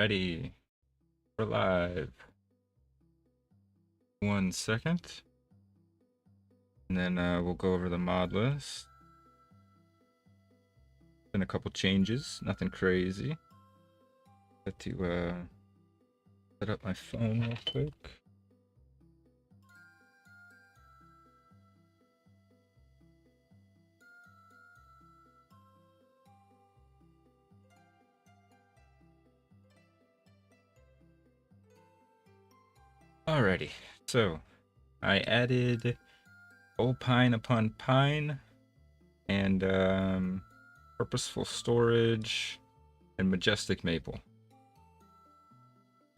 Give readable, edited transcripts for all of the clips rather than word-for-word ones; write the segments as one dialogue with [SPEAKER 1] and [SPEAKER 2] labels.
[SPEAKER 1] Alrighty, we're live. 1 second, and then we'll go over the mod list. Been a couple changes, nothing crazy. Got to set up my phone real quick. Alrighty, so I added old pine upon pine and purposeful storage and majestic maple.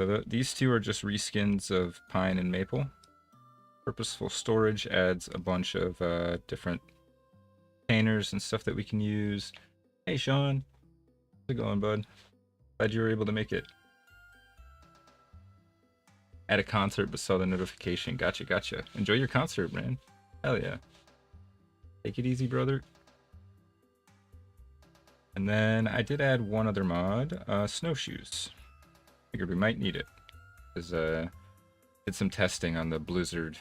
[SPEAKER 1] So these two are just reskins of pine and maple. Purposeful storage adds a bunch of different containers and stuff that we can use. Hey Sean, how's it going, bud? Glad you were able to make it. At a concert but saw the notification. Gotcha. Enjoy your concert, man. Hell yeah. Take it easy, brother. And then I did add one other mod, snowshoes. Figured we might need it. Because did some testing on the blizzard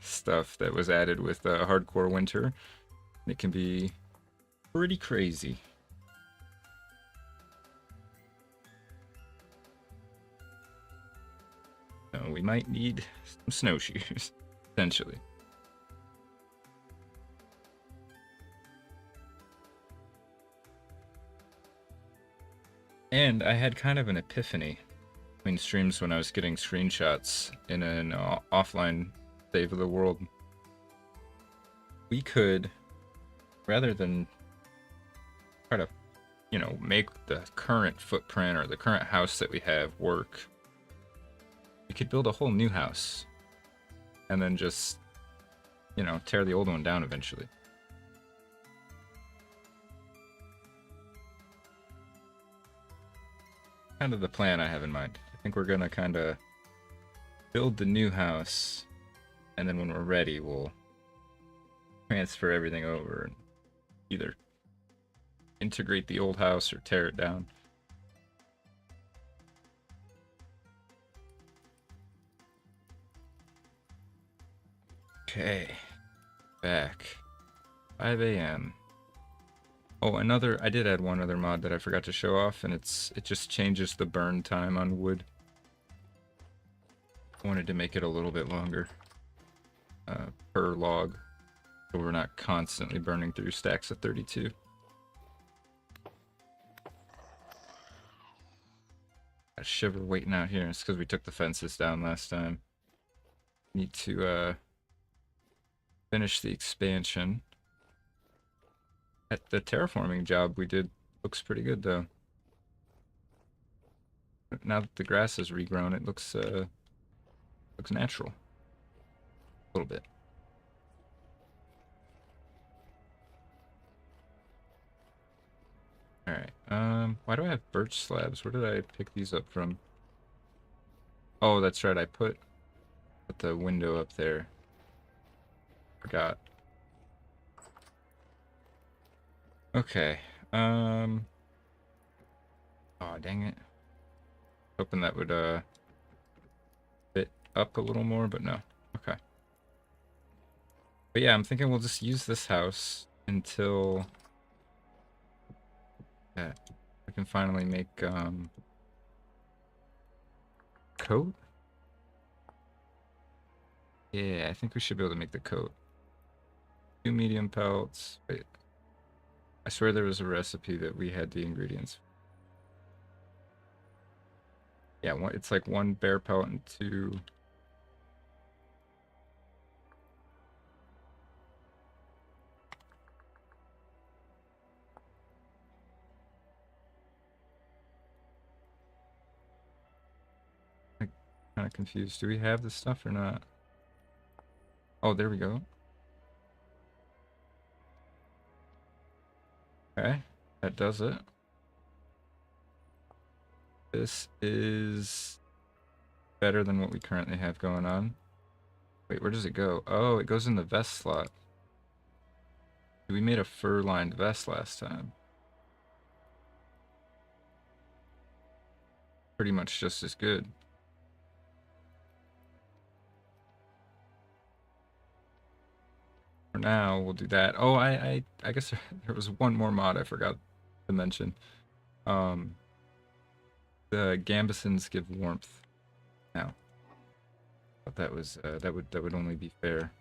[SPEAKER 1] stuff that was added with hardcore winter. And it can be pretty crazy. So we might need some snowshoes, potentially. And I had kind of an epiphany between streams when I was getting screenshots in an offline save of the world. We could, rather than try to, make the current footprint or the current house that we have work, we could build a whole new house and then just, tear the old one down eventually. Kind of the plan I have in mind. I think we're gonna kind of build the new house, and then when we're ready, we'll transfer everything over and either integrate the old house or tear it down. Okay, back. 5 a.m. Oh, I did add one other mod that I forgot to show off, and it just changes the burn time on wood. I wanted to make it a little bit longer per log, so we're not constantly burning through stacks of 32. Got a shiver waiting out here. It's because we took the fences down last time. Need to finish the expansion. The terraforming job we did looks pretty good though. Now that the grass is regrown, it looks natural. A little bit. Alright, why do I have birch slabs? Where did I pick these up from? Oh, that's right, I put the window up there. Forgot. Okay, oh dang it. Hoping that would fit up a little more, but no. Okay. But yeah, I'm thinking we'll just use this house until we can finally make coat. Yeah, I think we should be able to make the coat. 2 medium pelts. Wait. I swear there was a recipe that we had the ingredients. Yeah, it's like 1 bear pelt and 2. I'm kind of confused. Do we have this stuff or not? Oh, there we go. Okay, that does it. This is better than what we currently have going on. Wait, where does it go? Oh, it goes in the vest slot. We made a fur-lined vest last time. pretty much just as good. For now, we'll do that. Oh, I guess there was one more mod I forgot to mention. The Gambesons give warmth now. But that was that would only be fair.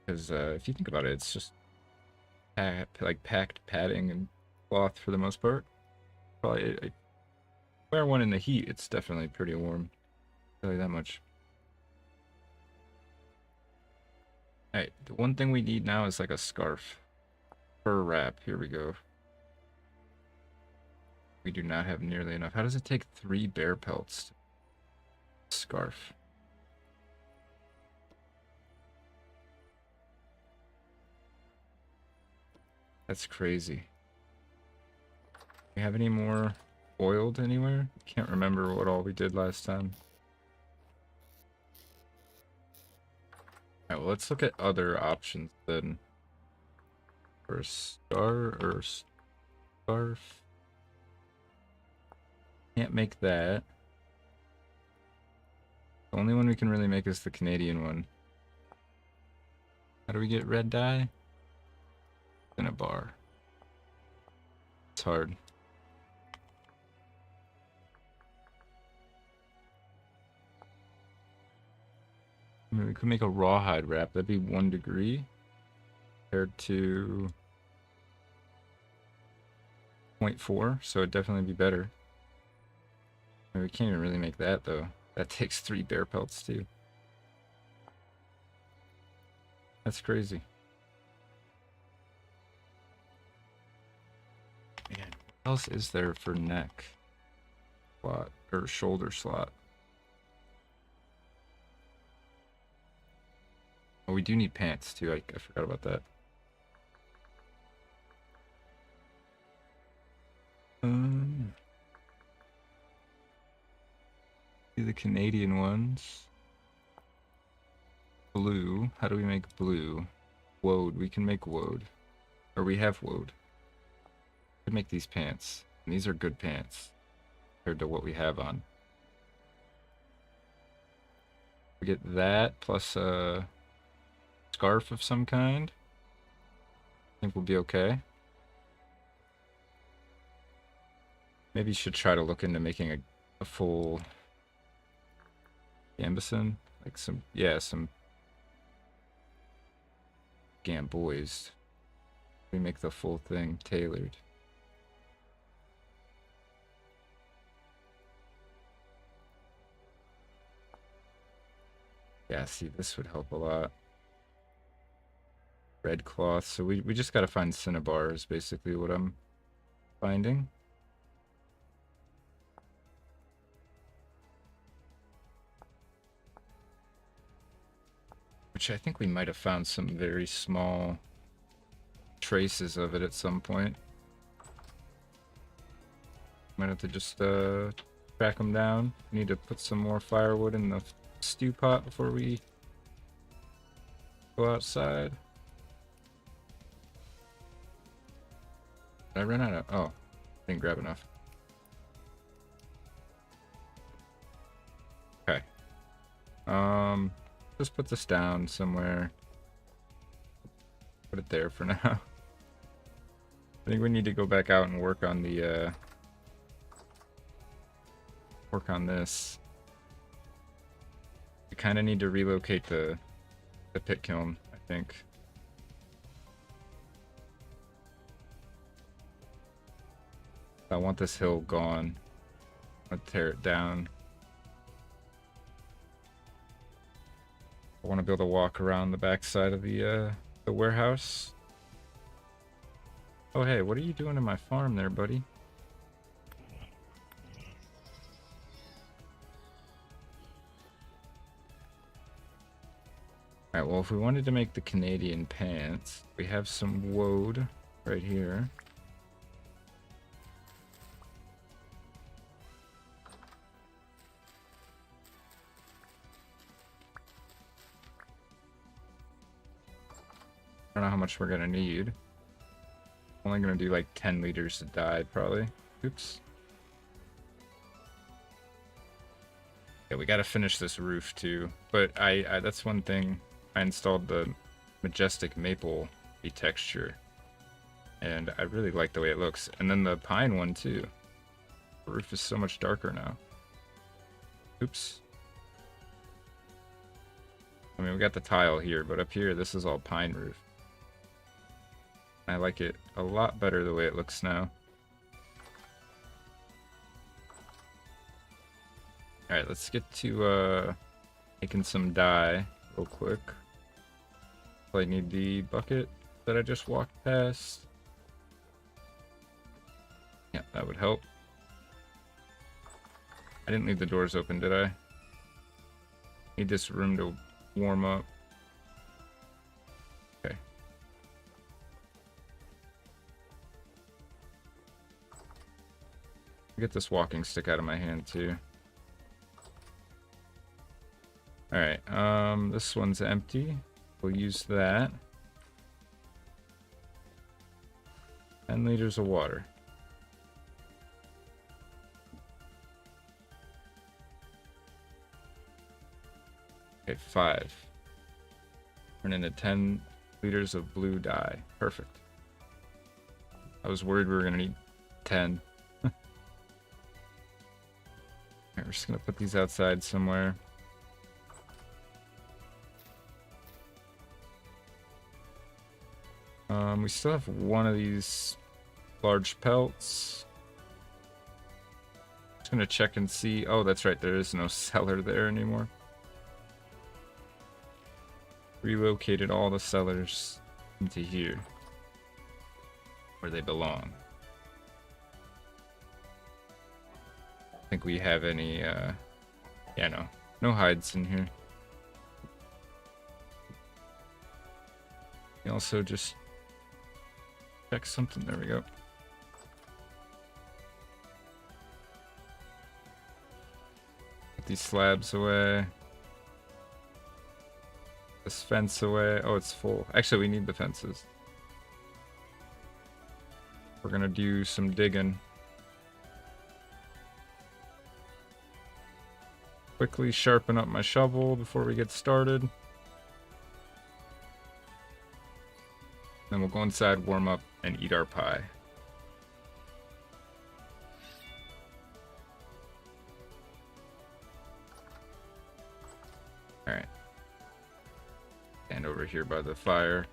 [SPEAKER 1] Because if you think about it, it's just like packed padding and cloth for the most part. Probably I wear one in the heat. It's definitely pretty warm. I'll tell you that much. Alright, the one thing we need now is like a scarf. Fur wrap. Here we go. We do not have nearly enough. How does it take 3 bear pelts? Scarf. That's crazy. We have any more oiled anywhere? Can't remember what all we did last time. Alright, well, let's look at other options then. For a star or scarf. Can't make that. The only one we can really make is the Canadian one. How do we get red dye? In a bar. It's hard. I mean, we could make a rawhide wrap. That'd be 1 degree compared to 0.4, so it'd definitely be better. I mean, we can't even really make that though. That takes 3 bear pelts too. That's crazy. Man, what else is there for neck slot or shoulder slot? Oh, we do need pants too. I forgot about that. Do the Canadian ones. Blue. How do we make blue? Woad. We can make woad. Or we have woad. We can make these pants. And these are good pants compared to what we have on. We get that plus a scarf of some kind. I think we'll be okay. Maybe you should try to look into making a full Gambeson. Like some, yeah, some Gamboys. We make the full thing tailored. Yeah, see, this would help a lot. Red cloth. So we just gotta find Cinnabars, basically what I'm finding. Which I think we might have found some very small traces of it at some point. Might have to just track them down. We need to put some more firewood in the stew pot before we go outside. Did I run out of... Oh, didn't grab enough. Okay. Just put this down somewhere. Put it there for now. I think we need to go back out and work on the work on this. We kind of need to relocate the pit kiln, I think. I want this hill gone. I'll tear it down. I want to be able to walk around the backside of the warehouse. Oh hey, what are you doing to my farm there, buddy? Alright, well if we wanted to make the Canadian pants, we have some woad right here. I don't know how much we're gonna need. Only gonna do like 10 liters of dye, probably. Oops. Yeah, we gotta finish this roof too. But I that's one thing. I installed the majestic maple texture, and I really like the way it looks. And then the pine one too. The roof is so much darker now. Oops. I mean, we got the tile here, but up here, this is all pine roof. I like it a lot better the way it looks now. Alright, let's get to making some dye real quick. I need the bucket that I just walked past. Yeah, that would help. I didn't leave the doors open, did I? Need this room to warm up. Okay. Get this walking stick out of my hand too. Alright, this one's empty. We'll use that. 10 liters of water. Okay, 5. Turn into 10 liters of blue dye. Perfect. I was worried we were gonna need 10. Alright, we're just gonna put these outside somewhere. We still have one of these large pelts. Just gonna check and see. Oh, that's right, there is no cellar there anymore. Relocated all the cellars into here, where they belong. I think we have any, yeah, no hides in here. You also just check something. There we go. Put these slabs away. This fence away. Oh, it's full. Actually, we need the fences. We're gonna do some digging. Quickly sharpen up my shovel before we get started. Then we'll go inside, warm up, and eat our pie. Alright. Stand over here by the fire.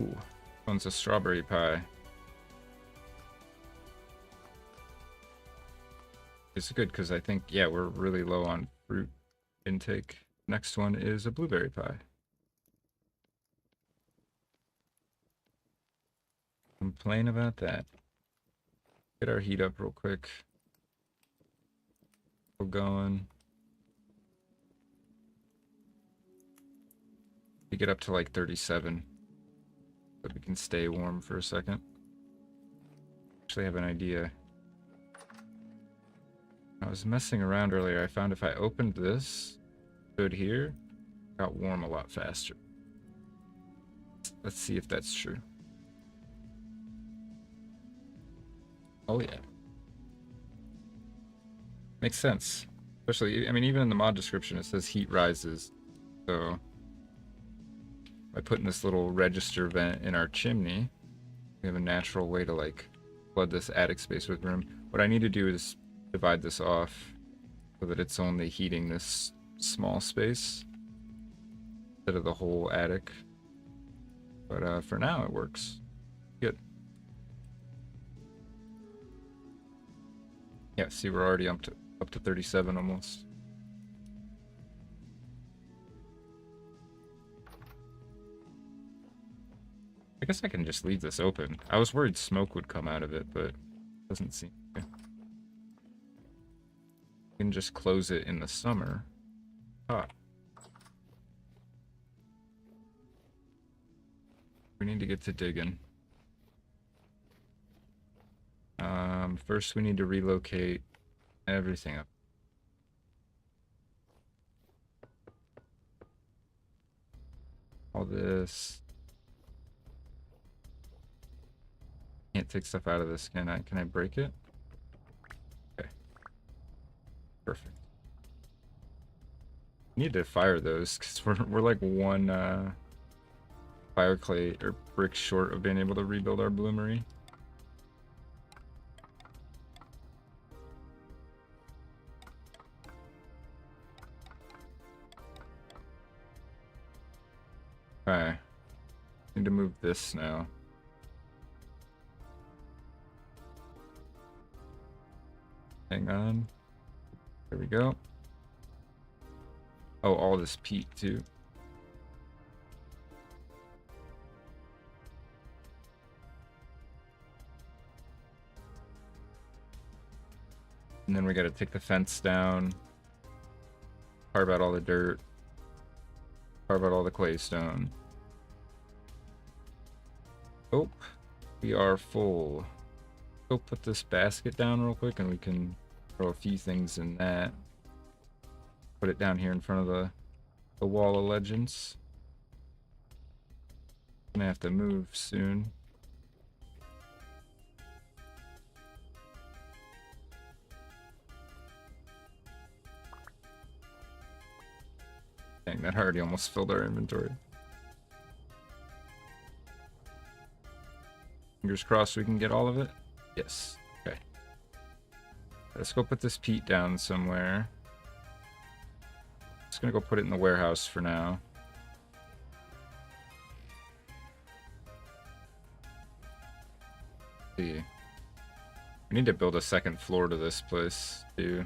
[SPEAKER 1] Ooh, one's a strawberry pie. It's good because I think, yeah, we're really low on fruit intake. Next one is a blueberry pie. Complain about that. Get our heat up real quick. We're going. We get up to like 37. So we can stay warm for a second. Actually have an idea. I was messing around earlier. I found if I opened this hood here, it got warm a lot faster. Let's see if that's true. Oh yeah. Makes sense. Especially, I mean, even in the mod description it says heat rises. So by putting this little register vent in our chimney, we have a natural way to like flood this attic space with room. What I need to do is divide this off so that it's only heating this small space instead of the whole attic. But for now it works. Good. Yeah, see, we're already up to 37 almost. I guess I can just leave this open. I was worried smoke would come out of it, but it doesn't seem to. You can just close it in the summer. Hot. We need to get to digging. First we need to relocate everything up. this. Can't take stuff out of this, can I? Can I break it? Okay. Perfect. Need to fire those because we're like one fire clay or brick short of being able to rebuild our bloomery. Okay. Need to move this now. Hang on. There we go. Oh, all this peat too. And then we gotta take the fence down. Carve out all the dirt. Carve out all the clay stone. Oh, we are full. Go put this basket down real quick and we can throw a few things in that. Put it down here in front of the wall of legends. Gonna have to move soon. Dang, that already almost filled our inventory. Fingers crossed we can get all of it. Yes. Okay. Let's go put this peat down somewhere. Just gonna go put it in the warehouse for now. See. We need to build a second floor to this place too.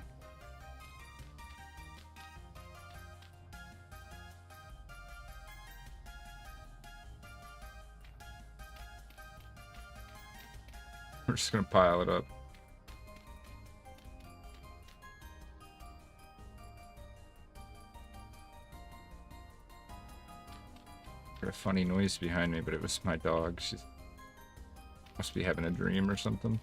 [SPEAKER 1] We're just gonna pile it up. Heard a funny noise behind me, but it was my dog. She must be having a dream or something.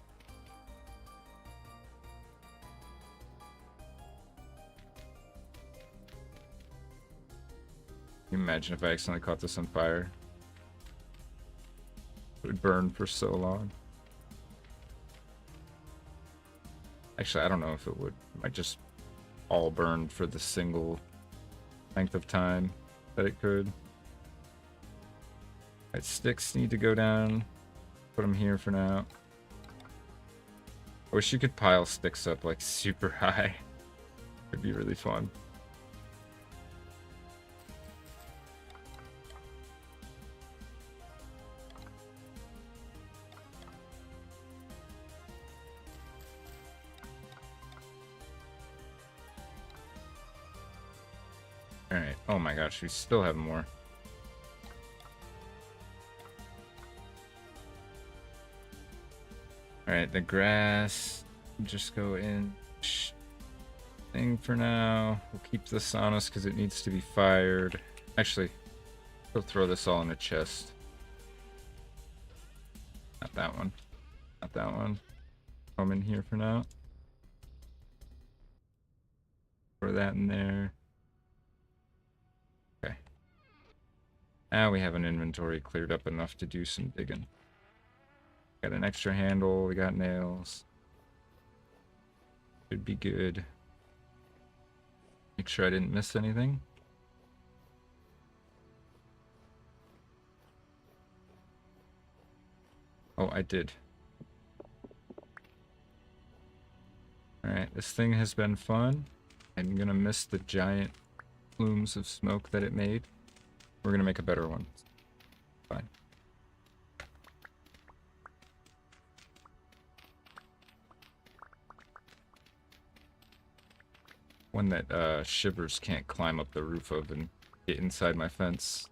[SPEAKER 1] Can you imagine if I accidentally caught this on fire? It would burn for so long. Actually, I don't know if it would. It might just all burn for the single length of time that it could. Alright, sticks need to go down. Put them here for now. I wish you could pile sticks up like super high. It'd be really fun. Alright, oh my gosh, we still have more. Alright, the grass, just go in thing for now. We'll keep this on us because it needs to be fired. Actually, we'll throw this all in a chest. Not that one. Not that one. Throw them in here for now. Throw that in there. Okay. Now we have an inventory cleared up enough to do some digging. Got an extra handle, we got nails. Should be good. Make sure I didn't miss anything. Oh, I did. Alright, this thing has been fun. I'm gonna miss the giant plumes of smoke that it made. We're gonna make a better one. Fine. One that shivers can't climb up the roof of and get inside my fence.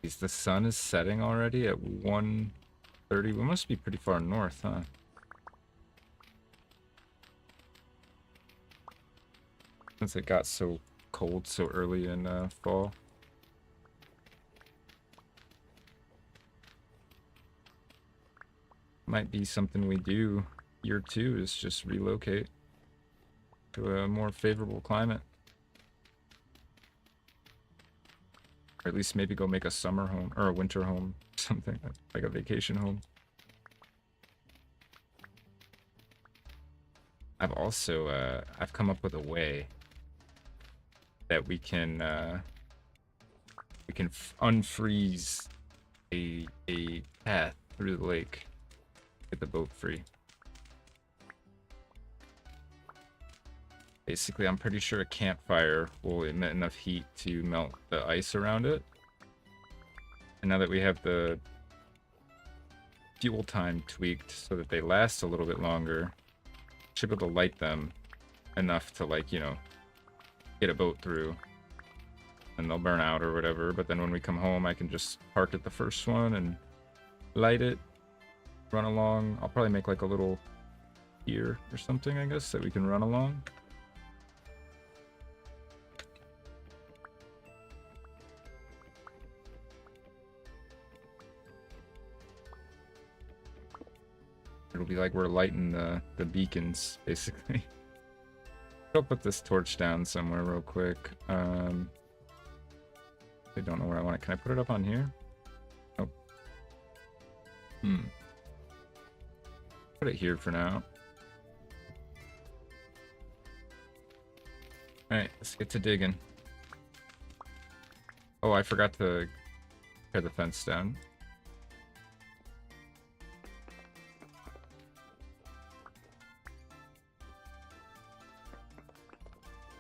[SPEAKER 1] Jeez, the sun is setting already at 1:30. We must be pretty far north, huh? Since it got so cold so early in fall. Might be something we do year 2 is just relocate. to a more favorable climate. Or at least maybe go make a summer home or a winter home, something like a vacation home. I've also I've come up with a way that we can unfreeze a path through the lake, get the boat free. Basically, I'm pretty sure a campfire will emit enough heat to melt the ice around it. And now that we have the fuel time tweaked so that they last a little bit longer, should be able to light them enough to, like, you know, get a boat through. And they'll burn out or whatever, but then when we come home, I can just park at the first one and light it, run along. I'll probably make like a little pier or something, I guess, that we can run along. It'll be like we're lighting the beacons, basically. I'll put this torch down somewhere real quick. I don't know where I want it. Can I put it up on here? Nope. Put it here for now. Alright, let's get to digging. Oh, I forgot to tear the fence down.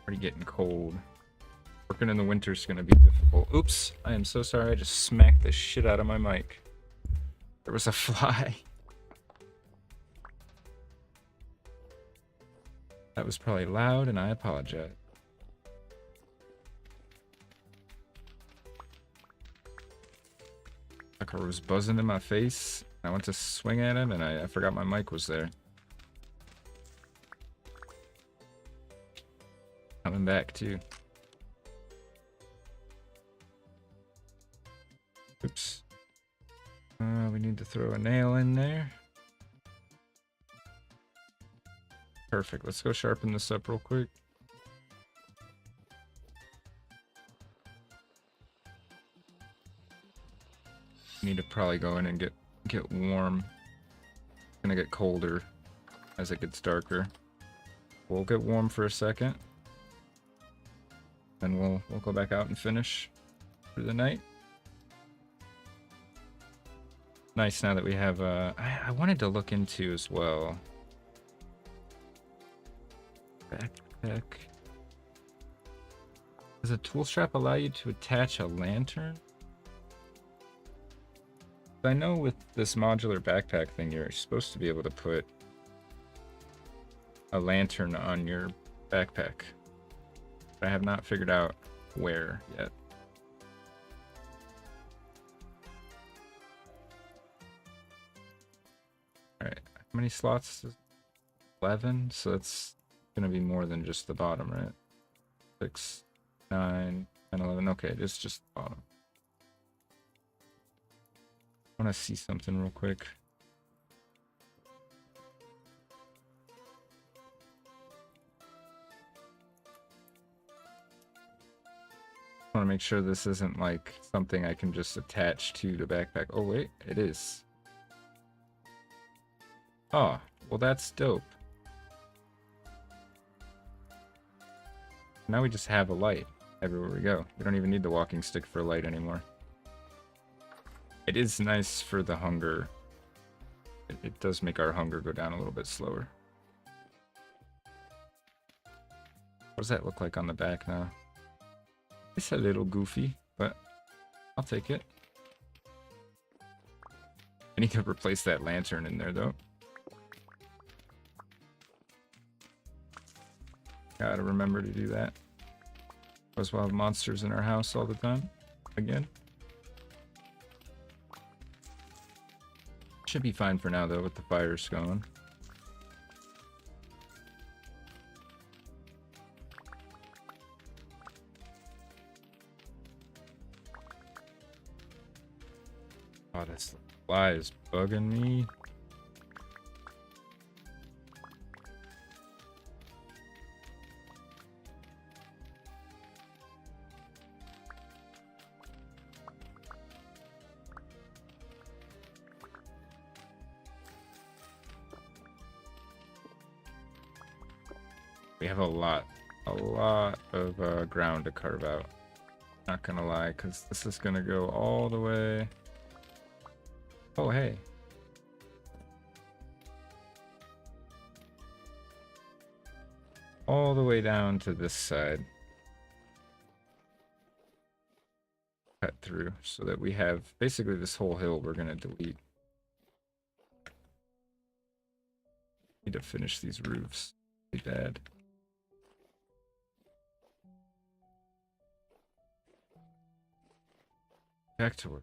[SPEAKER 1] Already getting cold. Working in the winter is going to be difficult. Oops, I am so sorry. I just smacked the shit out of my mic. There was a fly. That was probably loud, and I apologize. Sucker was buzzing in my face. I went to swing at him, and I forgot my mic was there. Coming back, too. Oops. We need to throw a nail in there. Perfect. Let's go sharpen this up real quick. Need to probably go in and get warm. It's gonna get colder as it gets darker. We'll get warm for a second. Then we'll go back out and finish for the night. Nice now that we have I wanted to look into as well. Backpack. Does a tool strap allow you to attach a lantern? I know with this modular backpack thing, you're supposed to be able to put a lantern on your backpack. But I have not figured out where yet. Alright, how many slots? 11? So that's going to be more than just the bottom, right? 6, 9, 10, 11. Okay, it's just the bottom. I want to see something real quick. I want to make sure this isn't like something I can just attach to the backpack. Oh wait, it is. Oh, well that's dope. Now we just have a light everywhere we go. We don't even need the walking stick for a light anymore. It is nice for the hunger. It does make our hunger go down a little bit slower. What does that look like on the back now? It's a little goofy, but I'll take it. I need to replace that lantern in there, though. Gotta remember to do that. Otherwise we'll have monsters in our house all the time. Again. Should be fine for now, though, with the fires going. Oh, this fly is bugging me. have a lot of ground to carve out. Not gonna lie, because this is gonna go all the way. Oh, hey. All the way down to this side. Cut through so that we have basically this whole hill we're gonna delete. Need to finish these roofs. Pretty bad. Back to work.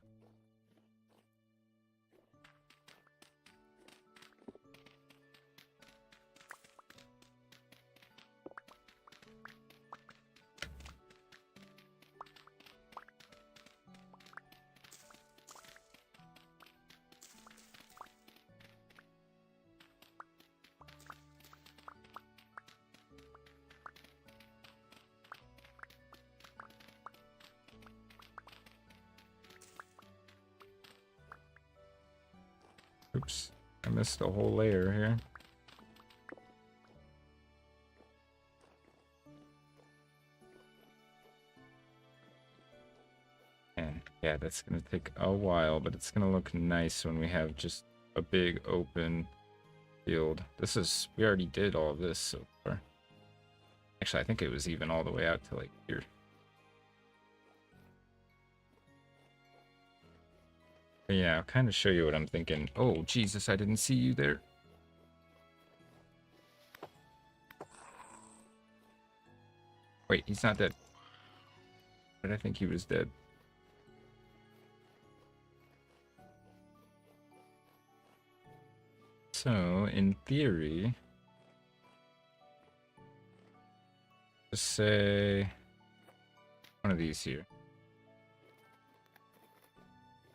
[SPEAKER 1] Oops, I missed a whole layer here. And yeah, that's gonna take a while, but it's gonna look nice when we have just a big open field. We already did all of this so far. Actually, I think it was even all the way out to like here. But yeah, I'll kind of show you what I'm thinking. Oh, Jesus, I didn't see you there. Wait, he's not dead. But I think he was dead. So, in theory, just say one of these here.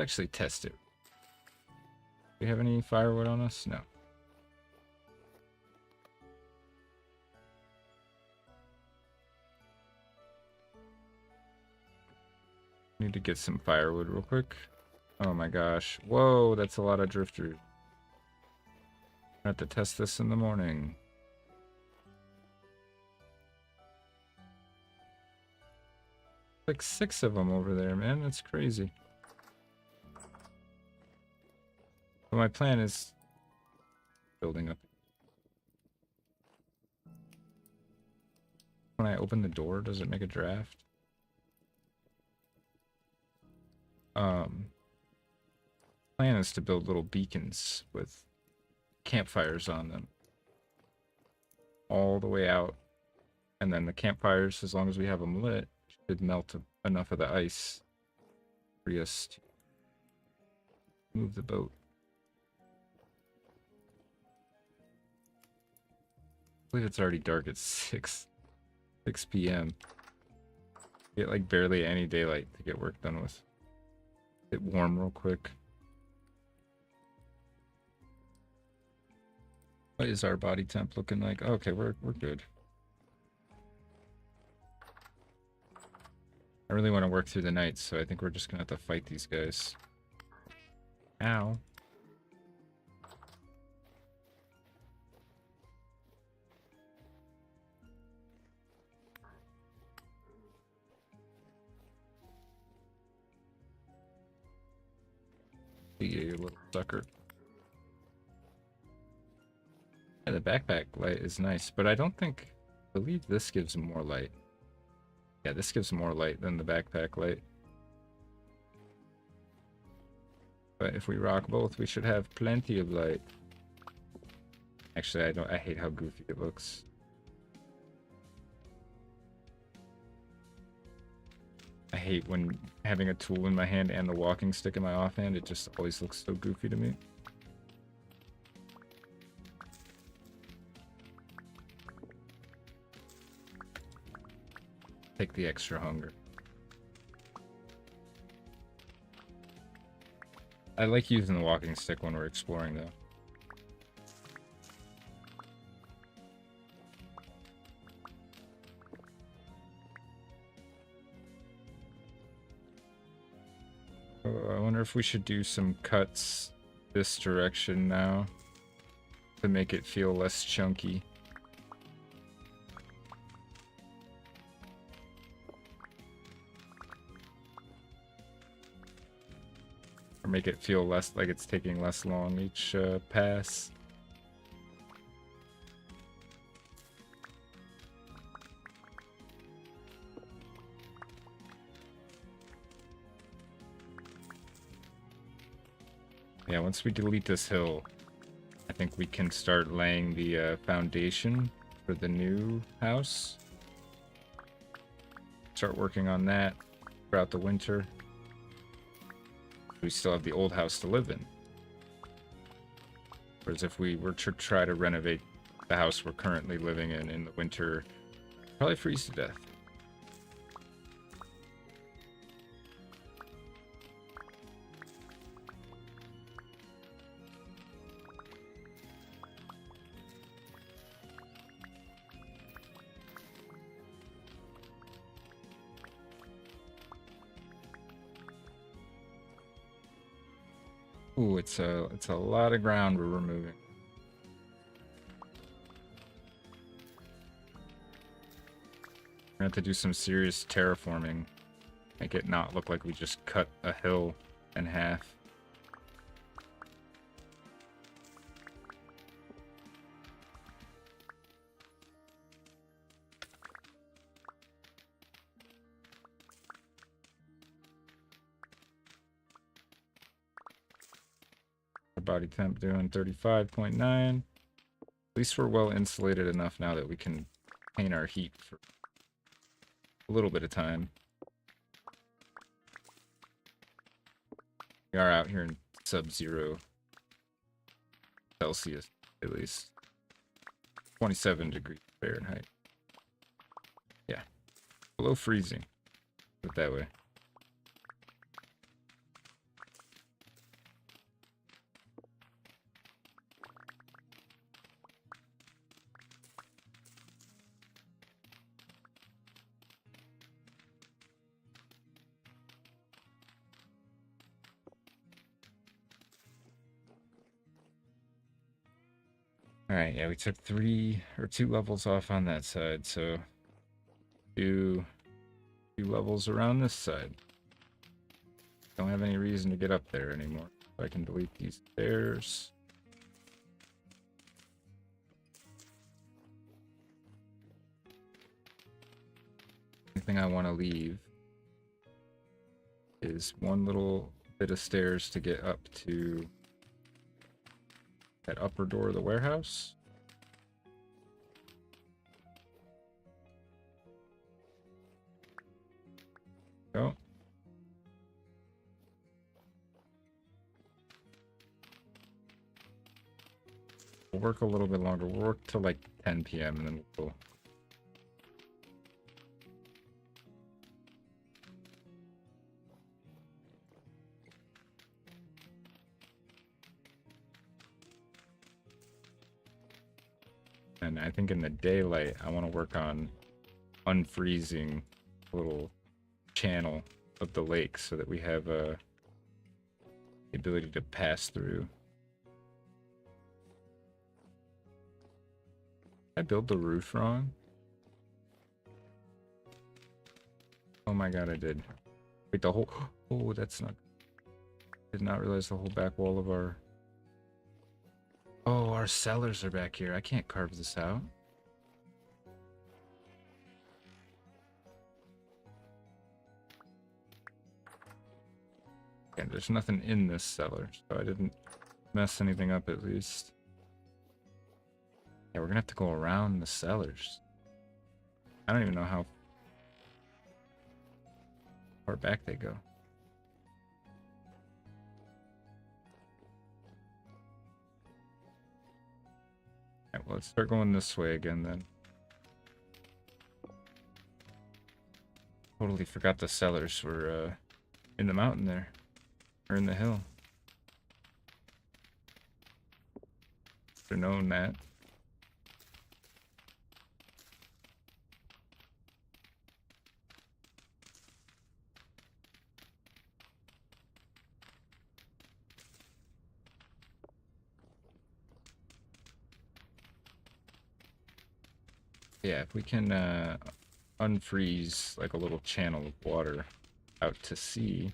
[SPEAKER 1] Actually test it. Do we have any firewood on us? No. Need to get some firewood real quick. Oh my gosh. Whoa, that's a lot of drifters. I have to test this in the morning. Like 6 of them over there, man. That's crazy. But my plan is building up. When I open the door, does it make a draft? Plan is to build little beacons with campfires on them all the way out, and then the campfires, as long as we have them lit, should melt enough of the ice for us to move the boat. I believe it's already dark at 6 p.m. Get like barely any daylight to get work done with. Get warm real quick. What is our body temp looking like? Okay, we're good. I really want to work through the night, so I think we're just gonna have to fight these guys. Ow. You little sucker. Yeah, the backpack light is nice, but I believe this gives more light. Yeah, this gives more light than the backpack light. But if we rock both, we should have plenty of light. Actually, I hate how goofy it looks. I hate when having a tool in my hand and the walking stick in my offhand. It just always looks so goofy to me. Take the extra hunger. I like using the walking stick when we're exploring, though. I wonder if we should do some cuts this direction now to make it feel less chunky. make it feel less like it's taking less long each pass. Yeah, once we delete this hill, I think we can start laying the foundation for the new house. Start working on that throughout the winter. We still have the old house to live in. Whereas if we were to try to renovate the house we're currently living in the winter, probably freeze to death. Ooh, it's a lot of ground we're removing. We're gonna have to do some serious terraforming. Make it not look like we just cut a hill in half. Body temp doing 35.9. At least we're well insulated enough now that we can contain our heat for a little bit of time. We are out here in sub-zero Celsius, at least 27 degrees Fahrenheit. Yeah, below freezing. Put it that way. Alright, yeah, we took 2 levels off on that side, so two levels around this side. Don't have any reason to get up there anymore. So I can delete these stairs. The thing I want to leave is one little bit of stairs to get up to that upper door of the warehouse. Go. We'll work a little bit longer. We'll work till like 10 p.m. and then we'll... And I think in the daylight, I want to work on unfreezing a little channel of the lake so that we have the ability to pass through. Did I build the roof wrong? Oh my god, I did. Wait, the whole... Oh, that's not... Did not realize the whole back wall of our... Oh, our cellars are back here. I can't carve this out. Okay, there's nothing in this cellar, so I didn't mess anything up at least. Yeah, we're gonna have to go around the cellars. I don't even know how far back they go. Alright, well, let's start going this way again then. Totally forgot the cellars were in the mountain there. Or in the hill. Should have known that. Yeah, if we can unfreeze like a little channel of water out to sea,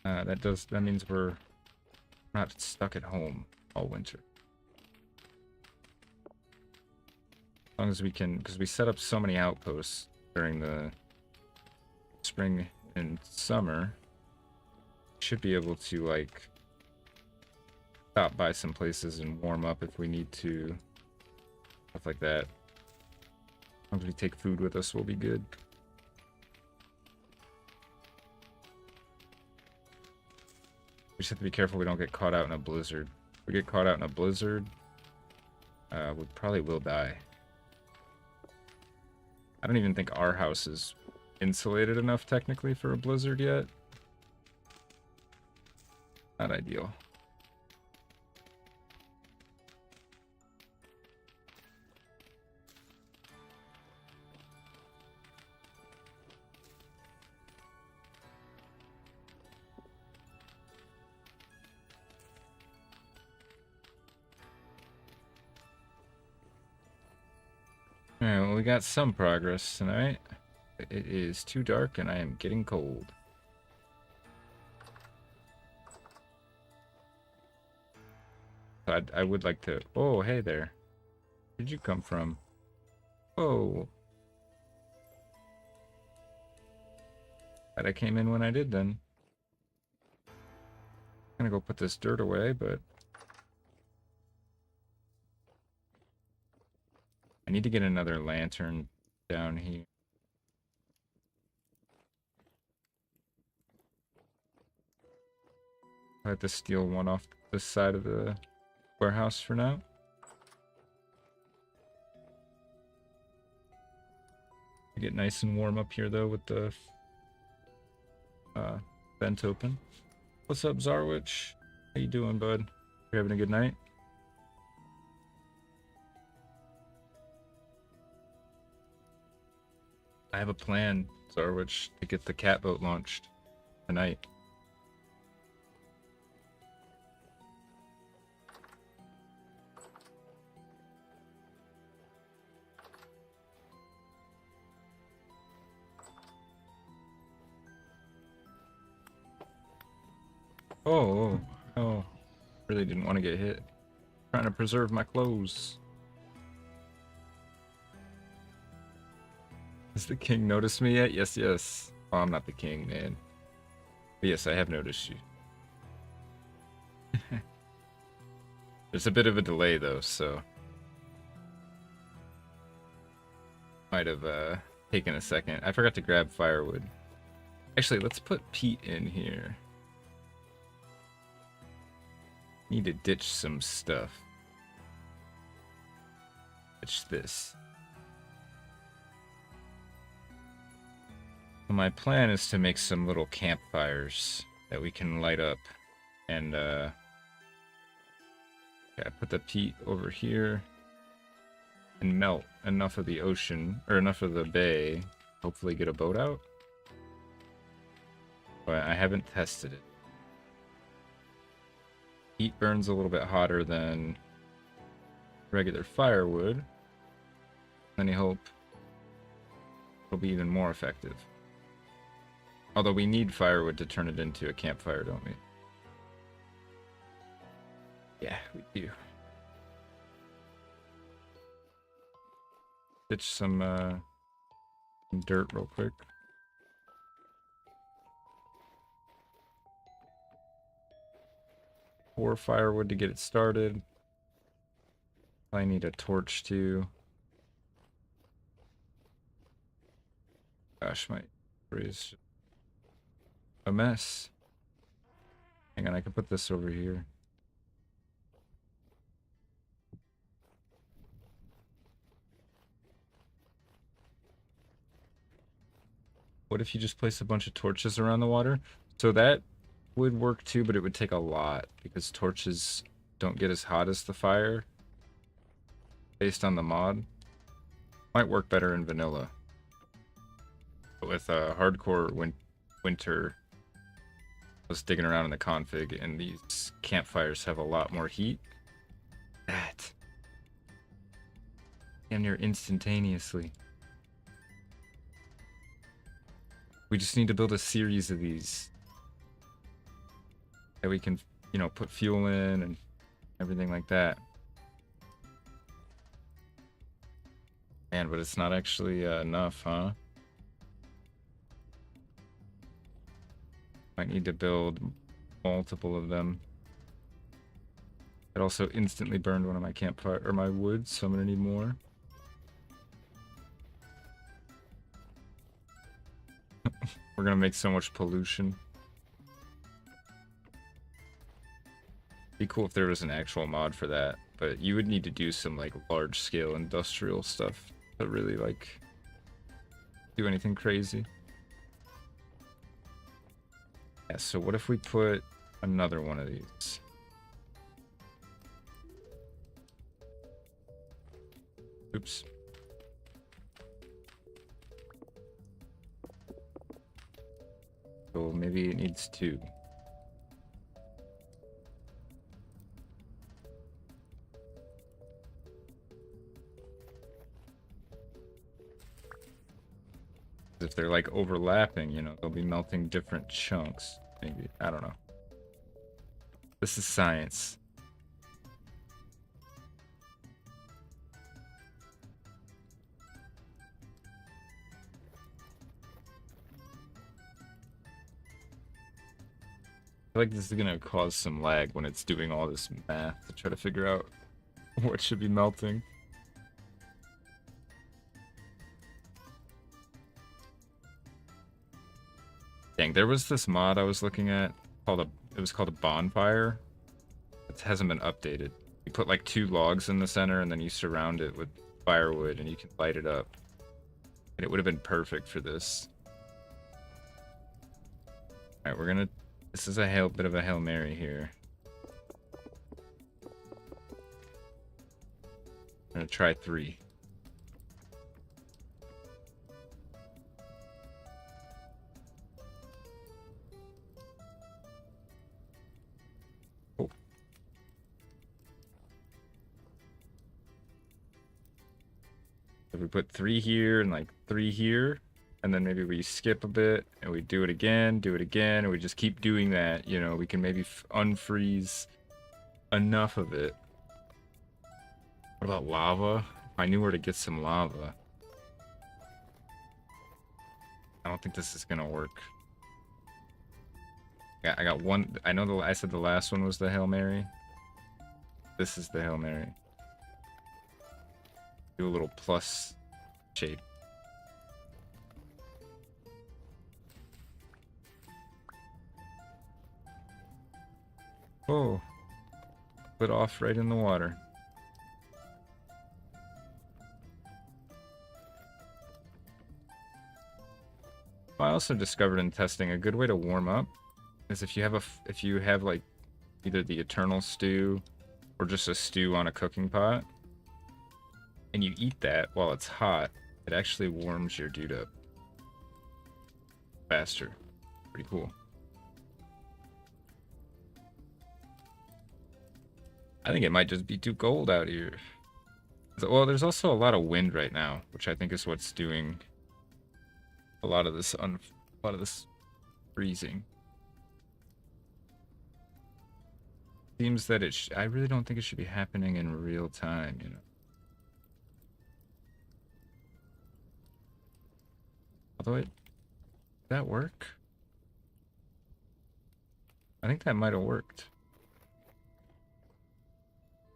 [SPEAKER 1] That means we're not stuck at home all winter. As long as we can, because we set up so many outposts during the spring and summer, we should be able to, like, stop by some places and warm up if we need to. Stuff like that. As long as we take food with us, we'll be good. We just have to be careful we don't get caught out in a blizzard. If we get caught out in a blizzard, we probably will die. I don't even think our house is insulated enough technically for a blizzard yet. Not ideal. Alright, well, we got some progress tonight. It is too dark and I am getting cold. I would like to... Oh, hey there. Where did you come from? Oh. Glad I came in when I did then. I'm gonna go put this dirt away, but... I need to get another lantern down here. I have to steal one off this side of the warehouse for now. I get nice and warm up here though with the vent open. What's up, Zarwich? How you doing, bud? You having a good night? I have a plan, Zarwich, to get the catboat launched tonight. Oh, really didn't want to get hit. Trying to preserve my clothes. Has the king noticed me yet? Yes, yes. Oh, I'm not the king, man. But yes, I have noticed you. There's a bit of a delay, though, so... Might have taken a second. I forgot to grab firewood. Actually, let's put peat in here. Need to ditch some stuff. Ditch this. My plan is to make some little campfires that we can light up. And, yeah, put the peat over here. And melt enough of the ocean, or enough of the bay. Hopefully get a boat out. But I haven't tested it. Heat burns a little bit hotter than regular firewood. Then I hope it'll be even more effective. Although we need firewood to turn it into a campfire, don't we? Yeah, we do. Ditch some dirt real quick. Pour firewood to get it started. I need a torch too. Gosh, my inventory is a mess. Hang on, I can put this over here. What if you just place a bunch of torches around the water? So that would work too, but it would take a lot because torches don't get as hot as the fire based on the mod. Might work better in vanilla. But with hardcore winter, I was digging around in the config and these campfires have a lot more heat. That. Damn near instantaneously. We just need to build a series of these. that we can, you know, put fuel in and everything like that. Man, but it's not actually enough, huh? Might need to build multiple of them. It also instantly burned one of my campfire or my wood, so I'm gonna need more. We're gonna make so much pollution. Be cool if there was an actual mod for that, but you would need to do some like large scale industrial stuff to really like do anything crazy. Yeah, so what if we put another one of these? Oops. So maybe it needs 2. If they're like overlapping, you know, they'll be melting different chunks. Maybe. I don't know. This is science. I feel like this is gonna cause some lag when it's doing all this math to try to figure out what should be melting. Dang, there was this mod I was looking at it was called a bonfire. It hasn't been updated. You put like 2 logs in the center and then you surround it with firewood and you can light it up. And it would have been perfect for this. Alright, we're gonna... This is a bit of a Hail Mary here. I'm gonna try 3. Oh. If we put 3 here and like 3 here, and then maybe we skip a bit and we do it again, and we just keep doing that, you know, we can maybe unfreeze enough of it. What about lava? If I knew where to get some lava. I don't think this is gonna work. Yeah, I got one. I know I said the last one was the Hail Mary. This is the Hail Mary. Do a little plus shape. Oh, put off right in the water. I also discovered in testing a good way to warm up is if you have like either the eternal stew or just a stew on a cooking pot and you eat that while it's hot, it actually warms your dude up faster. Pretty cool. I think it might just be too cold out here. Well, there's also a lot of wind right now, which I think is what's doing a lot of this freezing. Seems that I really don't think it should be happening in real time, you know. Although did that work? I think that might have worked.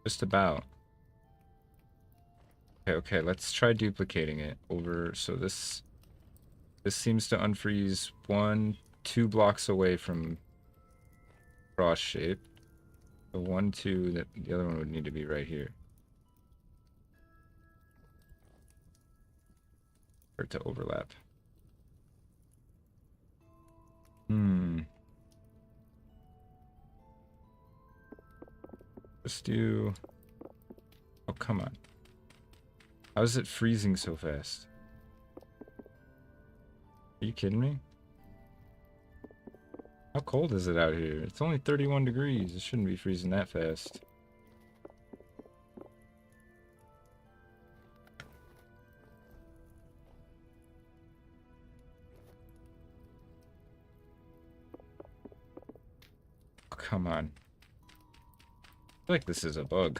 [SPEAKER 1] Just about. Okay, let's try duplicating it over. So this seems to unfreeze 2 blocks away from cross shape. The 1, 2, that the other one would need to be right here. For it to overlap. Let's do... Oh, come on. How is it freezing so fast? Are you kidding me? How cold is it out here? It's only 31 degrees. It shouldn't be freezing that fast. come on. I feel like this is a bug.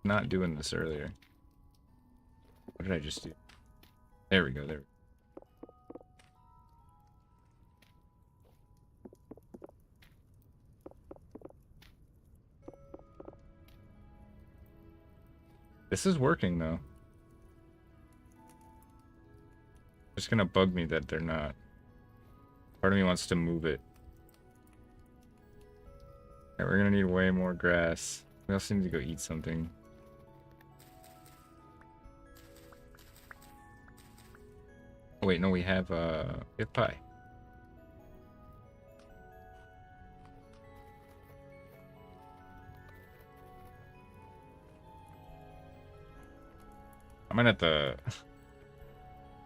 [SPEAKER 1] Not doing this earlier. What did I just do? There we go, there. This is working though. It's gonna bug me that they're not. Part of me wants to move it. Alright, we're gonna need way more grass. We also need to go eat something. Oh wait, no, we have pie. I'm gonna have to...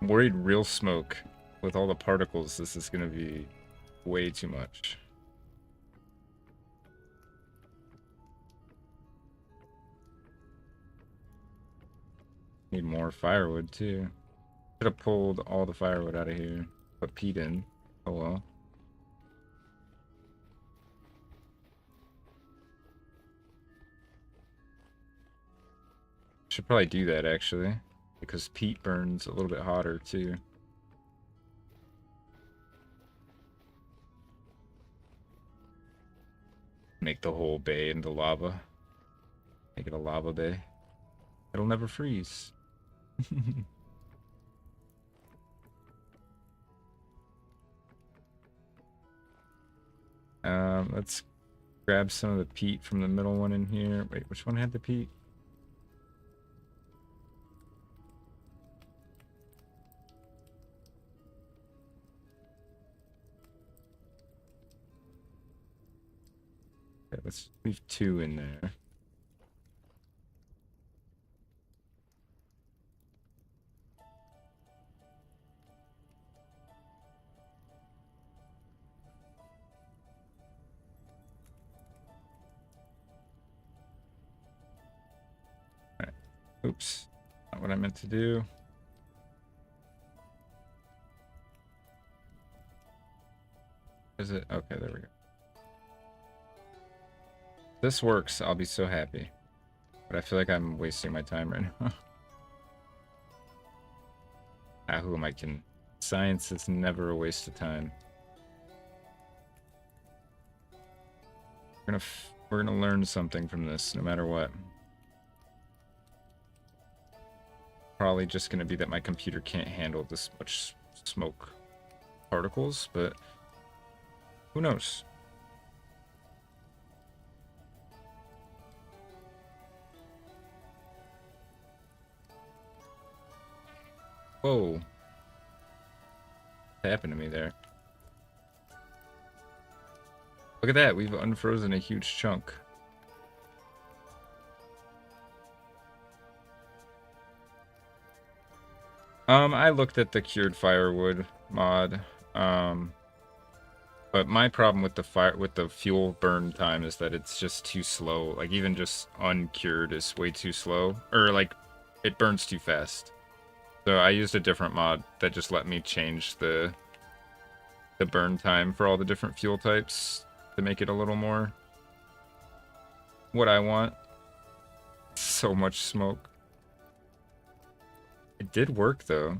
[SPEAKER 1] I'm worried real smoke. With all the particles, this is gonna be way too much. Need more firewood too. Should have pulled all the firewood out of here. Put peat in. Oh well. Should probably do that actually. Because peat burns a little bit hotter too. Make the whole bay into lava. Make it a lava bay. It'll never freeze. Let's grab some of the peat from the middle one in here. Wait, which one had the peat? Okay, let's leave 2 in there. Alright. Oops. Not what I meant to do. Is it? Okay, there we go. This works, I'll be so happy. But I feel like I'm wasting my time right now. Who am I kidding? Science is never a waste of time. We're gonna learn something from this, no matter what. Probably just gonna be that my computer can't handle this much smoke particles, but who knows? Whoa. What happened to me there? Look at that, we've unfrozen a huge chunk. I looked at the cured firewood mod. But my problem with the fuel burn time is that it's just too slow. Like even just uncured is way too slow. Or like it burns too fast. So I used a different mod that just let me change the burn time for all the different fuel types to make it a little more what I want. So much smoke. It did work though.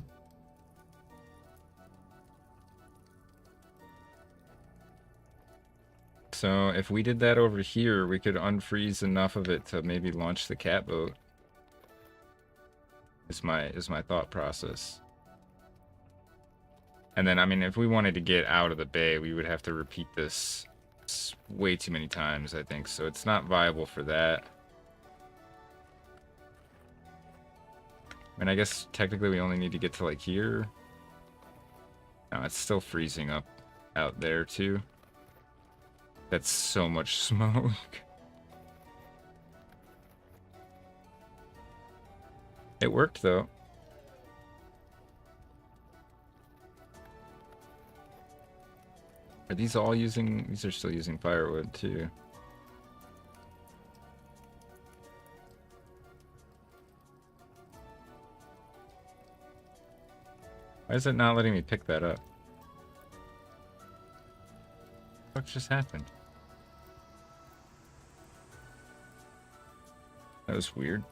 [SPEAKER 1] So if we did that over here, we could unfreeze enough of it to maybe launch the cat boat. Is my thought process. And then I mean if we wanted to get out of the bay, we would have to repeat this way too many times, I think. So it's not viable for that. I mean, I guess technically we only need to get to like here. No, it's still freezing up out there too. That's so much smoke. It worked though. Are these all using... These are still using firewood too. Why is it not letting me pick that up? What just happened? That was weird.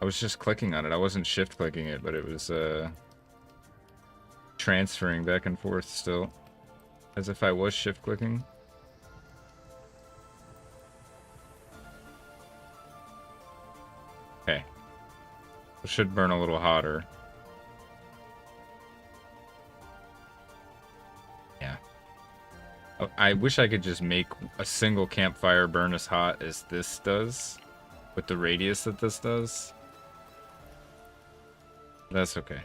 [SPEAKER 1] I was just clicking on it. I wasn't shift clicking it, but it was transferring back and forth still. As if I was shift clicking. Okay. It should burn a little hotter. Yeah. I wish I could just make a single campfire burn as hot as this does. With the radius that this does. That's okay.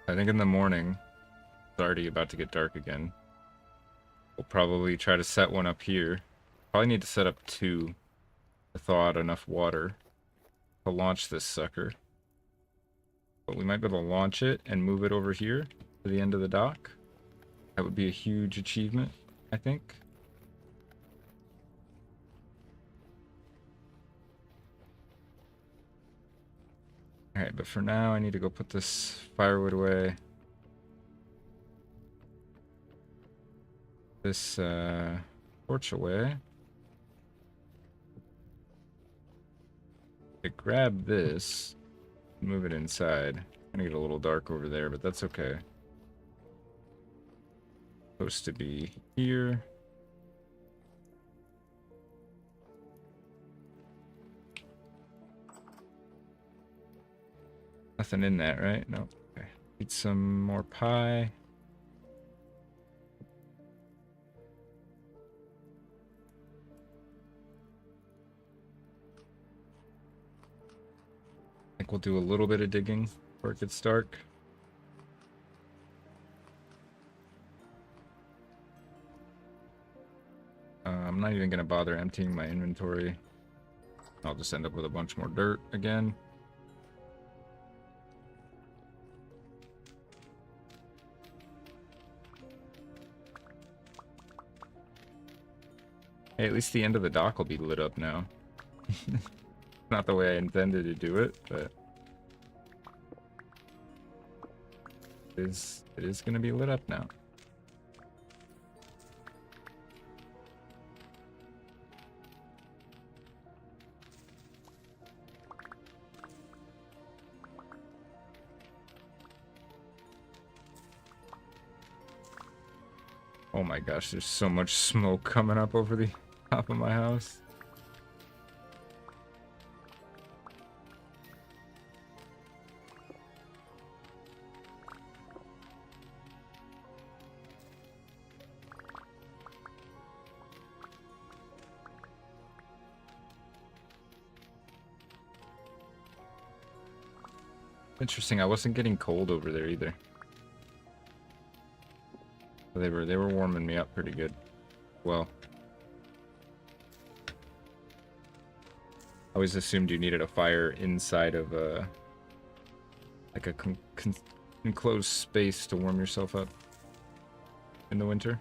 [SPEAKER 1] I think in the morning, it's already about to get dark again. We'll probably try to set one up here. Probably need to set up 2 to thaw out enough water to launch this sucker. But we might be able to launch it and move it over here to the end of the dock. That would be a huge achievement, I think. Alright, but for now I need to go put this firewood away. This torch away. I grab this, move it inside. Gonna get a little dark over there, but that's okay. Supposed to be here. Nothing in that, right? No. Okay. Eat some more pie. I think we'll do a little bit of digging before it gets dark. I'm not even going to bother emptying my inventory. I'll just end up with a bunch more dirt again. Hey, at least the end of the dock will be lit up now. Not the way I intended to do it, but it is going to be lit up now. Oh my gosh, there's so much smoke coming up over the top of my house. Interesting, I wasn't getting cold over there either. They were warming me up pretty good. Well, I always assumed you needed a fire inside of like a enclosed space to warm yourself up in the winter.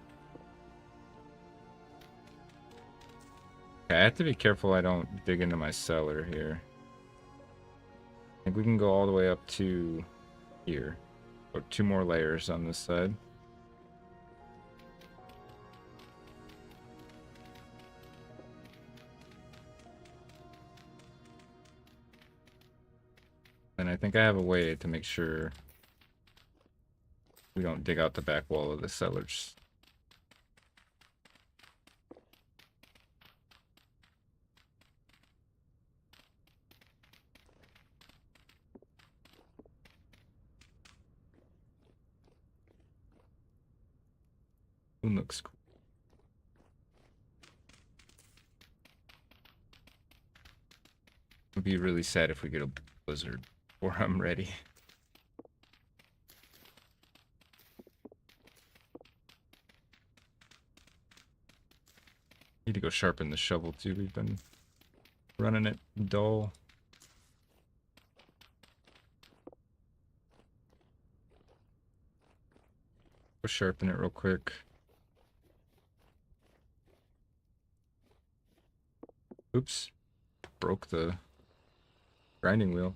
[SPEAKER 1] Okay, I have to be careful I don't dig into my cellar here. I think we can go all the way up to here. Or 2 more layers on this side. And I think I have a way to make sure we don't dig out the back wall of the cellars. It looks cool. It would be really sad if we get a blizzard before I'm ready. Need to go sharpen the shovel too. We've been running it dull. Go sharpen it real quick. Oops. Broke the grinding wheel.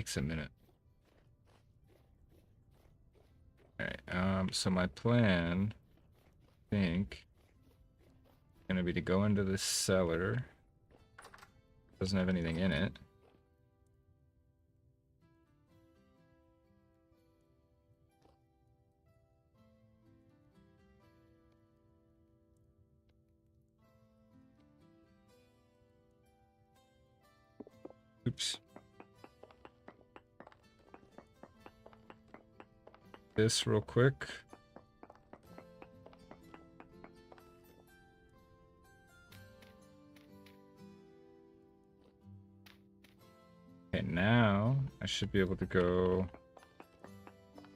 [SPEAKER 1] takes a minute. Alright, so my plan, I think, is gonna be to go into this cellar. Doesn't have anything in it. Oops. This real quick. Okay, now I should be able to go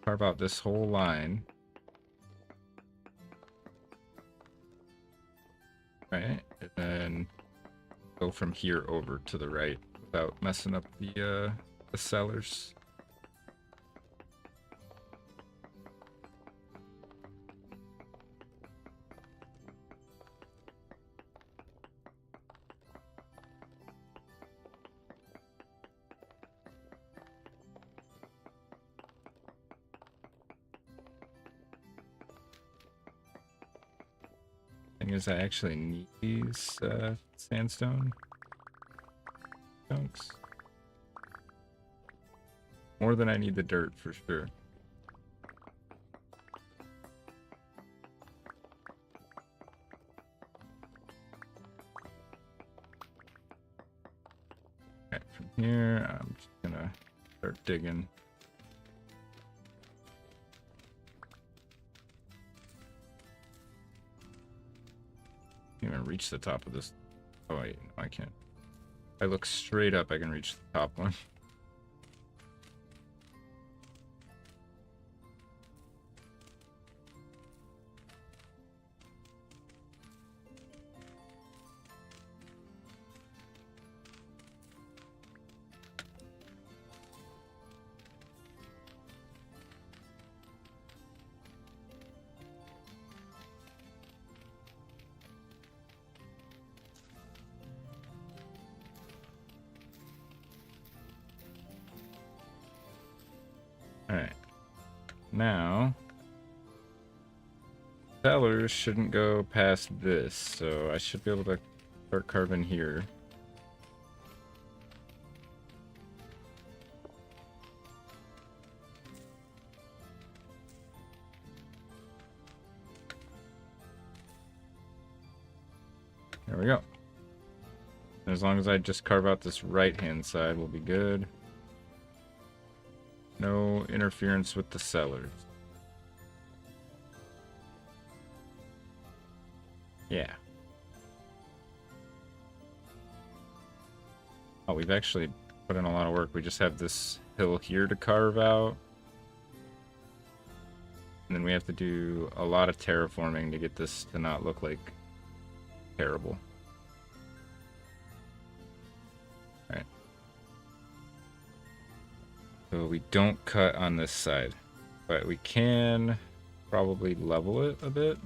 [SPEAKER 1] carve out this whole line. Right, and then go from here over to the right without messing up the cellars. Thing is, I actually need these sandstone chunks more than I need the dirt for sure. Okay, from here, I'm just gonna start digging. Can't even reach the top of this. Oh wait, no, I can't. If I look straight up, I can reach the top one. Alright. Now, cellars shouldn't go past this, so I should be able to start carving here. There we go. And as long as I just carve out this right-hand side, we'll be good. No interference with the cellars. Yeah. Oh, we've actually put in a lot of work. We just have this hill here to carve out. And then we have to do a lot of terraforming to get this to not look like terrible. Alright. So we don't cut on this side, but we can probably level it a bit.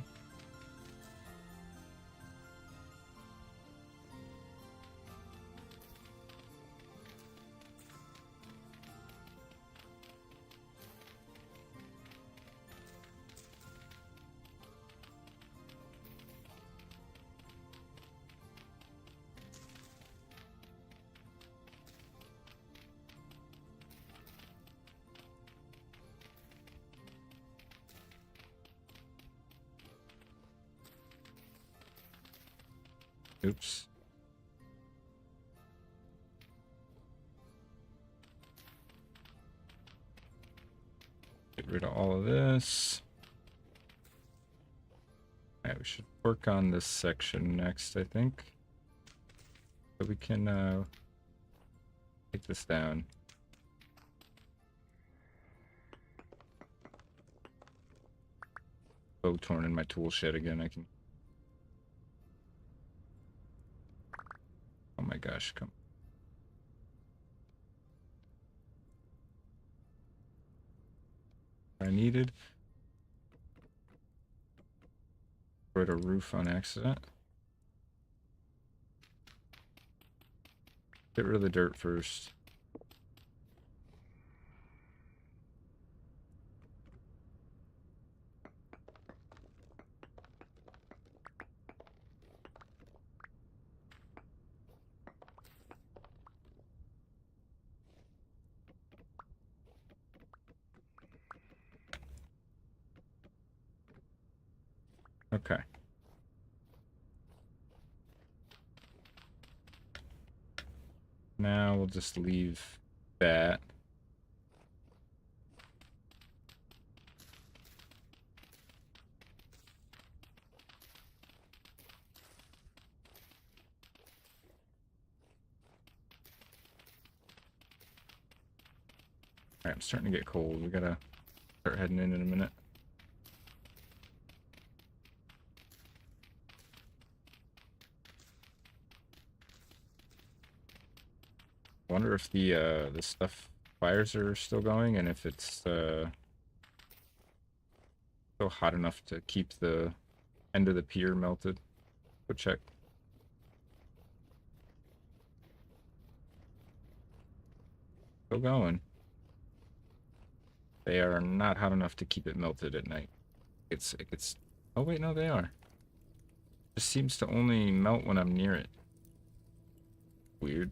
[SPEAKER 1] Oops. Get rid of all of this. Alright, we should work on this section next, I think. So we can take this down. Bow torn in my tool shed again. I can. Oh my gosh, come. I needed. Destroyed a roof on accident. Get rid of the dirt first. Okay. Now we'll just leave that. Alright, I'm starting to get cold. We gotta start heading in a minute. I wonder if the stuff fires are still going and if it's still hot enough to keep the end of the pier melted. Go check. Still going. They are not hot enough to keep it melted at night. It gets. Oh wait, no, they are. It just seems to only melt when I'm near it. Weird.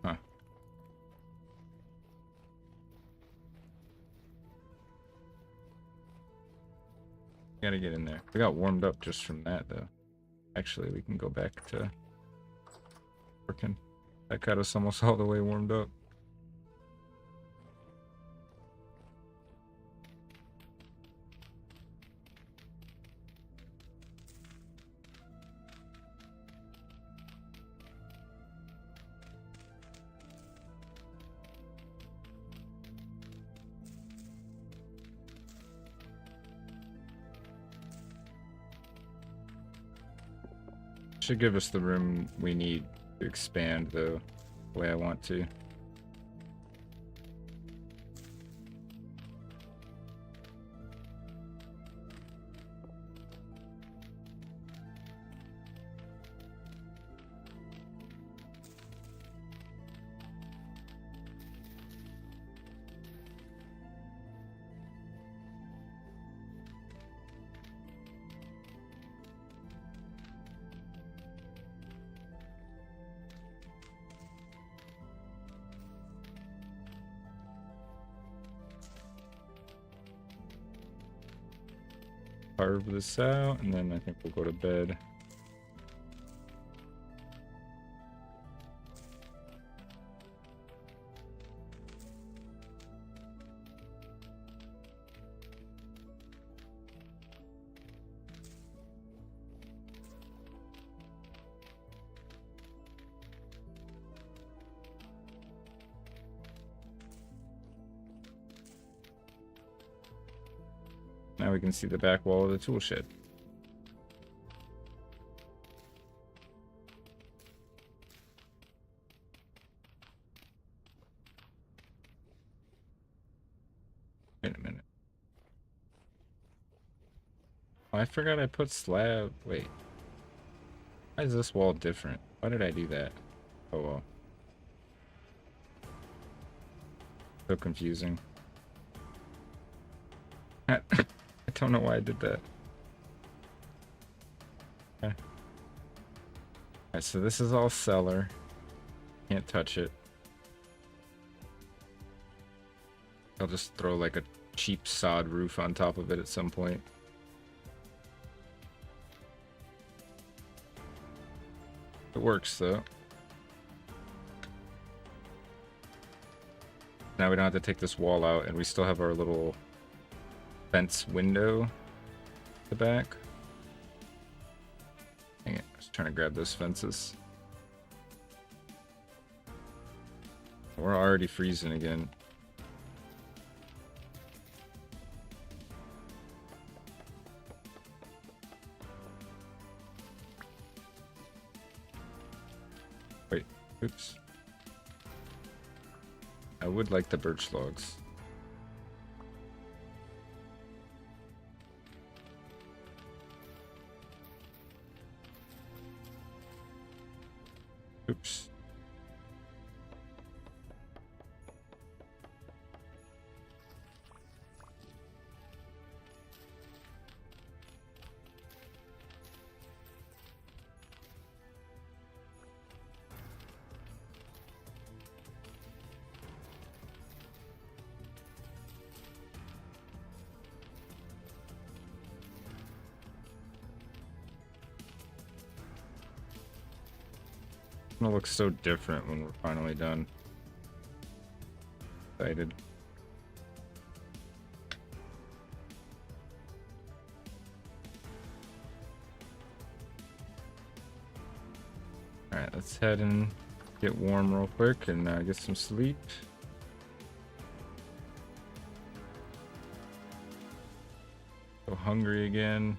[SPEAKER 1] Huh. Gotta get in there. We got warmed up just from that, though. Actually, we can go back to working. That got us almost all the way warmed up. Should give us the room we need to expand the way I want to. Carve this out, and then I think we'll go to bed. Now we can see the back wall of the tool shed. Wait a minute. Oh, I forgot I put slab. Wait. Why is this wall different? Why did I do that? Oh well. So confusing. I don't know why I did that. Okay. Alright, so this is all cellar. Can't touch it. I'll just throw like a cheap sod roof on top of it at some point. It works though. Now we don't have to take this wall out, and we still have our little fence window at the back. Dang it, I was trying to grab those fences. We're already freezing again. Wait, oops. I would like the birch logs. Oops. gonna look so different when we're finally done. Excited. Alright, let's head and get warm real quick and get some sleep. So hungry again.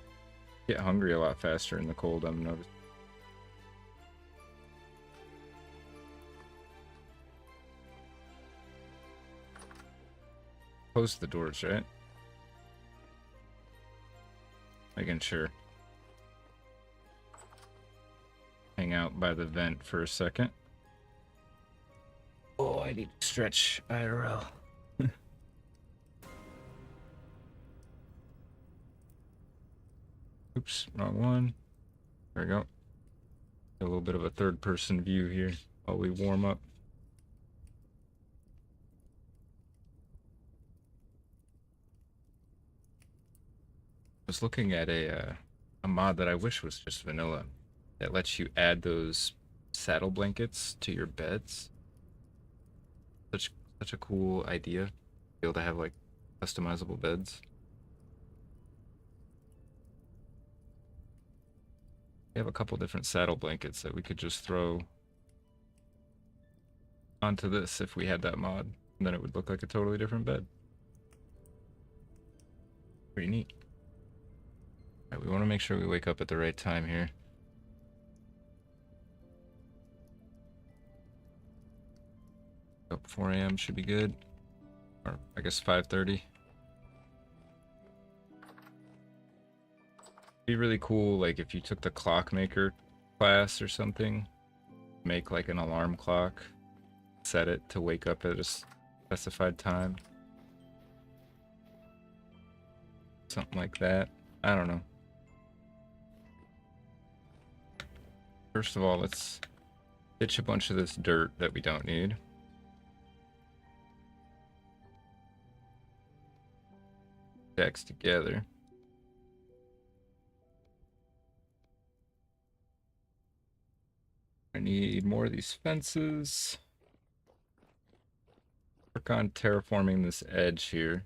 [SPEAKER 1] Get hungry a lot faster in the cold, I'm noticing. Close the doors, right? Making sure. Hang out by the vent for a second. Oh, I need to stretch IRL. Oops, wrong one. There we go. A little bit of a third-person view here while we warm up. I was looking at a mod that I wish was just vanilla that lets you add those saddle blankets to your beds. Such a cool idea. Be able to have like customizable beds. We have a couple different saddle blankets that we could just throw onto this if we had that mod, and then it would look like a totally different bed. Pretty neat. All right, we want to make sure we wake up at the right time here. Oh, 4 a.m. should be good. Or I guess 5:30. Be really cool, like if you took the clockmaker class or something, make like an alarm clock, set it to wake up at a specified time. Something like that. I don't know. First of all, let's ditch a bunch of this dirt that we don't need. Decks together. I need more of these fences. Work on terraforming this edge here.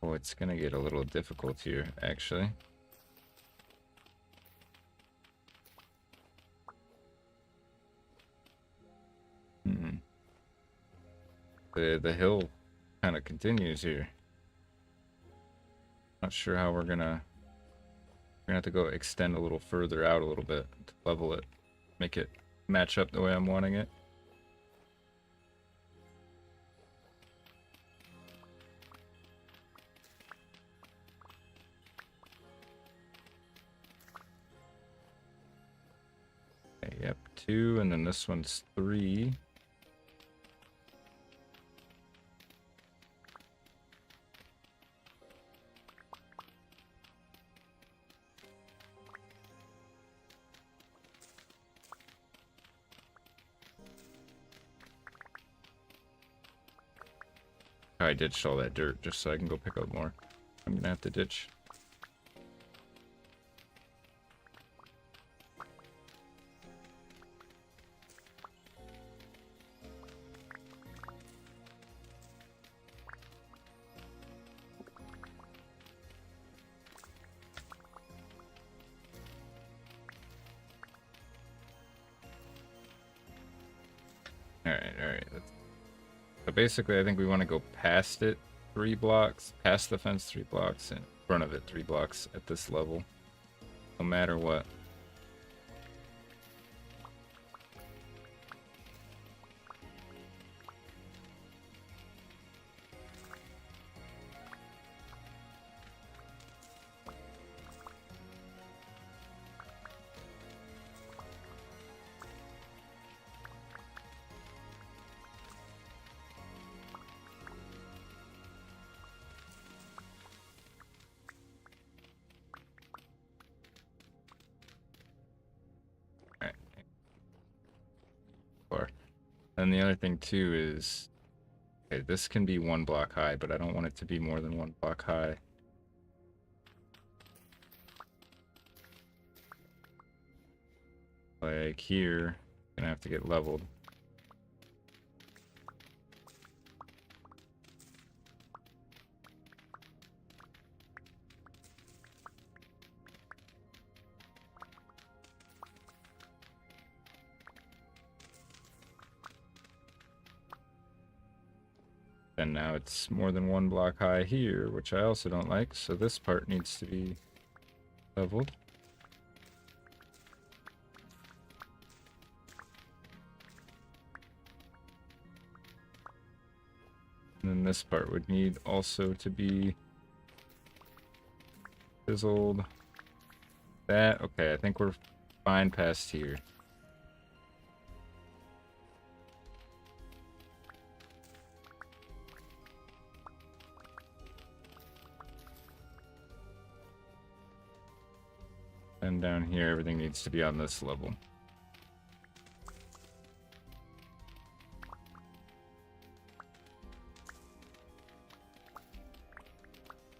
[SPEAKER 1] Oh, it's gonna get a little difficult here, actually. The hill kind of continues here. Not sure how we're gonna have to go extend a little further out a little bit to level it, make it match up the way I'm wanting it. Okay, yep, 2, and then this one's 3. I ditched all that dirt just so I can go pick up more. I'm gonna have to ditch. Alright. So basically, I think we want to go past it 3 blocks, past the fence 3 blocks, and in front of it 3 blocks at this level, no matter what. And the other thing too is Okay, this can be 1 block high, but I don't want it to be more than 1 block high. Like here, gonna have to get leveled. And now it's more than 1 block high here, which I also don't like, so this part needs to be leveled. And then this part would need also to be fizzled. That, okay, I think we're fine past here. And down here, everything needs to be on this level.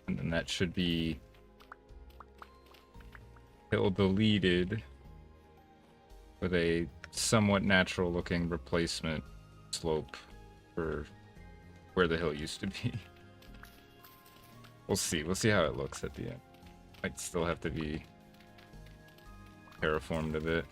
[SPEAKER 1] And then that should be hill deleted with a somewhat natural looking replacement slope for where the hill used to be. We'll see. We'll see how it looks at the end. Might still have to be terraformed a bit.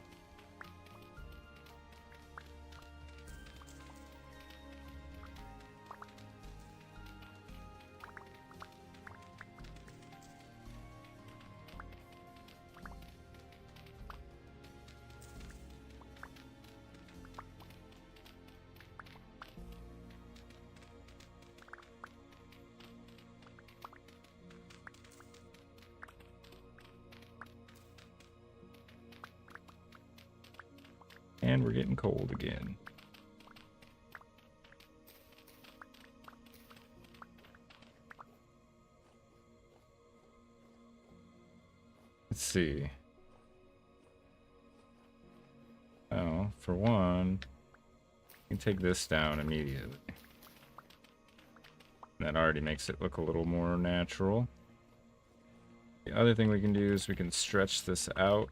[SPEAKER 1] And we're getting cold again. Let's see. Oh, for one, you can take this down immediately. That already makes it look a little more natural. The other thing we can do is we can stretch this out.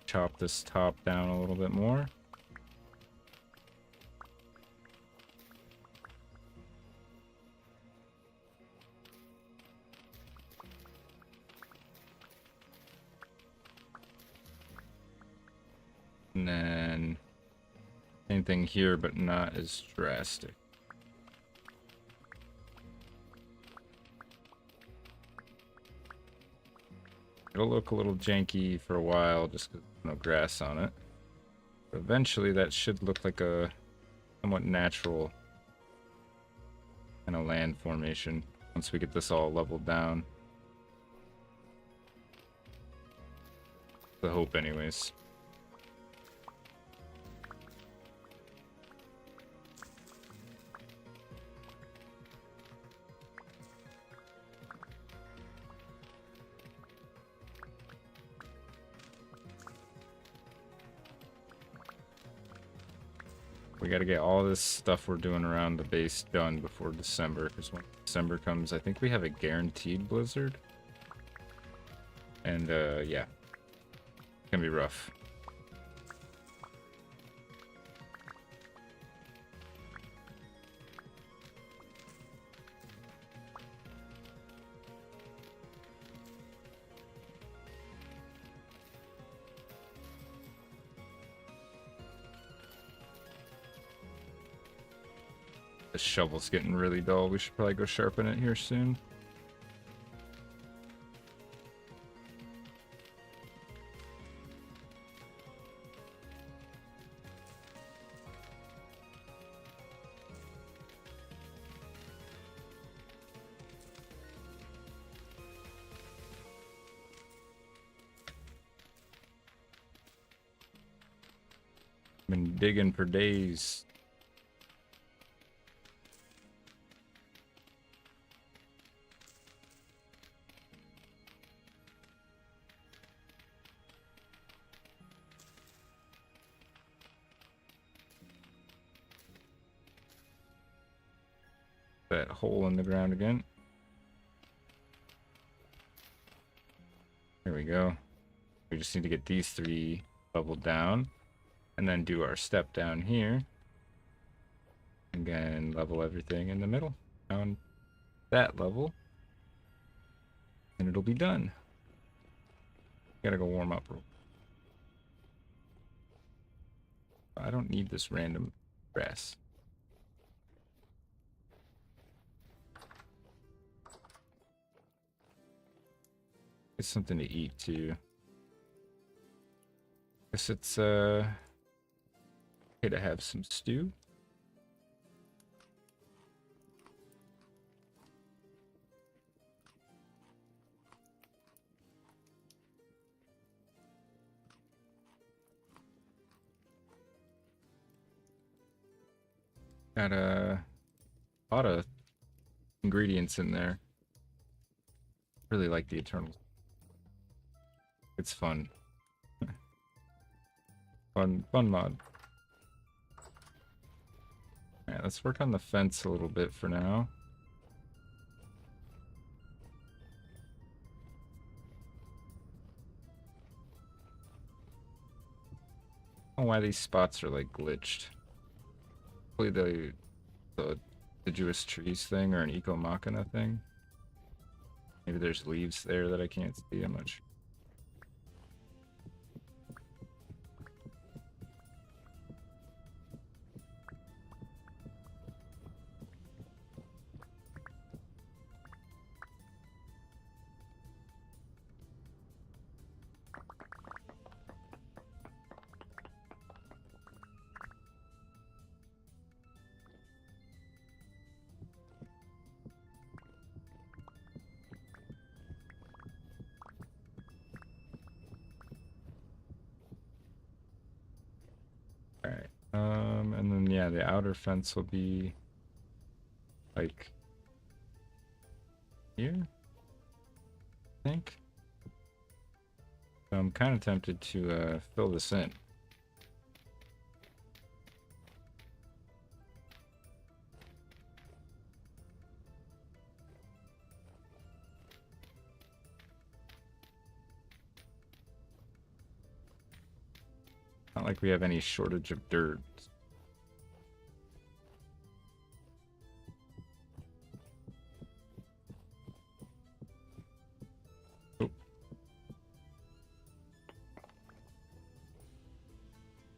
[SPEAKER 1] Chop this top down a little bit more. And then same thing here, but not as drastic. It'll look a little janky for a while just because there's no grass on it. But eventually that should look like a somewhat natural kind of land formation once we get this all leveled down. The hope anyways. We gotta get all this stuff we're doing around the base done before December, because when December comes, I think we have a guaranteed blizzard. And, yeah. It's gonna be rough. The shovel's getting really dull. We should probably go sharpen it here soon. Been digging for days. that hole in the ground again. There we go. We just need to get these 3 leveled down and then do our step down here. Again, level everything in the middle down that level. And it'll be done. Gotta go warm up. I don't need this random grass. It's something to eat too. Guess it's okay to have some stew. Got a lot of ingredients in there. Really like the Eternals. It's fun. Fun mod. Alright, let's work on the fence a little bit for now. I don't know why these spots are like glitched. Hopefully the deciduous trees thing or an eco machina thing. Maybe there's leaves there that I can't see. I'm not sure. Alright, and then yeah, the outer fence will be like here, I think. So I'm kind of tempted to fill this in. Not like we have any shortage of dirt. Oh.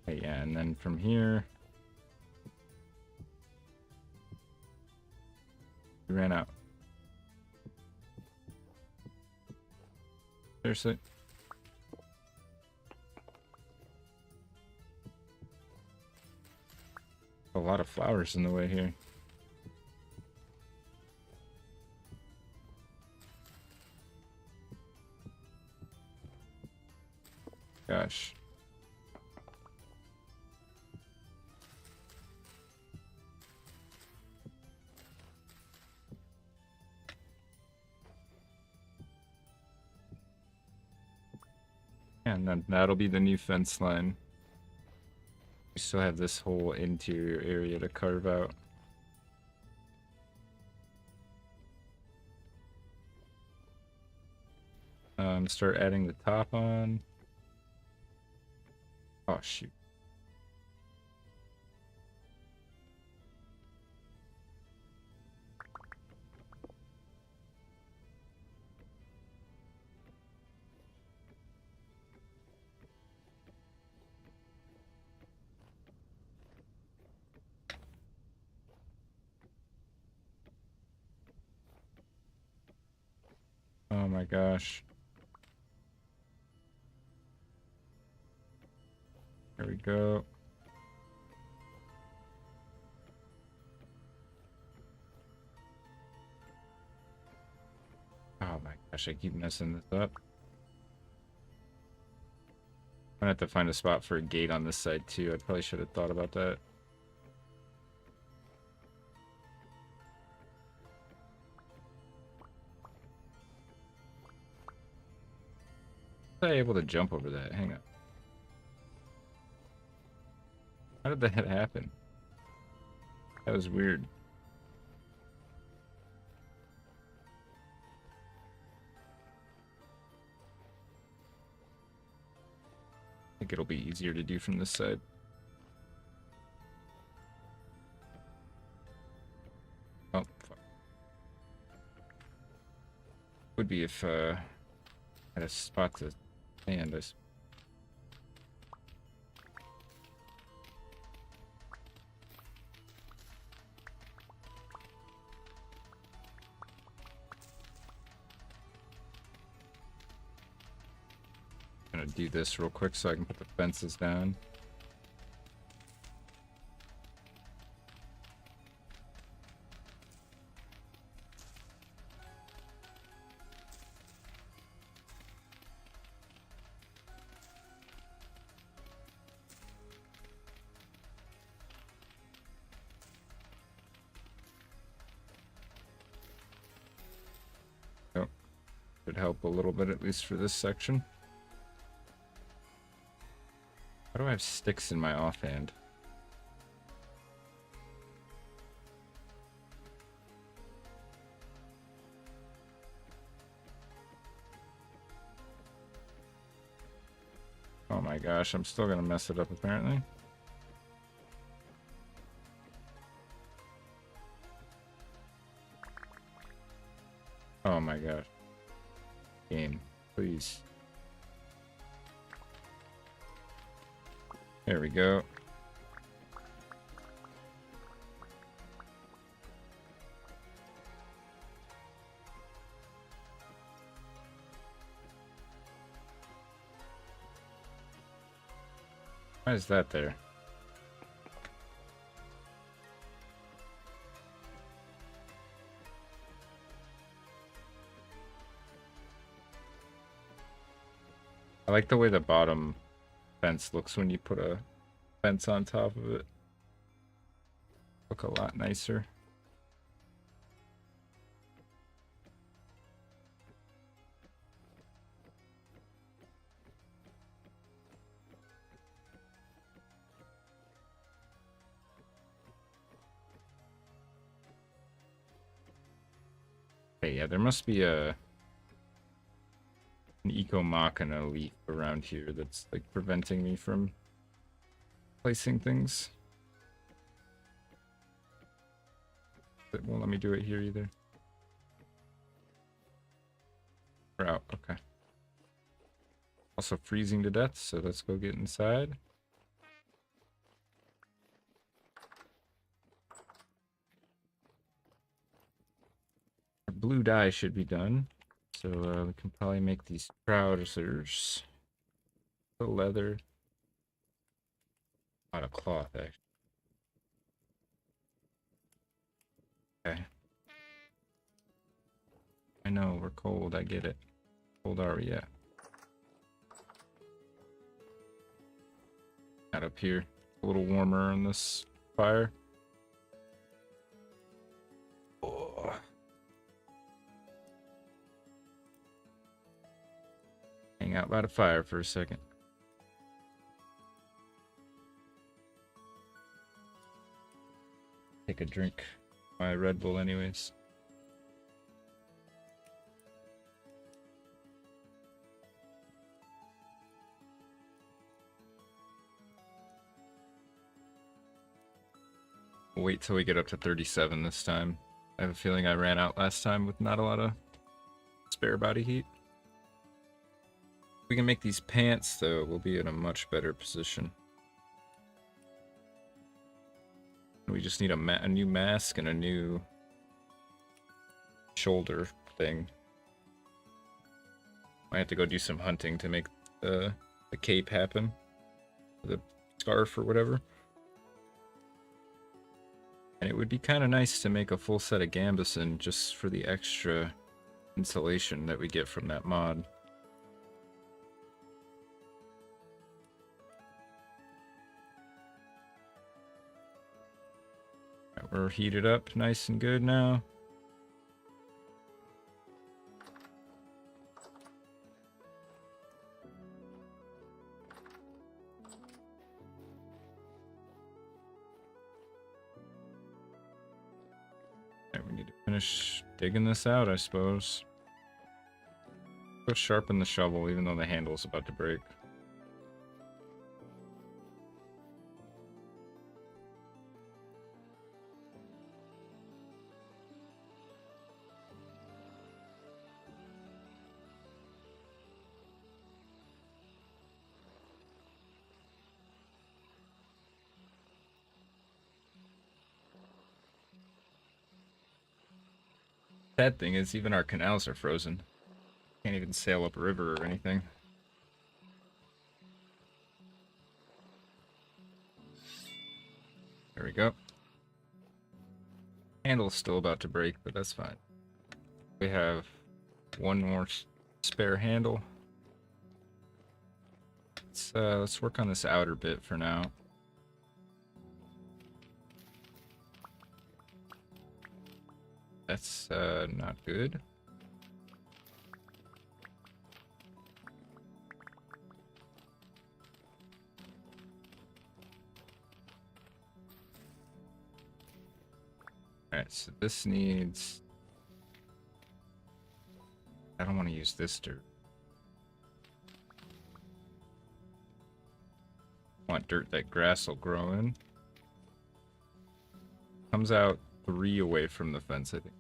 [SPEAKER 1] Okay, yeah, and then from here, we ran out. Seriously? A lot of flowers in the way here. Gosh. And then that'll be the new fence line. We still have this whole interior area to carve out. Start adding the top on. Oh, shoot. Oh my gosh. There we go. Oh my gosh, I keep messing this up. I'm gonna have to find a spot for a gate on this side too. I probably should have thought about that. Was I able to jump over that? Hang on. How did that happen? That was weird. think it'll be easier to do from this side. Oh, fuck. Would be if I had a spot to stand. I'm gonna do this real quick so I can put the fences down. Oh, should help a little bit, at least for this section. How do I have sticks in my offhand? Oh my gosh, I'm still gonna mess it up apparently. Oh my gosh. Game, please. There we go. Why is that there? I like the way the bottom fence looks when you put a fence on top of it. Look a lot nicer. Okay, yeah, there must be an eco machina leaf around here that's like preventing me from placing things. It won't let me do it here either. We're out, okay. Also freezing to death, so let's go get inside. Our blue dye should be done. So we can probably make these trousers. The leather. Out of cloth, actually. Okay. I know, we're cold, I get it. How cold are we at? Not up here. A little warmer on this fire. Oh. Hang out by the fire for a second. Take a drink. My Red Bull anyways. We'll wait till we get up to 37 this time. I have a feeling I ran out last time with not a lot of spare body heat. If we can make these pants though, we'll be in a much better position. We just need a new mask and a new shoulder thing. I have to go do some hunting to make the cape happen. The scarf or whatever. And it would be kind of nice to make a full set of gambeson just for the extra insulation that we get from that mod. Right, we're heated up nice and good now. We need to finish digging this out, I suppose. Go sharpen the shovel, even though the handle's about to break. Sad thing is, even our canals are frozen. Can't even sail up a river or anything. There we go. Handle's still about to break, but that's fine. We have one more spare handle. Let's work on this outer bit for now. That's not good. Alright, so this needs... I don't want to use this dirt. I want dirt that grass will grow in. Comes out 3 away from the fence, I think.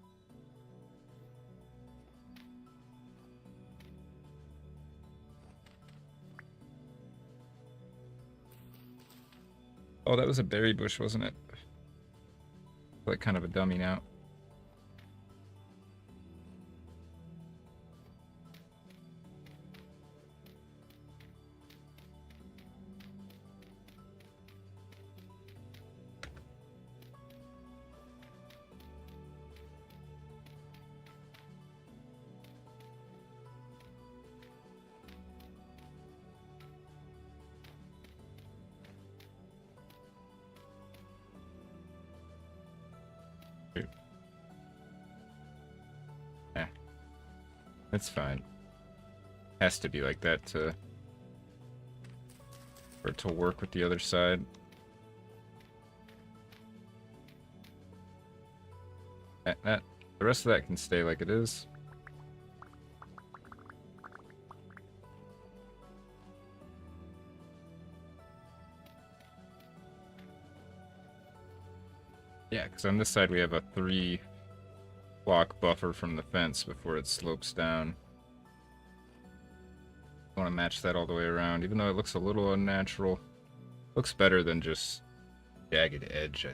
[SPEAKER 1] Oh, that was a berry bush, wasn't it? Like kind of a dummy now. It's fine. Has to be like that for it to work with the other side. The rest of that can stay like it is. Yeah, because on this side we have a 3 block buffer from the fence before it slopes down. I want to match that all the way around, even though it looks a little unnatural. Looks better than just jagged edge.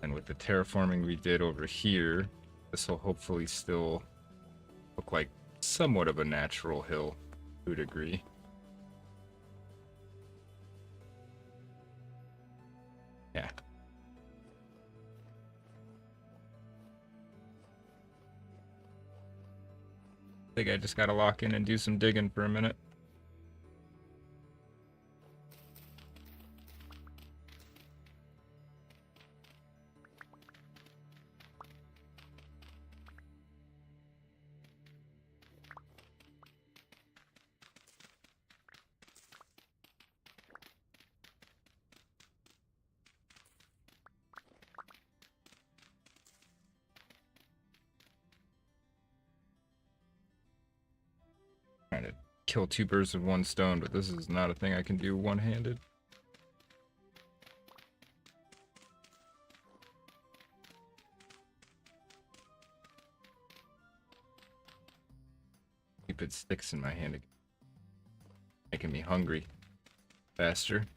[SPEAKER 1] And with the terraforming we did over here, this will hopefully still look like somewhat of a natural hill to a degree. Yeah. I think I just gotta lock in and do some digging for a minute. Trying to kill 2 birds with 1 stone, but this is not a thing I can do one-handed. Stupid sticks in my hand again. Making me hungry faster.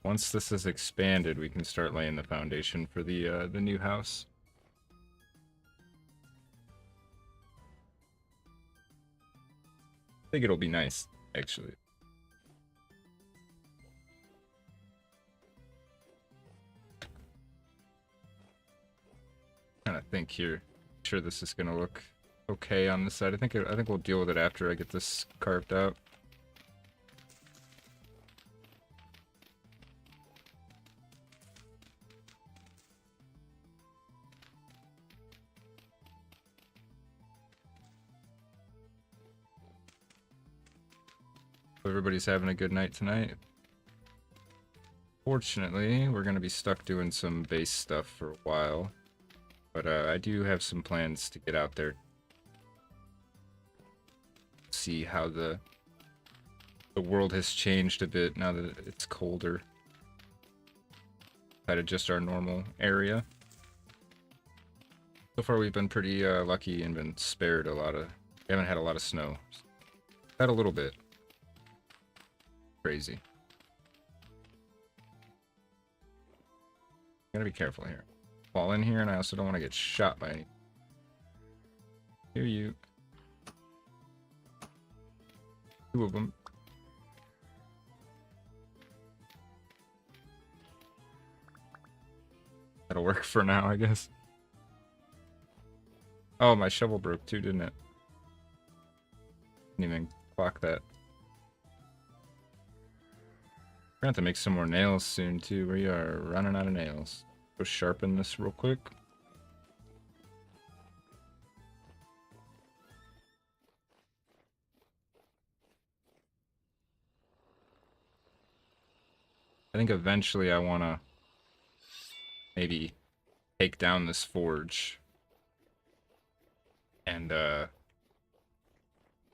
[SPEAKER 1] Once this is expanded, we can start laying the foundation for the new house. I think it'll be nice, actually. Kind of think here. Sure, this is gonna look okay on this side. I think we'll deal with it after I get this carved out. Everybody's having a good night tonight. Fortunately, we're going to be stuck doing some base stuff for a while. But I do have some plans to get out there. See how the world has changed a bit now that it's colder. Outside of just our normal area. So far we've been pretty lucky and been spared a lot of... We haven't had a lot of snow. Had a little bit. Crazy. Gotta be careful here. Fall in here, and I also don't want to get shot by any... Hear you. Two of them. That'll work for now, I guess. Oh, my shovel broke too, didn't it? Didn't even clock that. We're gonna have to make some more nails soon too. We are running out of nails. Go sharpen this real quick. I think eventually I wanna maybe take down this forge and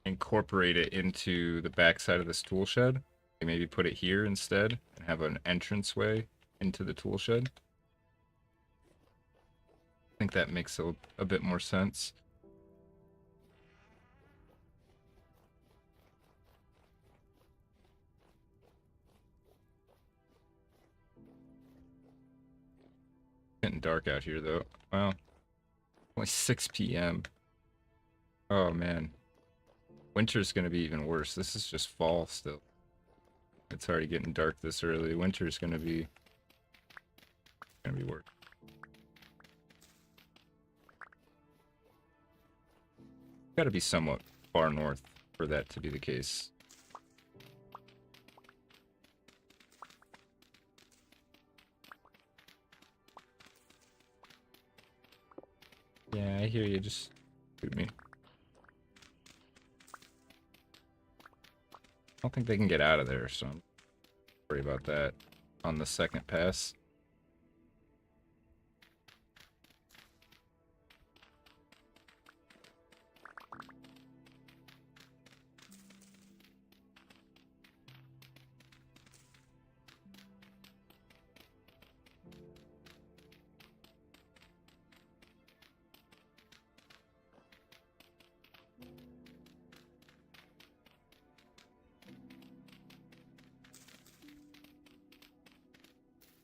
[SPEAKER 1] incorporate it into the backside of this tool shed. Maybe put it here instead and have an entranceway into the tool shed. I think that makes a bit more sense. Getting dark out here though. Well, only 6 p.m. Oh man. Winter's gonna be even worse. This is just fall still. It's already getting dark this early. Winter's gonna be worse. Gotta be somewhat far north for that to be the case. Yeah, I hear you. Just shoot me. I don't think they can get out of there, so I'm worry about that on the second pass.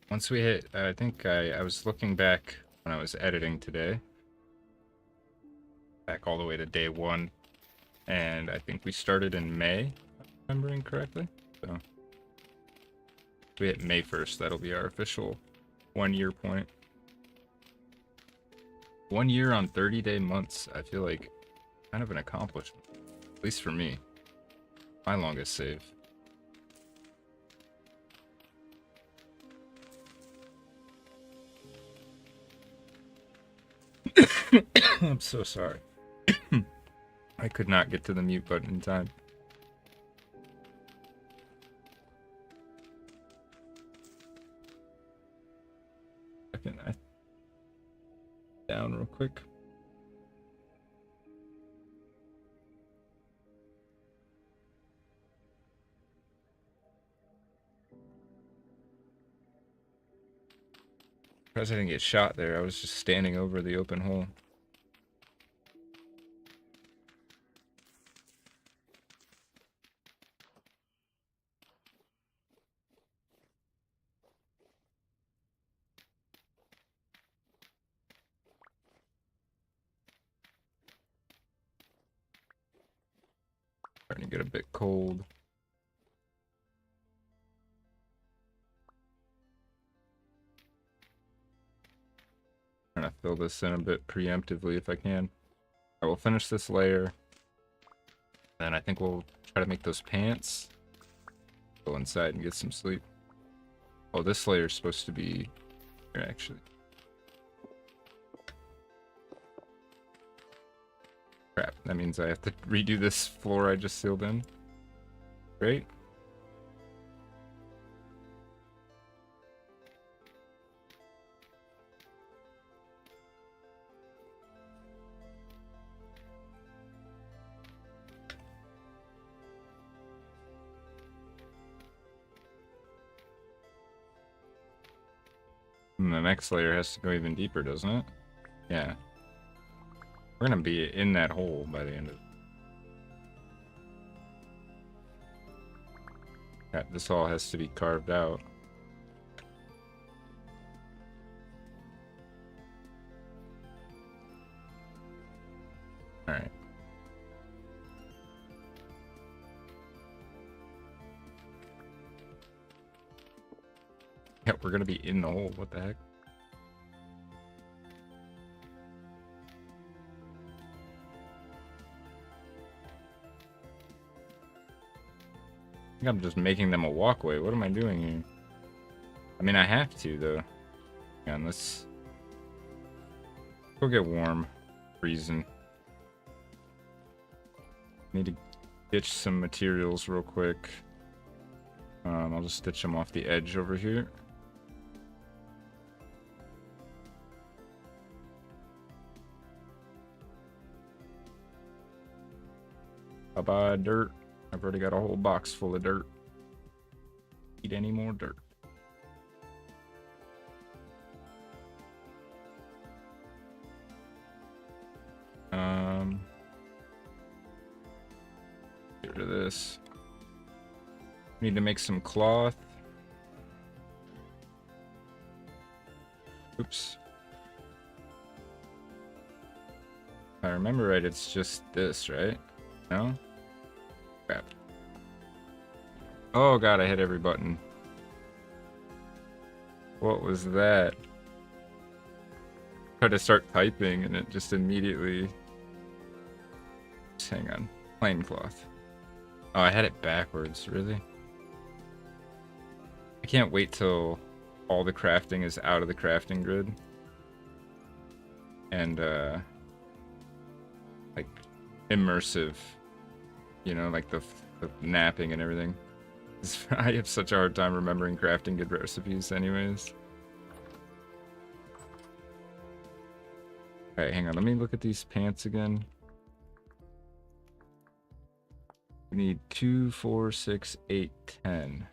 [SPEAKER 1] Once we hit, I think I was looking back when I was editing today, back all the way to day 1, and I think we started in May, if I'm remembering correctly. So if we hit May 1st, that'll be our official 1-year point. 1 year on 30-day months, I feel like kind of an accomplishment, at least for me. My longest save. I'm so sorry. I could not get to the mute button in time. Down real quick. Surprised I didn't get shot there. I was just standing over the open hole. Starting to get a bit cold. Trying to fill this in a bit preemptively if I can. I will finish this layer. Then I think we'll try to make those pants. Go inside and get some sleep. Oh, this layer is supposed to be here actually. Crap, that means I have to redo this floor I just sealed in. Great. And the next layer has to go even deeper, doesn't it? Yeah. We're gonna be in that hole by the end of it. Yeah, this all has to be carved out. Alright. Yeah, we're gonna be in the hole. What the heck? I think I'm just making them a walkway. What am I doing here? I mean, I have to, though. Hang on, let's go get warm. Freezing. Need to ditch some materials real quick. I'll just stitch them off the edge over here. Bye-bye, dirt. I've already got a whole box full of dirt. Need any more dirt? Get rid of this. Need to make some cloth. Oops. If I remember right, it's just this, right? No? Crap. Oh god, I hit every button. What was that? Tried to start typing and it just immediately... Just hang on. Plain cloth. Oh, I had it backwards, really? I can't wait till all the crafting is out of the crafting grid. And, like, immersive. You know, like the knapping and everything. I have such a hard time remembering crafting good recipes anyways. Alright, hang on. Let me look at these pants again. We need 2, 4, 6, 8, 10.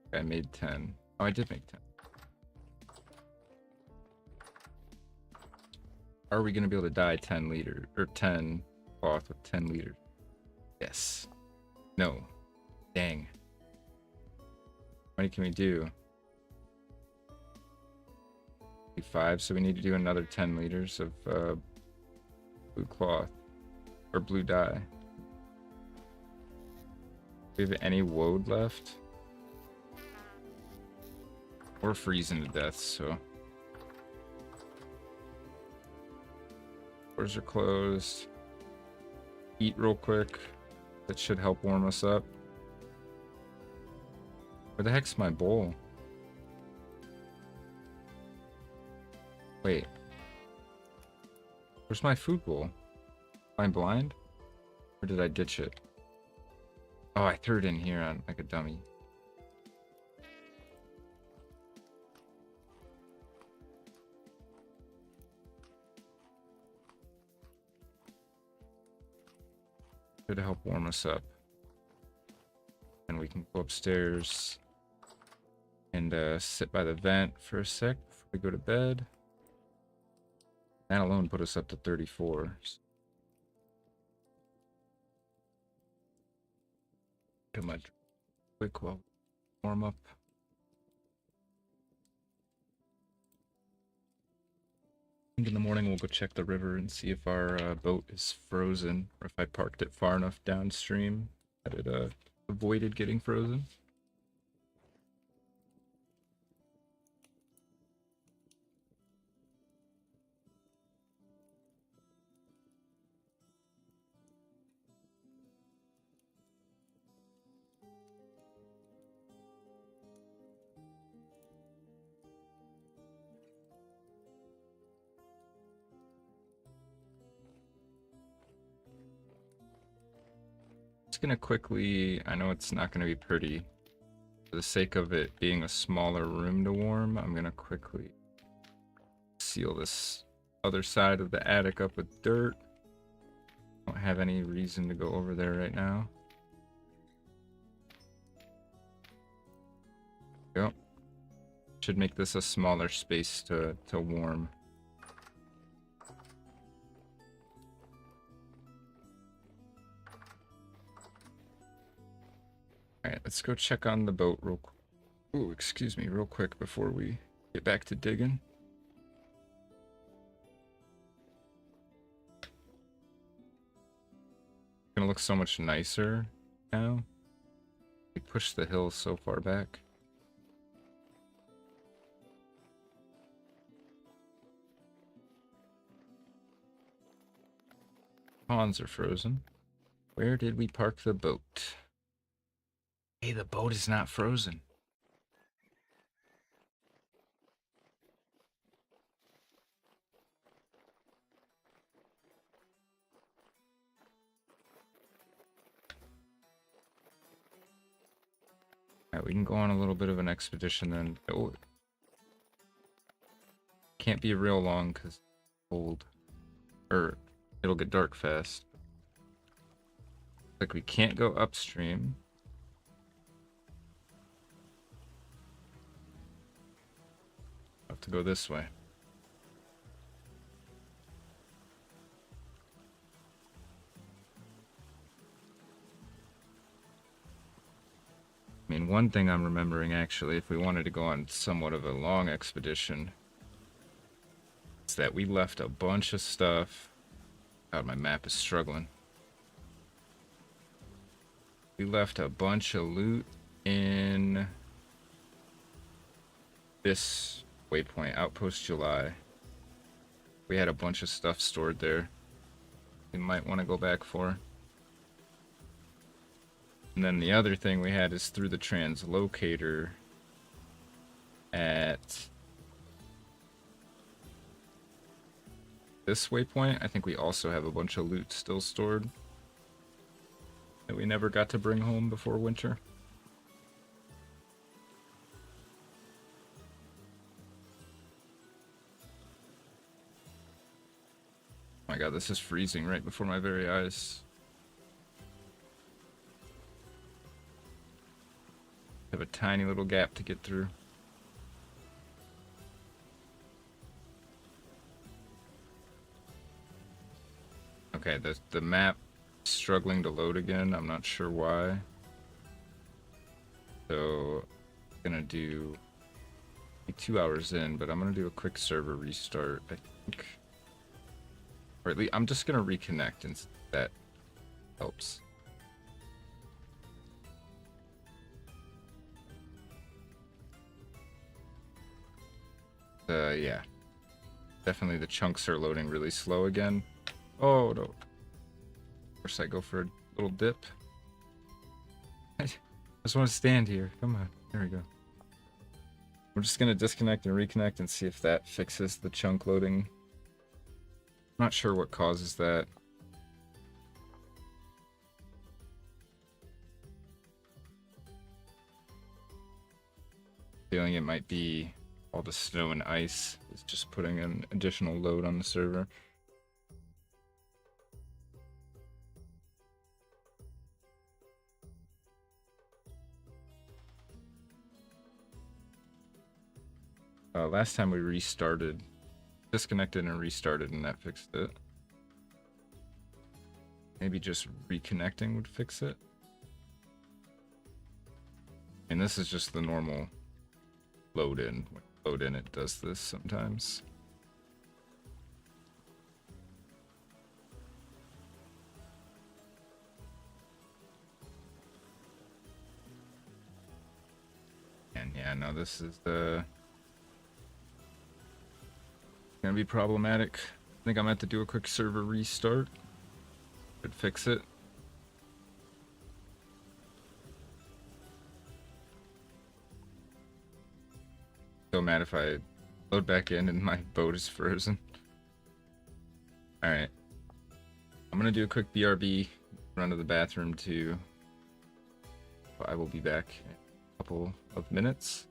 [SPEAKER 1] Okay, I made 10. Oh, I did make 10. Are we going to be able to dye 10 liters? Or 10 cloth with 10 liters? Yes. No. Dang. How many can we do? 5, so we need to do another 10 liters of blue cloth. Or blue dye. Do we have any woad left? We're freezing to death, so... Doors are closed. Eat real quick. That should help warm us up. Where the heck's my bowl? Wait. Where's my food bowl? Am I blind? Or did I ditch it? Oh, I threw it in here on like a dummy. Should help warm us up. And we can go upstairs and sit by the vent for a sec before we go to bed. That alone put us up to 34. Too much. Quick while warm up. In the morning, we'll go check the river and see if our boat is frozen, or if I parked it far enough downstream that it avoided getting frozen. Just gonna quickly, I know it's not gonna be pretty, for the sake of it being a smaller room to warm, I'm gonna quickly seal this other side of the attic up with dirt. Don't have any reason to go over there right now. Yep. Should make this a smaller space to warm. Alright, let's go check on the boat real quick. Ooh, excuse me, real quick before we get back to digging. It's gonna look so much nicer now. We pushed the hill so far back. Ponds are frozen. Where did we park the boat? Hey, the boat is not frozen. Alright, we can go on a little bit of an expedition then. Oh, can't be real long because it's cold. Or it'll get dark fast. Like we can't go upstream. Have to go this way. I mean, one thing I'm remembering actually, if we wanted to go on somewhat of a long expedition, is that we left a bunch of stuff. God, my map is struggling. We left a bunch of loot in this waypoint, Outpost July. We had a bunch of stuff stored there. We might want to go back for. And then the other thing we had is through the translocator at this waypoint. I think we also have a bunch of loot still stored that we never got to bring home before winter. Oh my god, this is freezing right before my very eyes. Have a tiny little gap to get through. Okay, the map is struggling to load again. I'm not sure why. So I'm gonna do 2 hours in, but I'm gonna do a quick server restart, I think. Or at least I'm just gonna reconnect and that helps. Yeah. Definitely the chunks are loading really slow again. Oh, no. Of course I go for a little dip. I just want to stand here. Come on. There we go. We're just going to disconnect and reconnect and see if that fixes the chunk loading. I'm not sure what causes that. Feeling it might be all the snow and ice is just putting an additional load on the server. Last time we restarted, disconnected and restarted, and that fixed it. Maybe just reconnecting would fix it. And this is just the normal load in. When you load in, it does this sometimes. And yeah, no, this is the gonna be problematic. I think I'm gonna have to do a quick server restart. Could fix it. So mad if I load back in and my boat is frozen. Alright. I'm gonna do a quick BRB, run to the bathroom too. I will be back in a couple of minutes.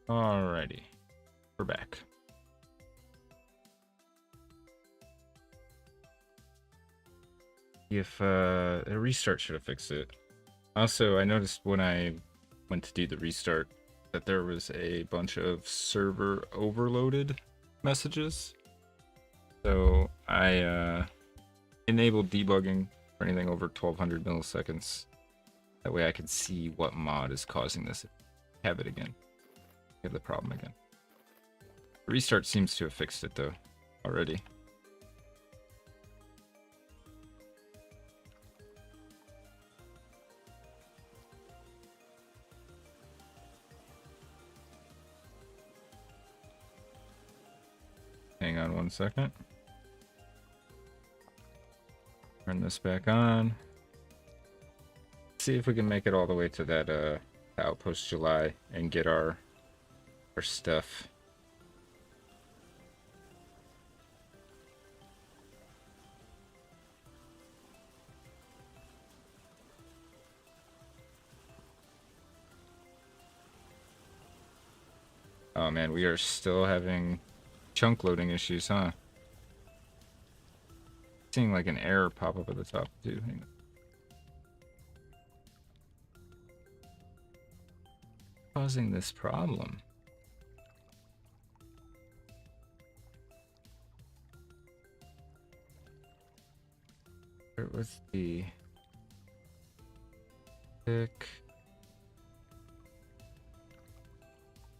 [SPEAKER 1] Alrighty, we're back. If a restart should have fixed it. Also, I noticed when I went to do the restart that there was a bunch of server overloaded messages. So I enabled debugging for anything over 1200 milliseconds. That way I can see what mod is causing this. Have it again. Have the problem again. The restart seems to have fixed it though already. Hang on 1 second. Turn this back on. See if we can make it all the way to that Outpost July and get our stuff. Oh man, we are still having chunk loading issues, huh? Seeing like an error pop up at the top too. Hang on. Causing this problem. Where was the pick?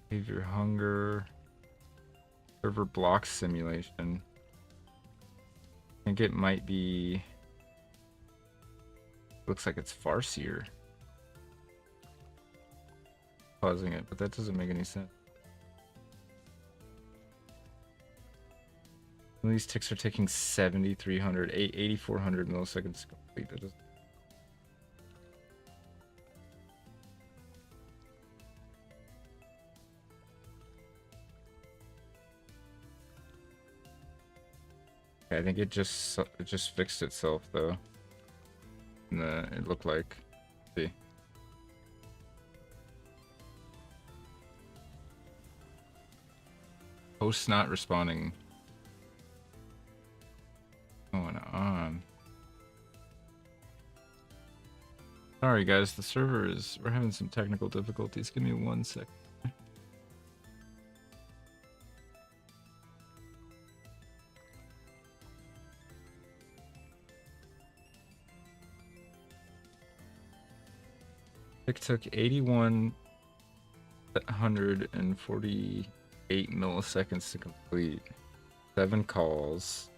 [SPEAKER 1] Behavior hunger. Server block simulation. I think it might be. Looks like it's Farseer causing it, but that doesn't make any sense. These ticks are taking 7,300, 8,400 milliseconds to complete. That doesn't. Okay, I think it just fixed itself though. It looked like. Let's see. Host not responding. Going on. Sorry guys, the server we're having some technical difficulties. Give me 1 sec. It took 8,148 milliseconds to complete. 7 calls.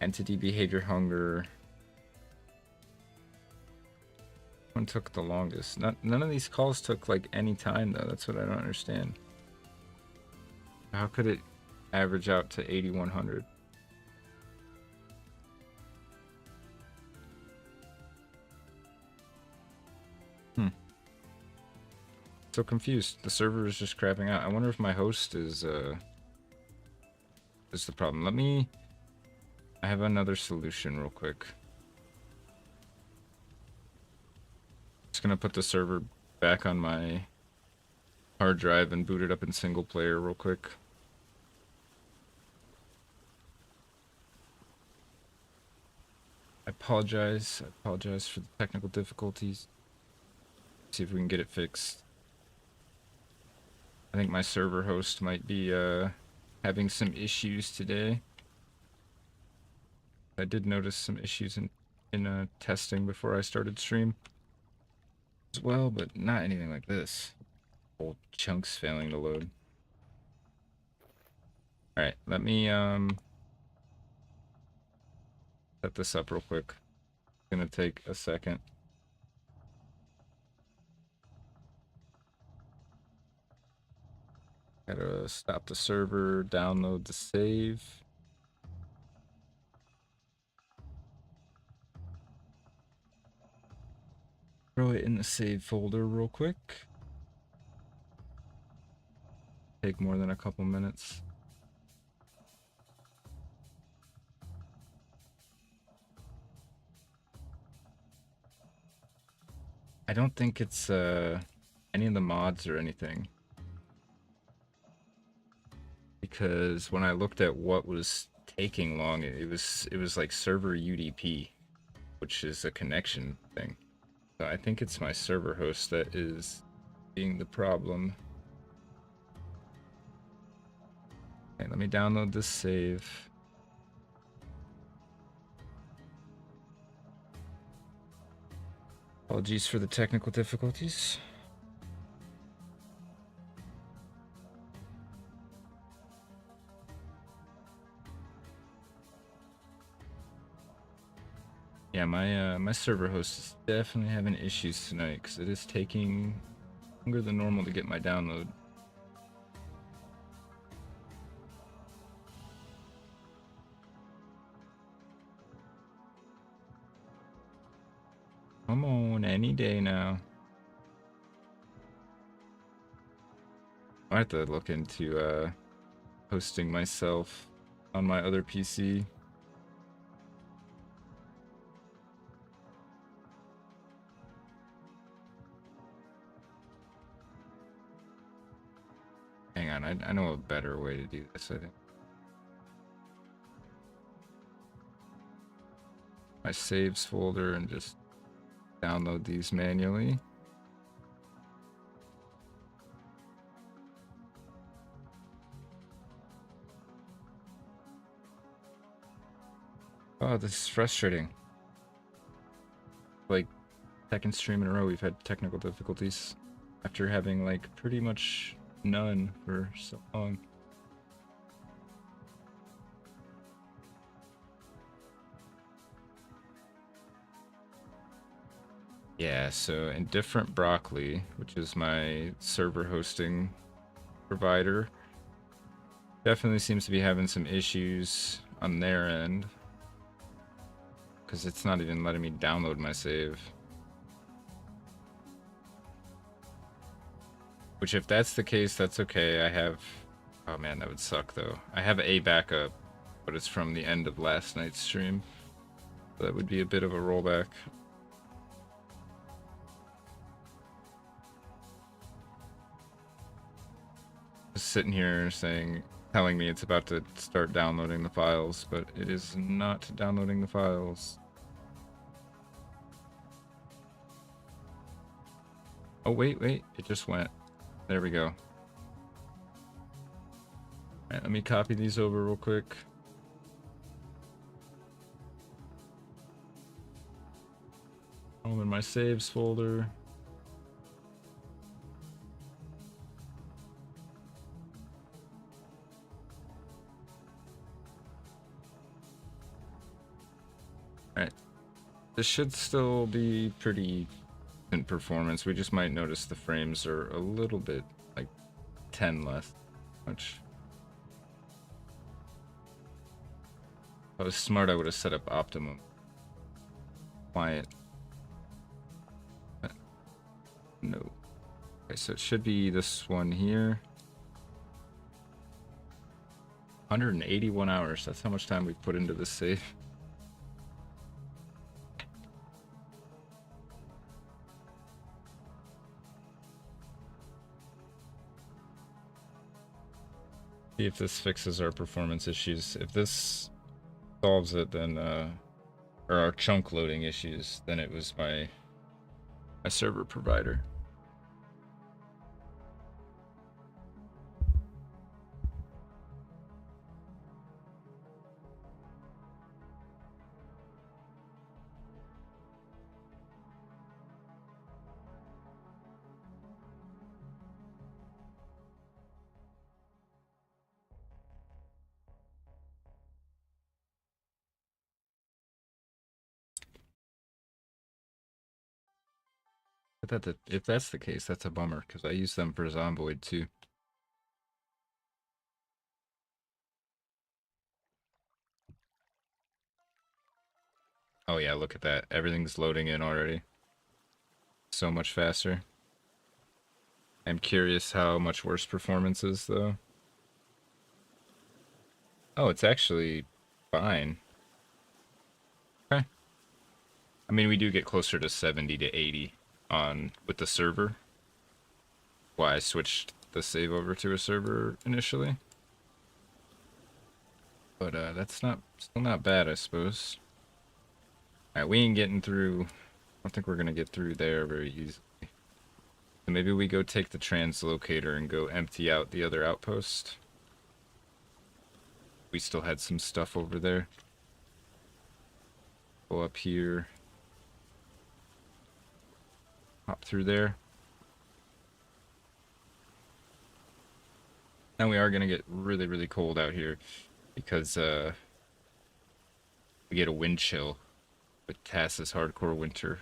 [SPEAKER 1] Entity behavior hunger. One took the longest. None of these calls took like any time though. That's what I don't understand. How could it average out to 8,100? So confused. The server is just crapping out. I wonder if my host is the problem. I have another solution real quick. Just gonna put the server back on my hard drive and boot it up in single player real quick. I apologize for the technical difficulties. See if we can get it fixed. I think my server host might be having some issues today. I did notice some issues in testing before I started stream as well, but not anything like this. Whole chunks failing to load. All right, let me set this up real quick. It's gonna take a second. Gotta stop the server, download the save. Throw it in the save folder real quick. Take more than a couple minutes. I don't think it's any of the mods or anything. because when I looked at what was taking long, it was like server UDP, which is a connection thing. So I think it's my server host that is being the problem. Okay, let me download this save. Apologies for the technical difficulties. Yeah, my server host is definitely having issues tonight because it is taking longer than normal to get my download. Come on, any day now. I have to look into hosting myself on my other PC. Hang on, I know a better way to do this, I think. My saves folder and just download these manually. Oh, this is frustrating. Like, second stream in a row we've had technical difficulties after having like pretty much none for so long. Yeah, so Indifferent Broccoli, which is my server hosting provider, definitely seems to be having some issues on their end because it's not even letting me download my save. Which, if that's the case, that's okay. I have... Oh man, that would suck though. I have a backup, but it's from the end of last night's stream. So that would be a bit of a rollback. Just sitting here telling me it's about to start downloading the files, but it is not downloading the files. Oh, wait, it just went. There we go. Alright, let me copy these over real quick. I'm in my saves folder. Alright. This should still be pretty in performance. We just might notice the frames are a little bit like 10 less. Which, if I was smart, I would have set up optimum client. But no. Okay, so it should be this one here. 181 hours. That's how much time we've put into this save. See if this fixes our performance issues. If this solves it, then or our chunk loading issues, then it was my server provider. But if that's the case, that's a bummer, because I use them for Zomboid too. Oh yeah, look at that. Everything's loading in already. So much faster. I'm curious how much worse performance is, though. Oh, it's actually fine. Okay. I mean, we do get closer to 70 to 80 on with the server. Why I switched the save over to a server initially. But that's still not bad, I suppose. Alright, we ain't getting through. I don't think we're gonna get through there very easily. So maybe we go take the translocator and go empty out the other outpost. We still had some stuff over there. Go up here. Hop through there. Now we are gonna get really, really cold out here because we get a wind chill with TAS's hardcore winter.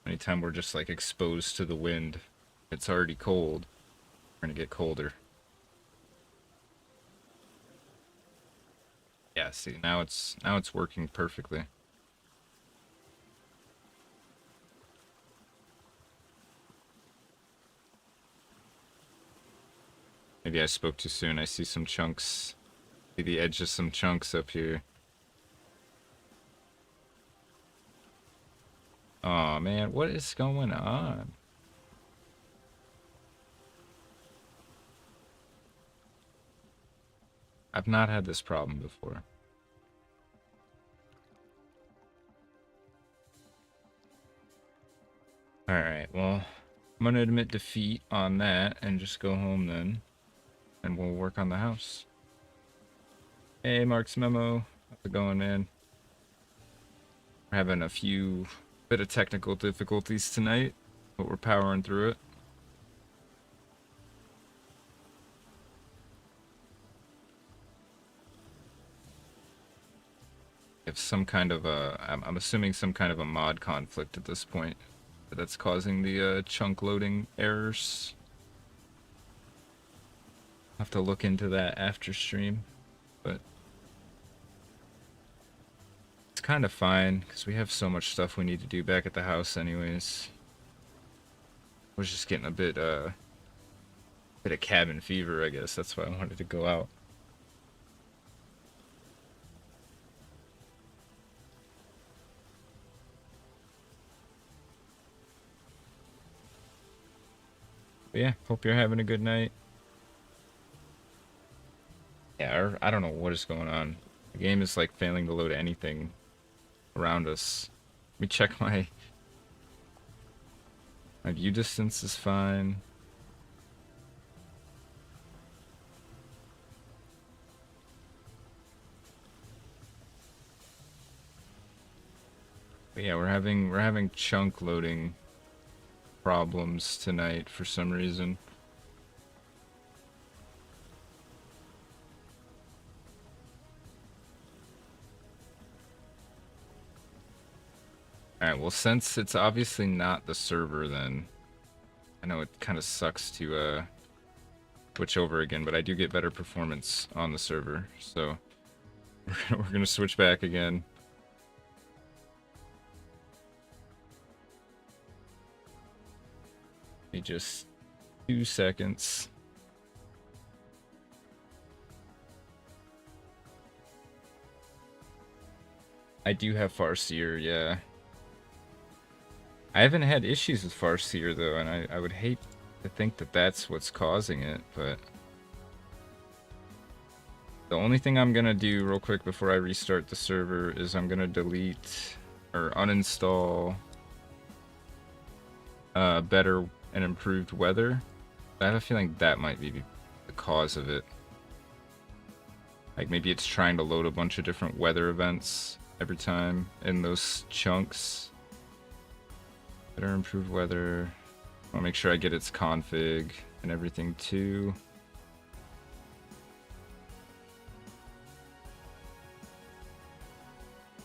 [SPEAKER 1] Anytime we're just like exposed to the wind, it's already cold. We're gonna get colder. Yeah, see, now it's working perfectly. Maybe I spoke too soon. I see some chunks. See the edge of some chunks up here. Aw, man, what is going on? I've not had this problem before. Alright, well, I'm gonna admit defeat on that and just go home then. And we'll work on the house. Hey, Mark's Memo. How's it going, man? We're having a few bit of technical difficulties tonight, but we're powering through it. If some kind of a, I'm assuming some kind of a mod conflict at this point that's causing the chunk loading errors. I'll have to look into that after stream, but it's kind of fine because we have so much stuff we need to do back at the house anyways. I was just getting a bit of cabin fever, I guess. That's why I wanted to go out. But yeah, hope you're having a good night. Yeah, I don't know what is going on. The game is like failing to load anything around us. Let me check my view distance is fine. But yeah, we're having chunk loading problems tonight for some reason. Alright, well, since it's obviously not the server, then I know it kind of sucks to switch over again, but I do get better performance on the server, so we're gonna switch back again. Give me just 2 seconds. I do have Farseer, yeah. I haven't had issues with Farseer though, and I would hate to think that that's what's causing it, but the only thing I'm gonna do real quick before I restart the server is I'm gonna delete or uninstall better and improved weather. I have a feeling that might be the cause of it. Like maybe it's trying to load a bunch of different weather events every time in those chunks. Better improved weather. I'll make sure I get its config and everything too.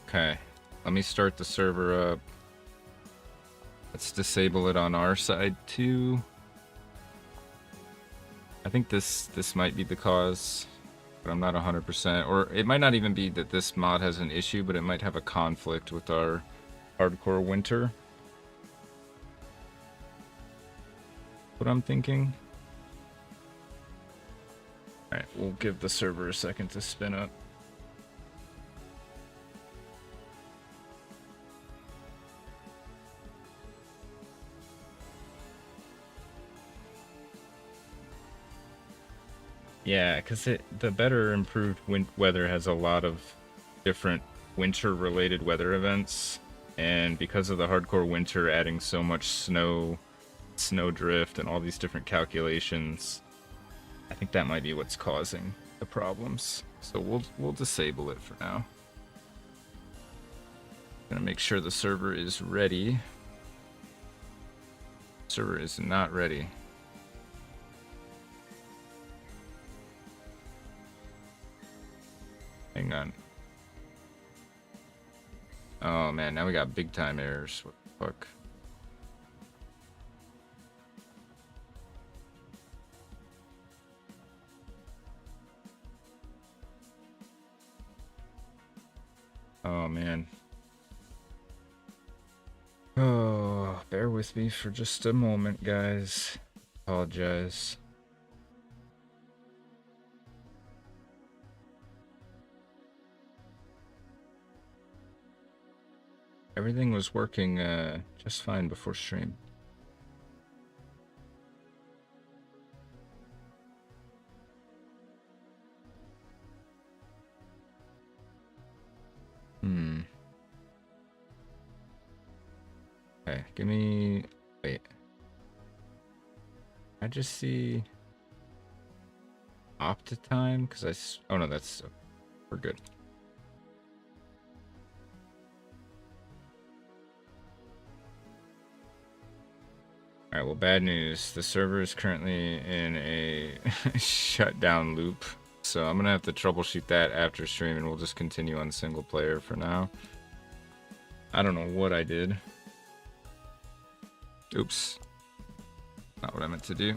[SPEAKER 1] Okay, let me start the server up. Let's disable it on our side too. I think this might be the cause, but I'm not 100%. Or it might not even be that this mod has an issue, but it might have a conflict with our hardcore winter. What I'm thinking. Alright, we'll give the server a second to spin up. Yeah, because the better improved weather has a lot of different winter-related weather events, and because of the hardcore winter adding so much snow, snow drift, and all these different calculations, I think that might be what's causing the problems. So we'll disable it for now. Gonna make sure the server is ready. Server is not ready. Hang on. Oh man, now we got big time errors. What the fuck? Oh man. Oh, bear with me for just a moment, guys. Apologize. Everything was working just fine before stream. Okay, give me... Wait. I just see... Opta time? Because oh no, that's... We're good. Alright, well, bad news. The server is currently in a shutdown loop. So I'm gonna have to troubleshoot that after stream, and we'll just continue on single player for now. I don't know what I did. Oops. Not what I meant to do.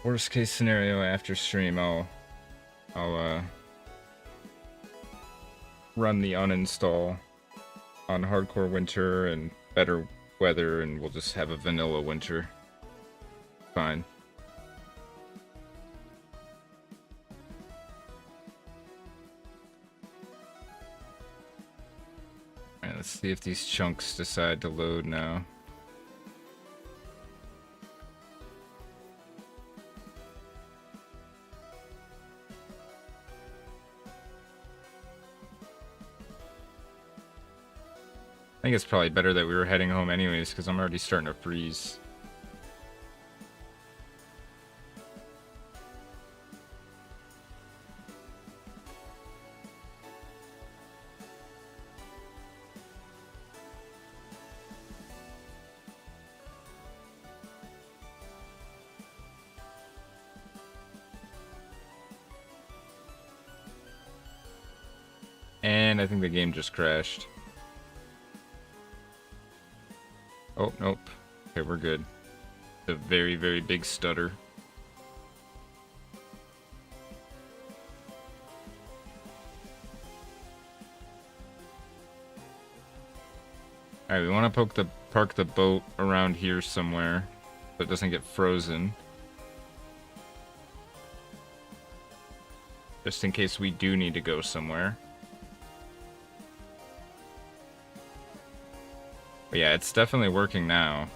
[SPEAKER 1] Worst case scenario, after stream, I'll run the uninstall on hardcore winter and better weather, and we'll just have a vanilla winter. Fine. Alright, let's see if these chunks decide to load now. I think it's probably better that we were heading home anyways, because I'm already starting to freeze. And I think the game just crashed. Oh, nope. Okay, we're good. A very, very big stutter. Alright, we want to park the boat around here somewhere so it doesn't get frozen. Just in case we do need to go somewhere. But yeah, it's definitely working now.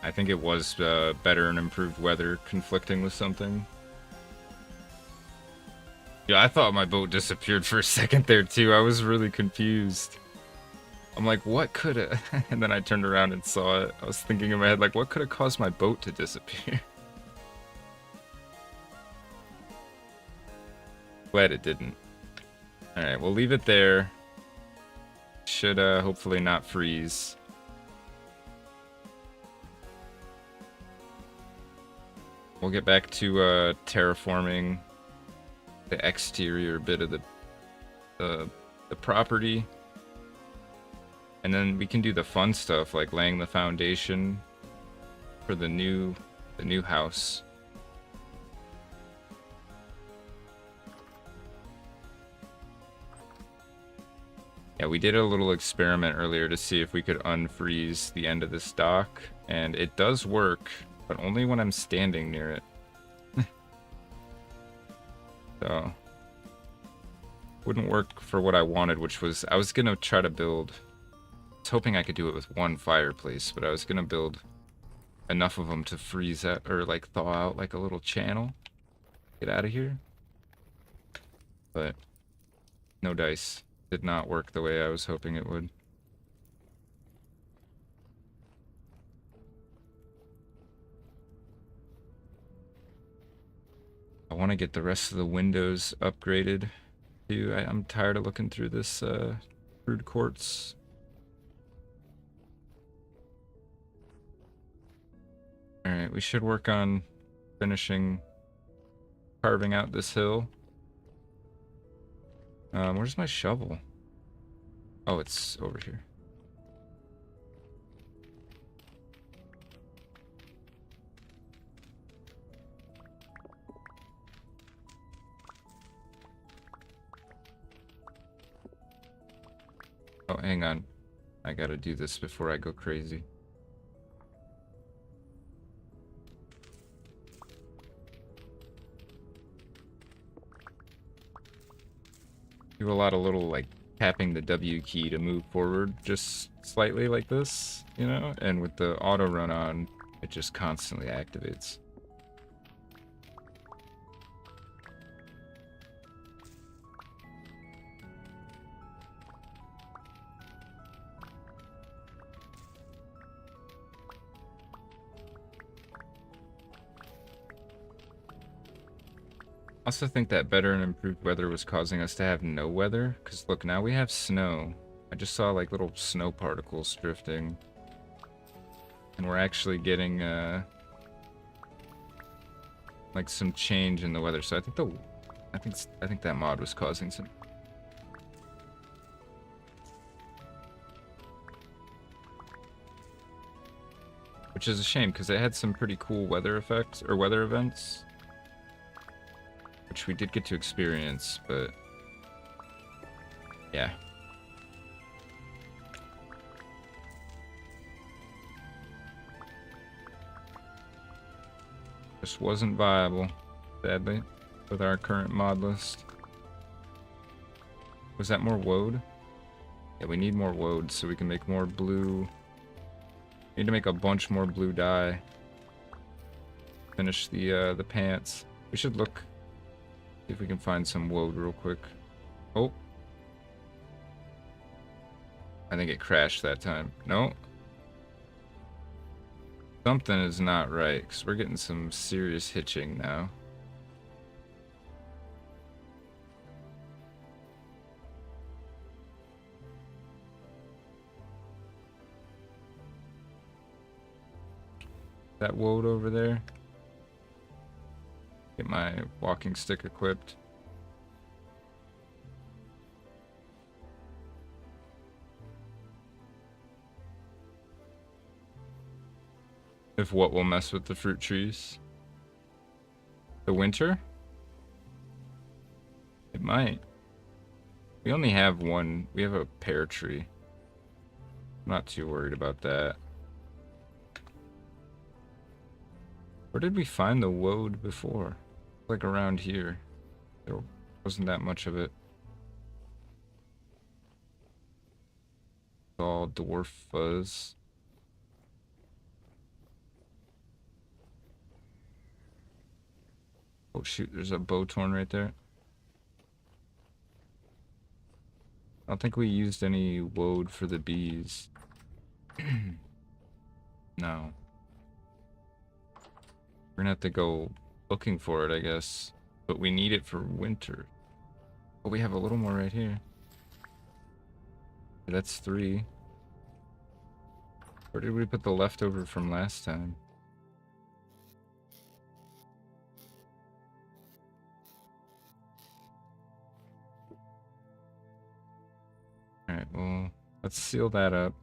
[SPEAKER 1] I think it was better and improved weather conflicting with something. Yeah, I thought my boat disappeared for a second there too. I was really confused. I'm like, what could have... And then I turned around and saw it. I was thinking in my head, like, what could have caused my boat to disappear? Glad it didn't. Alright, we'll leave it there. Should hopefully not freeze. We'll get back to terraforming the exterior bit of the property, and then we can do the fun stuff like laying the foundation for the new house. Yeah, we did a little experiment earlier to see if we could unfreeze the end of this dock, and it does work, but only when I'm standing near it. So, wouldn't work for what I wanted, which was I was gonna try to build. I was hoping I could do it with one fireplace, but I was gonna build enough of them to freeze out or like thaw out like a little channel. Get out of here. But no dice. Did not work the way I was hoping it would. I want to get the rest of the windows upgraded too. I'm tired of looking through this crude quartz. Alright, we should work on finishing carving out this hill. Where's my shovel? Oh, it's over here. Oh, hang on. I gotta do this before I go crazy. Do a lot of little, like, tapping the W key to move forward just slightly like this, you know? And with the auto run on, it just constantly activates. I also think that better and improved weather was causing us to have no weather. Because look, now we have snow. I just saw like little snow particles drifting. And we're actually getting like some change in the weather. So I think that mod was causing some. Which is a shame because it had some pretty cool weather effects or weather events. Which we did get to experience, but yeah. Just wasn't viable, sadly, with our current mod list. Was that more woad? Yeah, we need more woad so we can make more blue. Need to make a bunch more blue dye. Finish the pants. We should look. See if we can find some woad real quick. Oh. I think it crashed that time. No. Something is not right, because we're getting some serious hitching now. That woad over there. Get my walking stick equipped. If what will mess with the fruit trees? The winter? It might. We only have one. We have a pear tree. I'm not too worried about that. Where did we find the woad before? Like around here. There wasn't that much of it. It's all dwarf fuzz. Oh shoot, there's a bowtorn right there. I don't think we used any woad for the bees. No. We're gonna have to go looking for it, I guess. But we need it for winter. Oh, we have a little more right here. That's 3. Where did we put the leftover from last time? Alright, well, let's seal that up.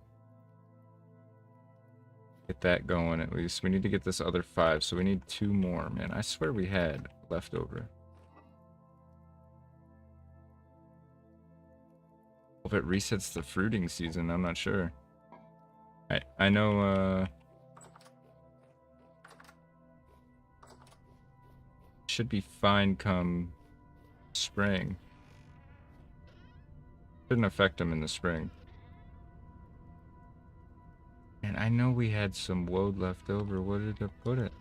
[SPEAKER 1] Get that going at least. We need to get this other 5, so we need 2 more, man. I swear we had leftover. If it resets the fruiting season, I'm not sure. I know, should be fine come spring. Shouldn't affect them in the spring. And I know we had some woad left over. Where did I put it?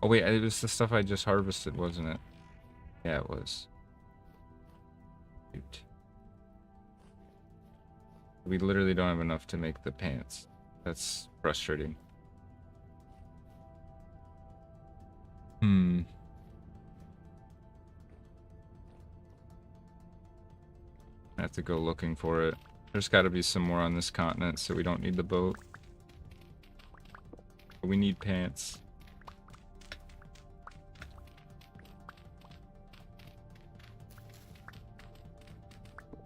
[SPEAKER 1] Oh wait, it was the stuff I just harvested, wasn't it? Yeah, it was. Shoot. We literally don't have enough to make the pants. That's frustrating. Hmm. I have to go looking for it. There's got to be some more on this continent, so we don't need the boat. But we need pants.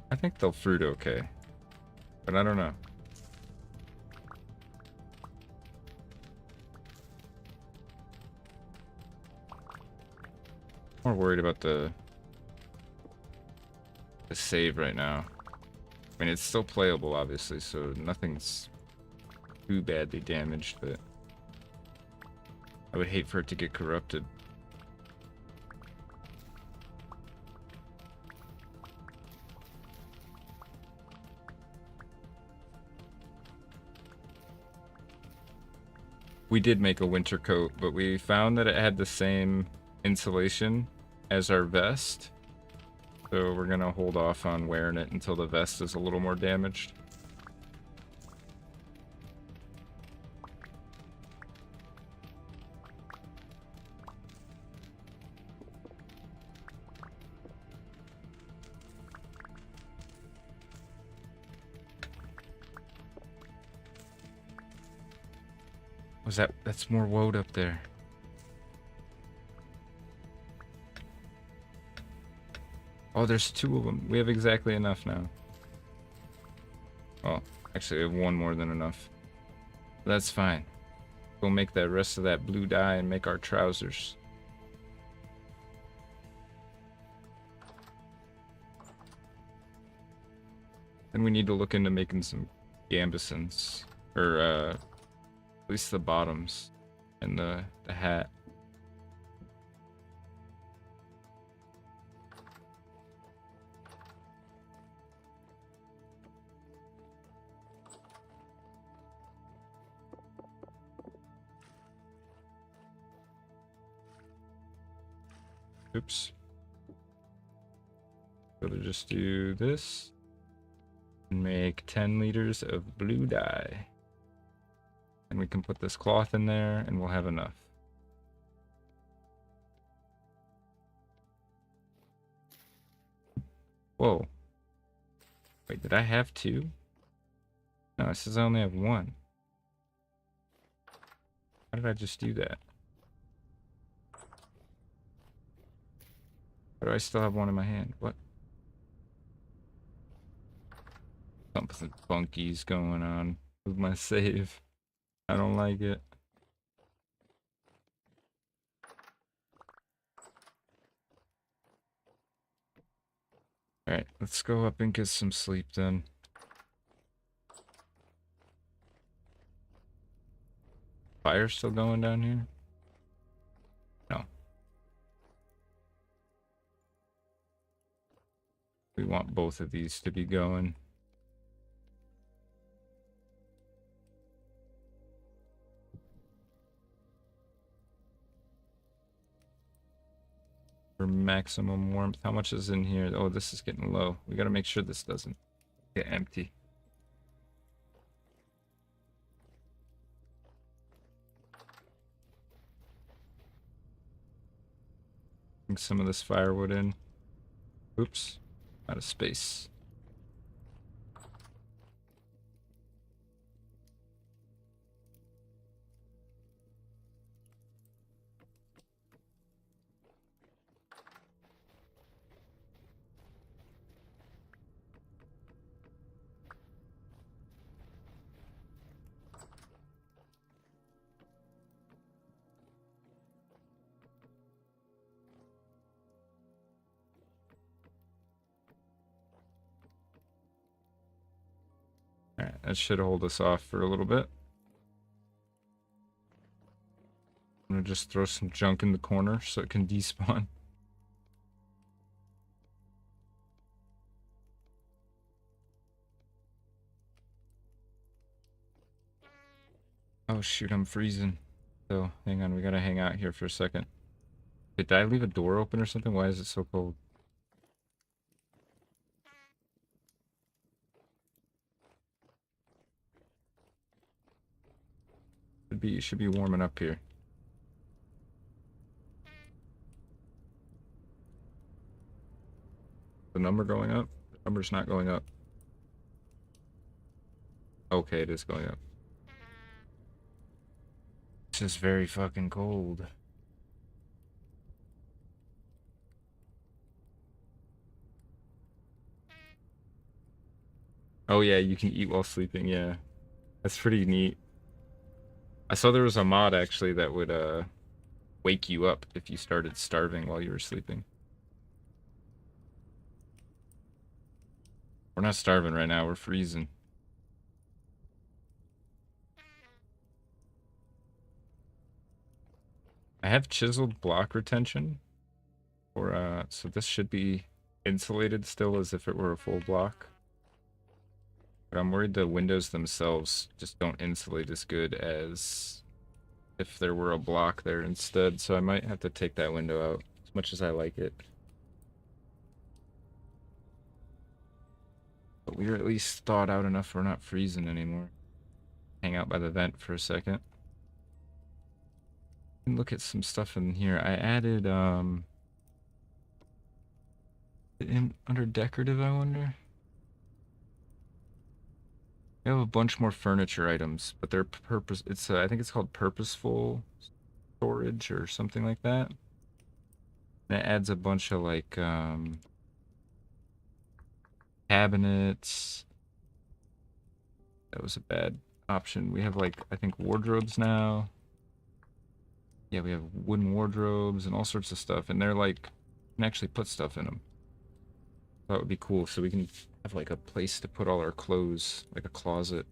[SPEAKER 1] I think they'll fruit okay, but I don't know. More worried about the save right now. I mean, it's still playable, obviously, so nothing's too badly damaged, but I would hate for it to get corrupted. We did make a winter coat, but we found that it had the same insulation as our vest. So we're gonna hold off on wearing it until the vest is a little more damaged. Was that's more woad up there. Oh, there's 2 of them. We have exactly enough now. Oh, actually, we have 1 more than enough. That's fine. We'll make the rest of that blue dye and make our trousers. Then we need to look into making some gambesons. Or, at least the bottoms. And the hat. Oops. So to just do this and make 10 liters of blue dye. And we can put this cloth in there and we'll have enough. Whoa. Wait, did I have 2? No, it says I only have 1. How did I just do that? Why do I still have 1 in my hand? What? Something funky's going on with my save. I don't like it. Alright, let's go up and get some sleep then. Fire still going down here? No. We want both of these to be going. For maximum warmth. How much is in here? Oh, this is getting low. We gotta make sure this doesn't get empty. Bring some of this firewood in. Oops. Out of space. Alright, that should hold us off for a little bit. I'm gonna just throw some junk in the corner so it can despawn. Oh shoot, I'm freezing. So hang on, we gotta hang out here for a second. Did I leave a door open or something? Why is it so cold? Should be warming up here. The number going up? The number's not going up. Okay, it is going up. It's just very fucking cold. Oh yeah, you can eat while sleeping, yeah. That's pretty neat. I saw there was a mod actually that would wake you up if you started starving while you were sleeping. We're not starving right now, we're freezing. I have chiseled block retention, or so this should be insulated still as if it were a full block. But I'm worried the windows themselves just don't insulate as good as if there were a block there instead, so I might have to take that window out, as much as I like it. But we're at least thawed out enough we're not freezing anymore. Hang out by the vent for a second. And look at some stuff in here. I added, under decorative, I wonder? I have a bunch more furniture items, but they're I think it's called purposeful storage or something like that. And it adds a bunch of like, cabinets. That was a bad option. We have like, I think wardrobes now. Yeah, we have wooden wardrobes and all sorts of stuff, and they're like, you can actually put stuff in them. That would be cool, so we can have like a place to put all our clothes, like a closet.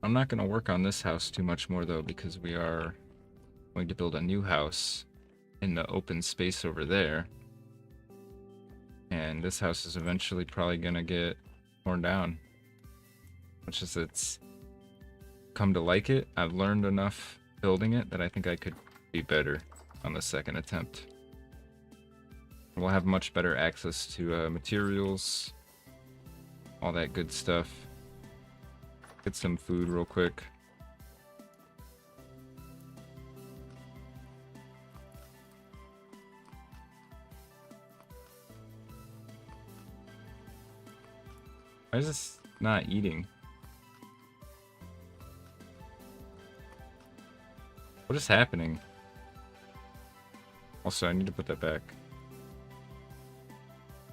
[SPEAKER 1] I'm not going to work on this house too much more though, because we are going to build a new house in the open space over there. And this house is eventually probably going to get torn down. Much as it's come to like it, I've learned enough building it that I think I could be better on the second attempt. We'll have much better access to materials, all that good stuff. Get some food real quick. Why is this not eating? What is happening? Also, I need to put that back.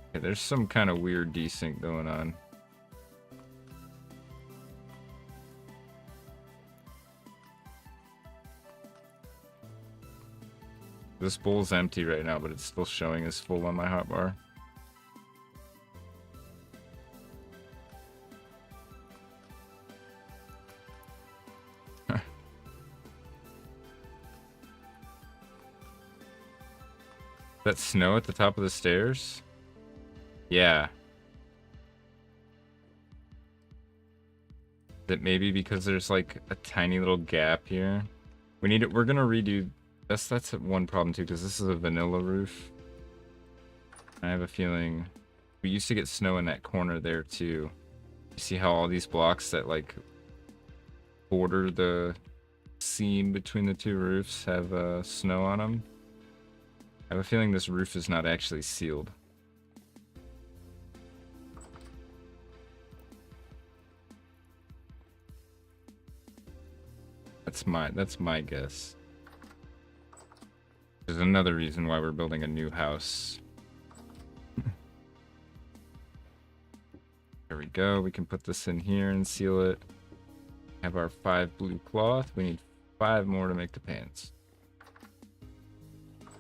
[SPEAKER 1] Okay, there's some kind of weird desync going on. This bowl's empty right now, but it's still showing as full on my hotbar. That snow at the top of the stairs? Yeah. That maybe because there's like a tiny little gap here. We need it. We're gonna redo. That's one problem too, because this is a vanilla roof. I have a feeling we used to get snow in that corner there too. You see how all these blocks that like border the seam between the two roofs have snow on them? I have a feeling this roof is not actually sealed. That's my guess. There's another reason why we're building a new house. There we go. We can put this in here and seal it. Have our 5 blue cloth. We need 5 more to make the pants.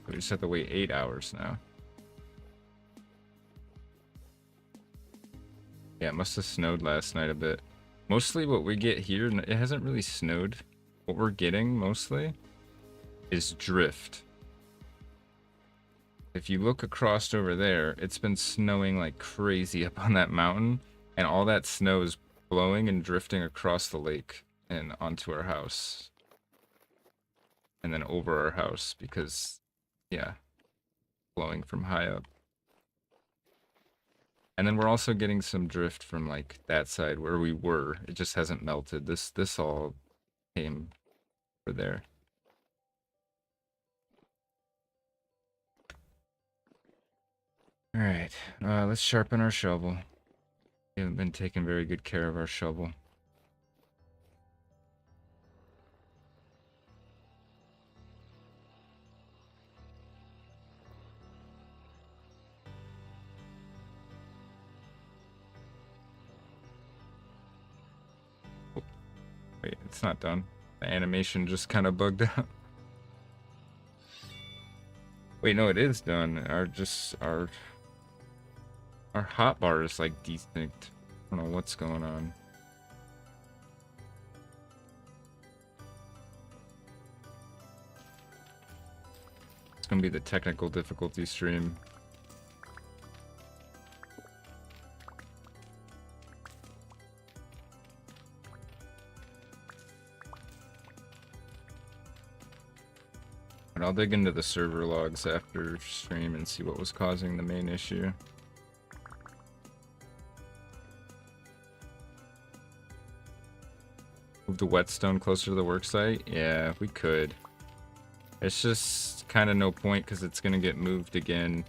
[SPEAKER 1] We just have to wait 8 hours now. Yeah, it must have snowed last night a bit. Mostly what we get here, it hasn't really snowed. What we're getting mostly is drift. If you look across over there, it's been snowing like crazy up on that mountain, and all that snow is blowing and drifting across the lake and onto our house. And then over our house because, yeah, blowing from high up. And then we're also getting some drift from like that side where we were. It just hasn't melted. This all came over there. All right, let's sharpen our shovel. We haven't been taking very good care of our shovel. Oh, wait, it's not done. The animation just kind of bugged out. Wait, no, it is done. Our hotbar is like desynced. I don't know what's going on. It's gonna be the technical difficulty stream. But I'll dig into the server logs after stream and see what was causing the main issue. Move the whetstone closer to the worksite? Yeah, we could. It's just kind of no point because it's going to get moved again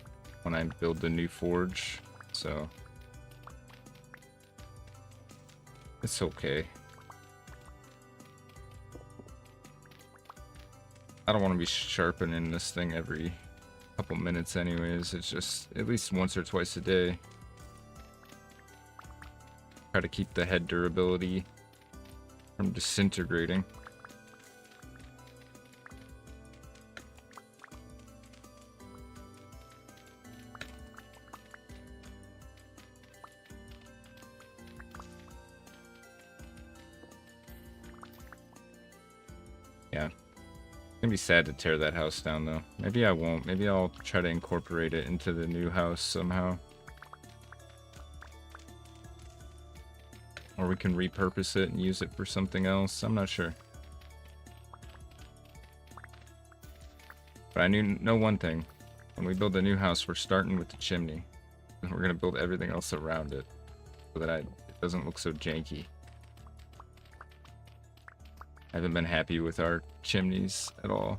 [SPEAKER 1] when I build the new forge. So it's okay. I don't want to be sharpening this thing every couple minutes anyways. It's just at least once or twice a day. Try to keep the head durability from disintegrating. Yeah. It's gonna be sad to tear that house down though. Maybe I won't. Maybe I'll try to incorporate it into the new house somehow. Or we can repurpose it and use it for something else. I'm not sure. But I know one thing. When we build a new house, we're starting with the chimney. And we're gonna build everything else around it. So that it doesn't look so janky. I haven't been happy with our chimneys at all.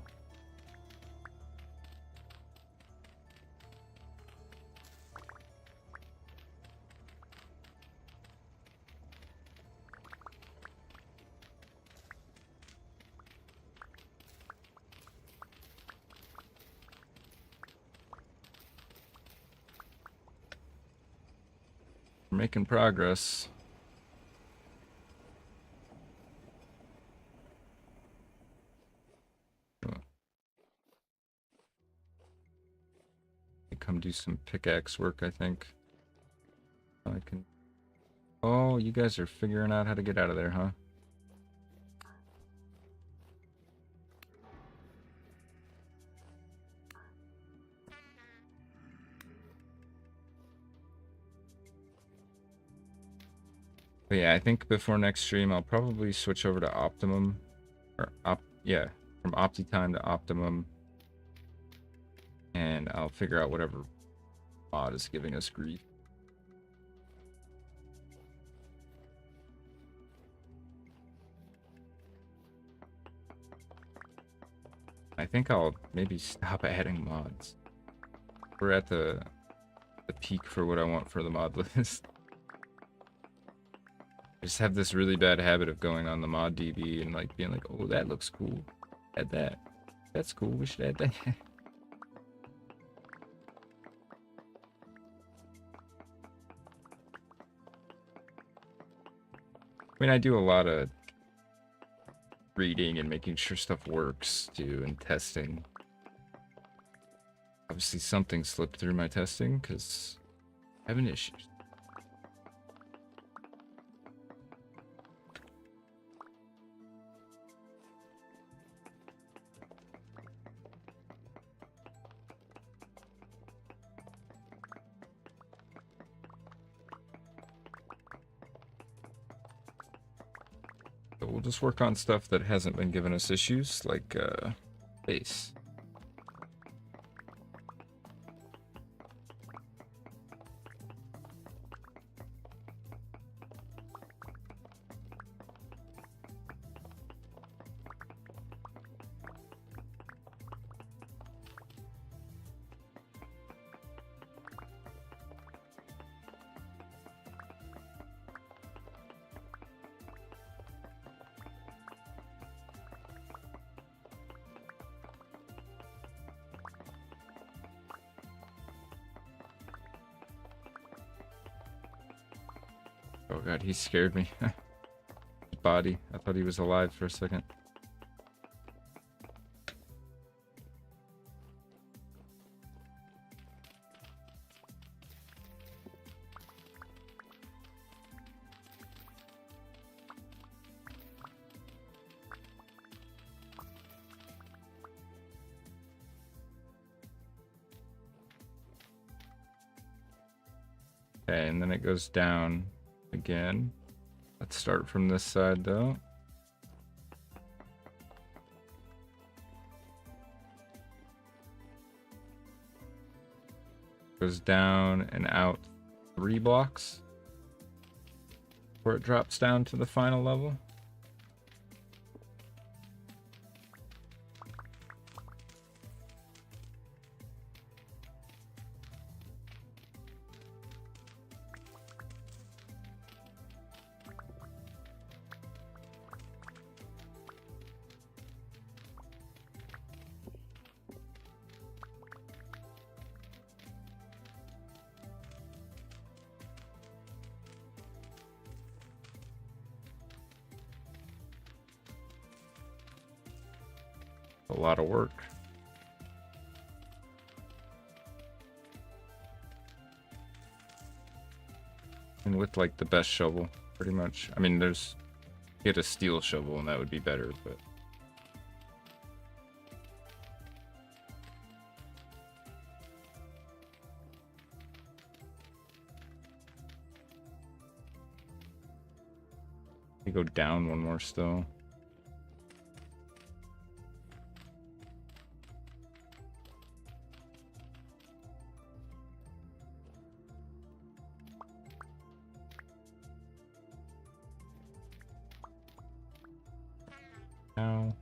[SPEAKER 1] We're making progress. Come do some pickaxe work, I think. I can. Oh, you guys are figuring out how to get out of there, huh? But yeah, I think before next stream, I'll probably switch over to Optimum. Yeah, from OptiTime to Optimum. And I'll figure out whatever mod is giving us grief. I think I'll maybe stop adding mods. We're at the peak for what I want for the mod list. I just have this really bad habit of going on the mod DB and like being like, oh, that looks cool. Add that. That's cool. We should add that. I mean, I do a lot of reading and making sure stuff works too, and testing. Obviously, something slipped through my testing because I'm having issues. we'll just work on stuff that hasn't been giving us issues, like base. Oh god, he scared me. His body. I thought he was alive for a second. Okay, and then it goes down again. Let's start from this side though. Goes down and out 3 blocks before it drops down to the final level. A lot of work. And with like the best shovel, pretty much. I mean, there's get a steel shovel and that would be better, but we go down one more still. Now.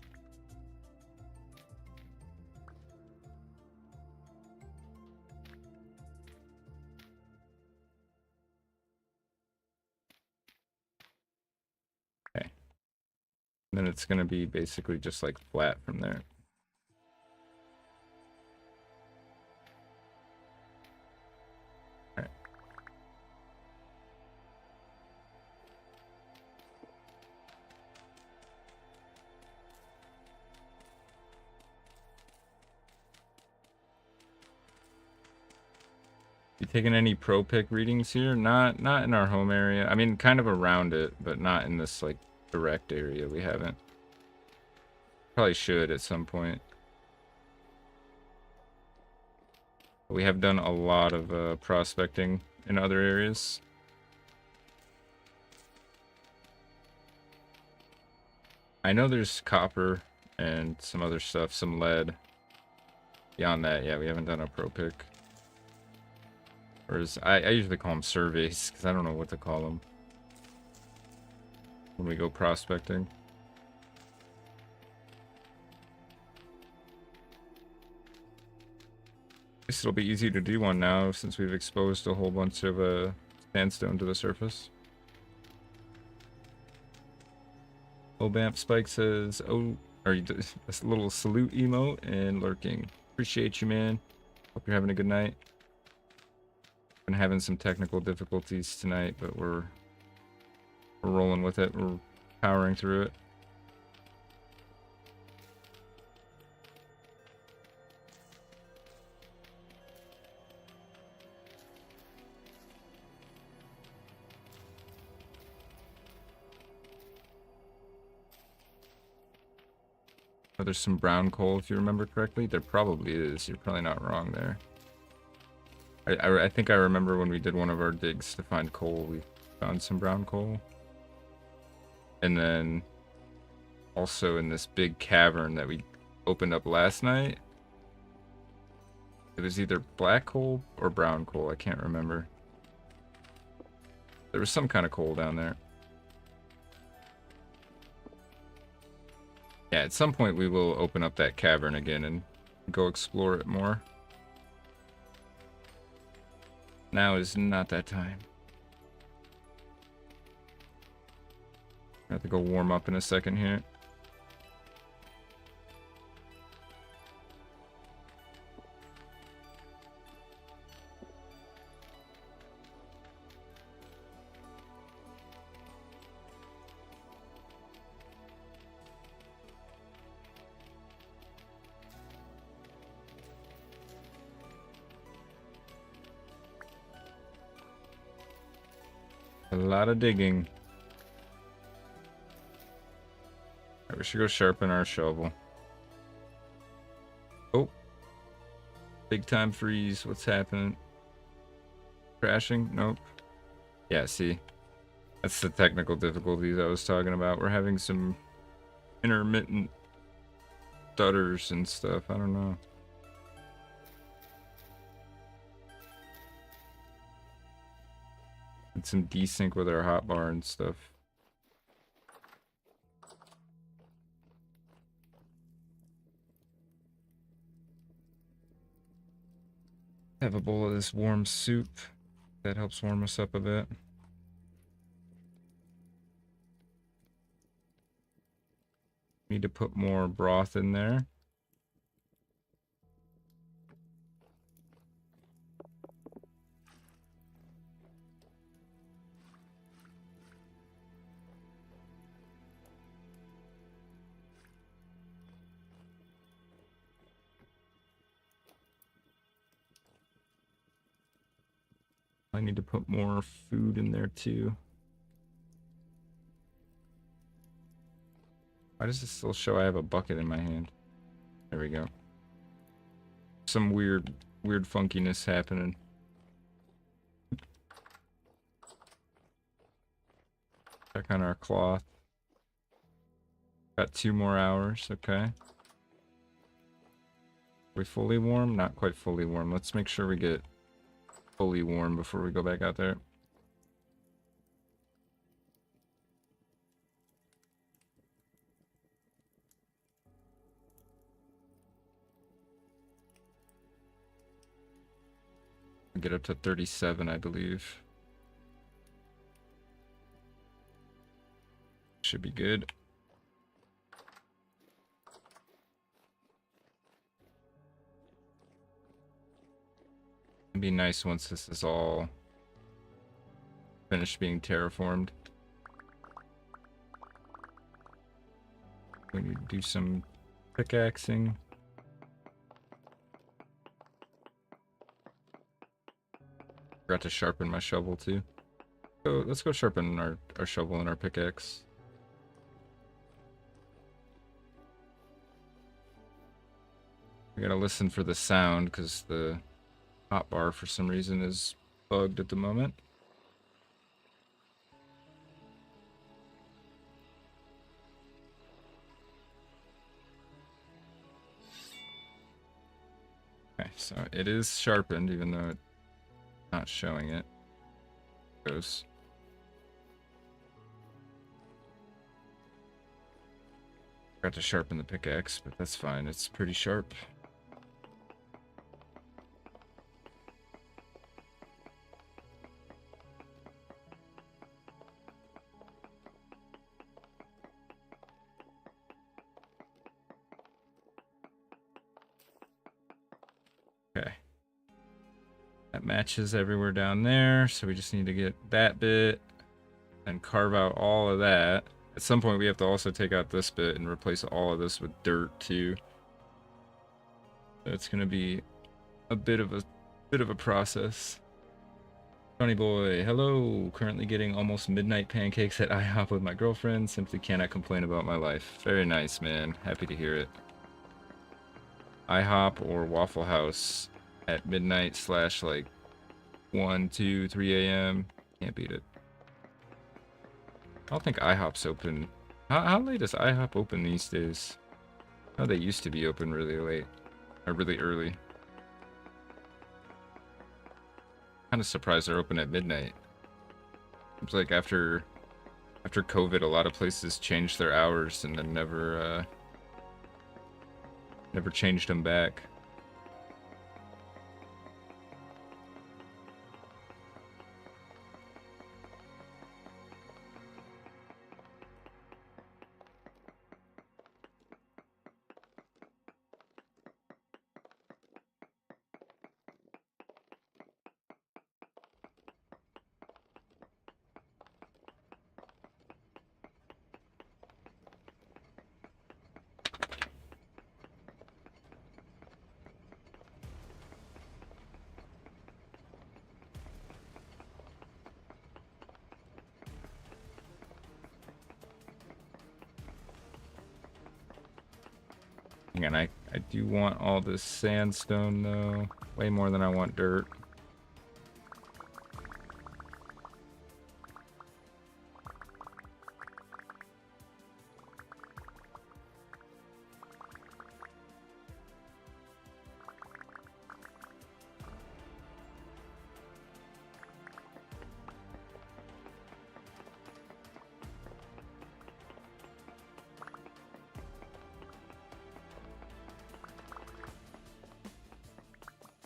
[SPEAKER 1] Okay. And then it's going to be basically just like flat from there. You taking any pro pick readings here? Not in our home area. I mean, kind of around it, but not in this like direct area. We haven't. Probably should at some point. We have done a lot of prospecting in other areas. I know there's copper and some other stuff, some lead. Beyond that, yeah, we haven't done a pro pick. Whereas I usually call them surveys because I don't know what to call them when we go prospecting. Guess it'll be easy to do one now since we've exposed a whole bunch of sandstone to the surface. Obamp Spike says, "Oh, are you a little salute emote and lurking? Appreciate you, man. Hope you're having a good night. Been having some technical difficulties tonight, but we're rolling with it. We're powering through it." Oh, there's some brown coal, if you remember correctly. There probably is. You're probably not wrong there. I think I remember when we did one of our digs to find coal, we found some brown coal. And then also in this big cavern that we opened up last night. It was either black coal or brown coal, I can't remember. There was some kind of coal down there. Yeah, at some point we will open up that cavern again and go explore it more. Now is not that time. I have to go warm up in a second here. A lot of digging. Right, we should go sharpen our shovel. Oh. Big time freeze. What's happening? Crashing? Nope. Yeah, see. That's the technical difficulties I was talking about. We're having some intermittent stutters and stuff. I don't know. And some desync with our hotbar and stuff. Have a bowl of this warm soup. That helps warm us up a bit. Need to put more broth in there. I need to put more food in there too. Why does it still show I have a bucket in my hand? There we go. Some weird funkiness happening. Check on our cloth. Got 2 more hours, okay. We fully warm? Not quite fully warm. Let's make sure we get fully warm before we go back out there. Get up to 37, I believe. Should be good. It'd be nice once this is all finished being terraformed. We need to do some pickaxing. Forgot to sharpen my shovel too. So let's go sharpen our shovel and our pickaxe. We gotta listen for the sound because the hotbar for some reason is bugged at the moment. Okay, so it is sharpened even though it's not showing it. Goes. Forgot to sharpen the pickaxe, but that's fine. It's pretty sharp. Okay. That matches everywhere down there, so we just need to get that bit and carve out all of that. At some point we have to also take out this bit and replace all of this with dirt too. So it's gonna be a bit of a process. Johnny boy, hello. Currently getting almost midnight pancakes at IHOP with my girlfriend. Simply cannot complain about my life. Very nice, man. Happy to hear it. IHOP or Waffle House at midnight / like 1, 2, 3 a.m. Can't beat it. I don't think IHOP's open How late is IHOP open these days? Oh, they used to be open really late. Or really early. Kind of surprised they're open at midnight. It's like after COVID, a lot of places changed their hours and then never changed them back. And I do want all this sandstone though. Way more than I want dirt.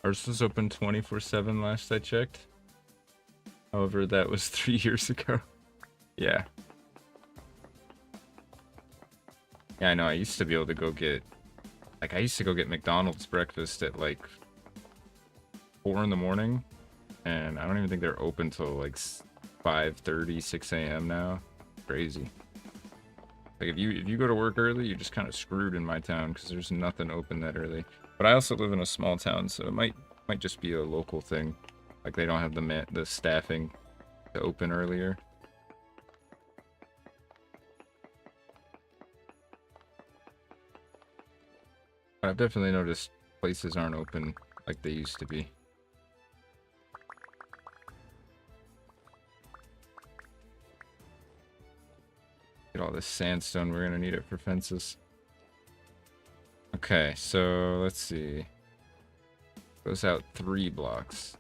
[SPEAKER 1] Ours was open 24/7 last I checked. However, that was 3 years ago. Yeah. Yeah, I know. I used to be able to go get... Like, I used to go get McDonald's breakfast at, like, 4 in the morning. And I don't even think they're open till, like, 5:30, 6 a.m. now. Crazy. Like, if you go to work early, you're just kind of screwed in my town because there's nothing open that early. But I also live in a small town, so it might just be a local thing. Like, they don't have the staffing to open earlier. But I've definitely noticed places aren't open like they used to be. Get all this sandstone, we're gonna need it for fences. Okay, so let's see. Goes out 3 blocks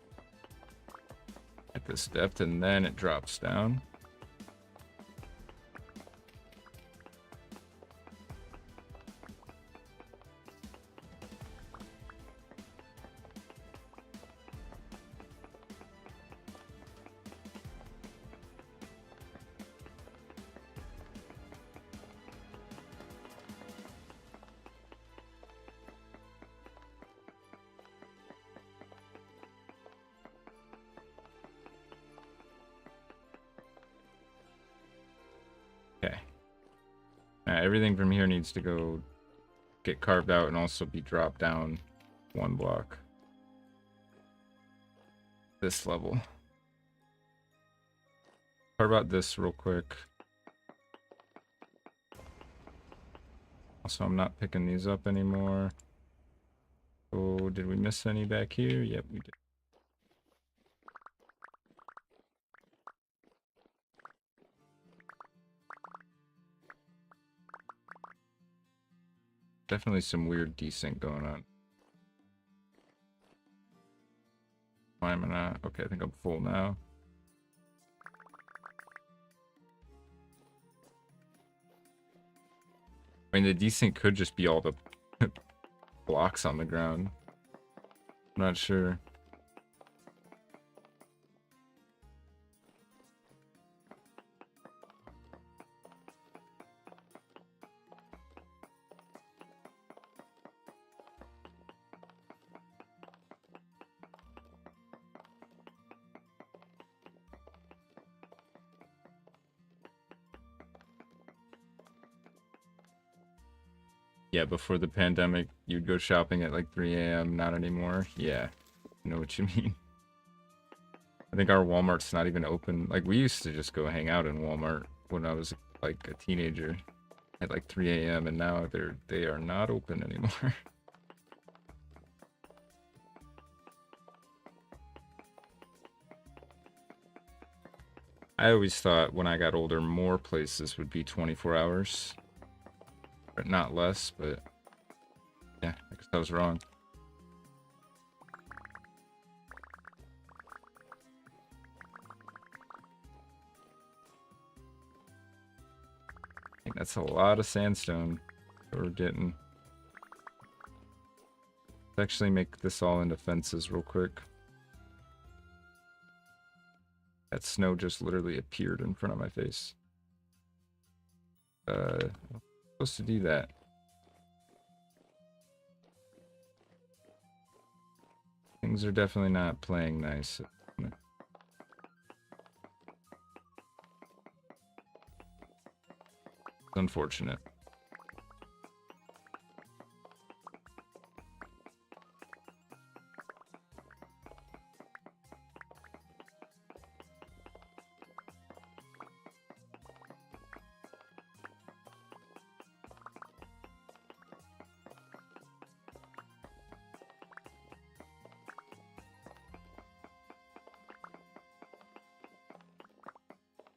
[SPEAKER 1] at this depth, and then it drops down. Okay. Everything from here needs to go get carved out and also be dropped down 1 block. This level. Carve out this real quick. Also, I'm not picking these up anymore. Oh, did we miss any back here? Yep, we did. Definitely some weird desync going on. Why am I not? Okay, I think I'm full now. I mean, the desync could just be all the blocks on the ground. I'm not sure. Yeah, before the pandemic, you'd go shopping at like 3 a.m. Not anymore. Yeah, I know what you mean. I think our Walmart's not even open. Like, we used to just go hang out in Walmart when I was like a teenager at like 3 a.m. and now they are not open anymore. I always thought when I got older, more places would be 24 hours, but not less. But yeah, I guess I was wrong. I think that's a lot of sandstone that we're getting. Let's actually make this all into fences real quick. That snow just literally appeared in front of my face. I'm supposed to do that. Things are definitely not playing nice. It's unfortunate.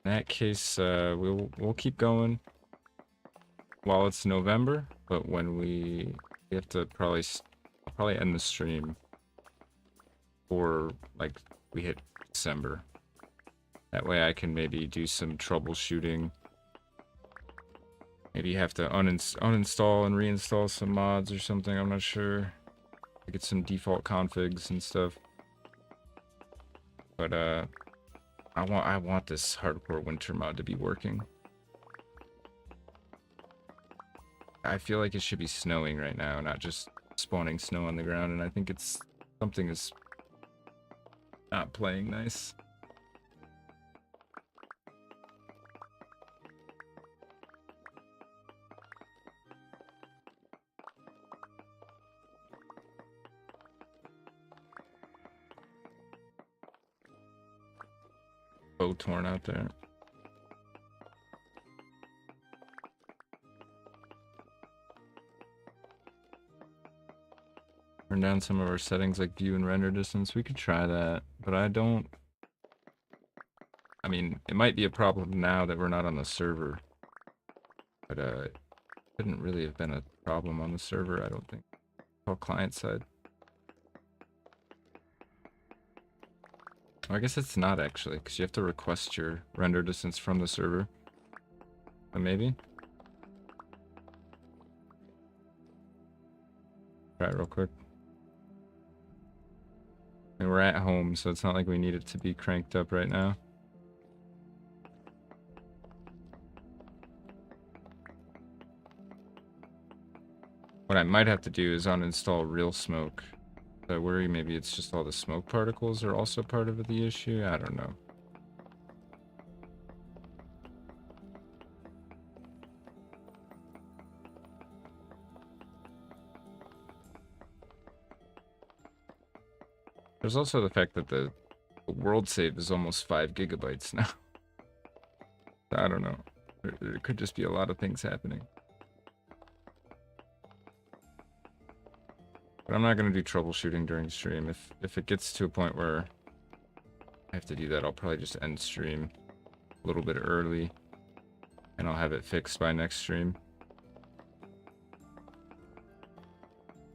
[SPEAKER 1] In that case, we'll keep going while it's November, but when we have to probably end the stream or like we hit December. That way I can maybe do some troubleshooting. Maybe have to uninstall and reinstall some mods or something, I'm not sure. Get some default configs and stuff. But I want this hardcore winter mod to be working. I feel like it should be snowing right now, not just spawning snow on the ground, and I think it's something is not playing nice. Bow torn out there. Turn down some of our settings like view and render distance. We could try that, but I mean, it might be a problem now that we're not on the server, but it couldn't really have been a problem on the server, I don't think. All client side. I guess it's not actually, because you have to request your render distance from the server. But maybe. Try it real quick. I mean, we're at home, so it's not like we need it to be cranked up right now. What I might have to do is uninstall real smoke. I worry maybe it's just all the smoke particles are also part of the issue. I don't know. There's also the fact that the world save is almost 5 gigabytes now. I don't know. There could just be a lot of things happening. But I'm not going to do troubleshooting during stream. If it gets to a point where I have to do that, I'll probably just end stream a little bit early. And I'll have it fixed by next stream.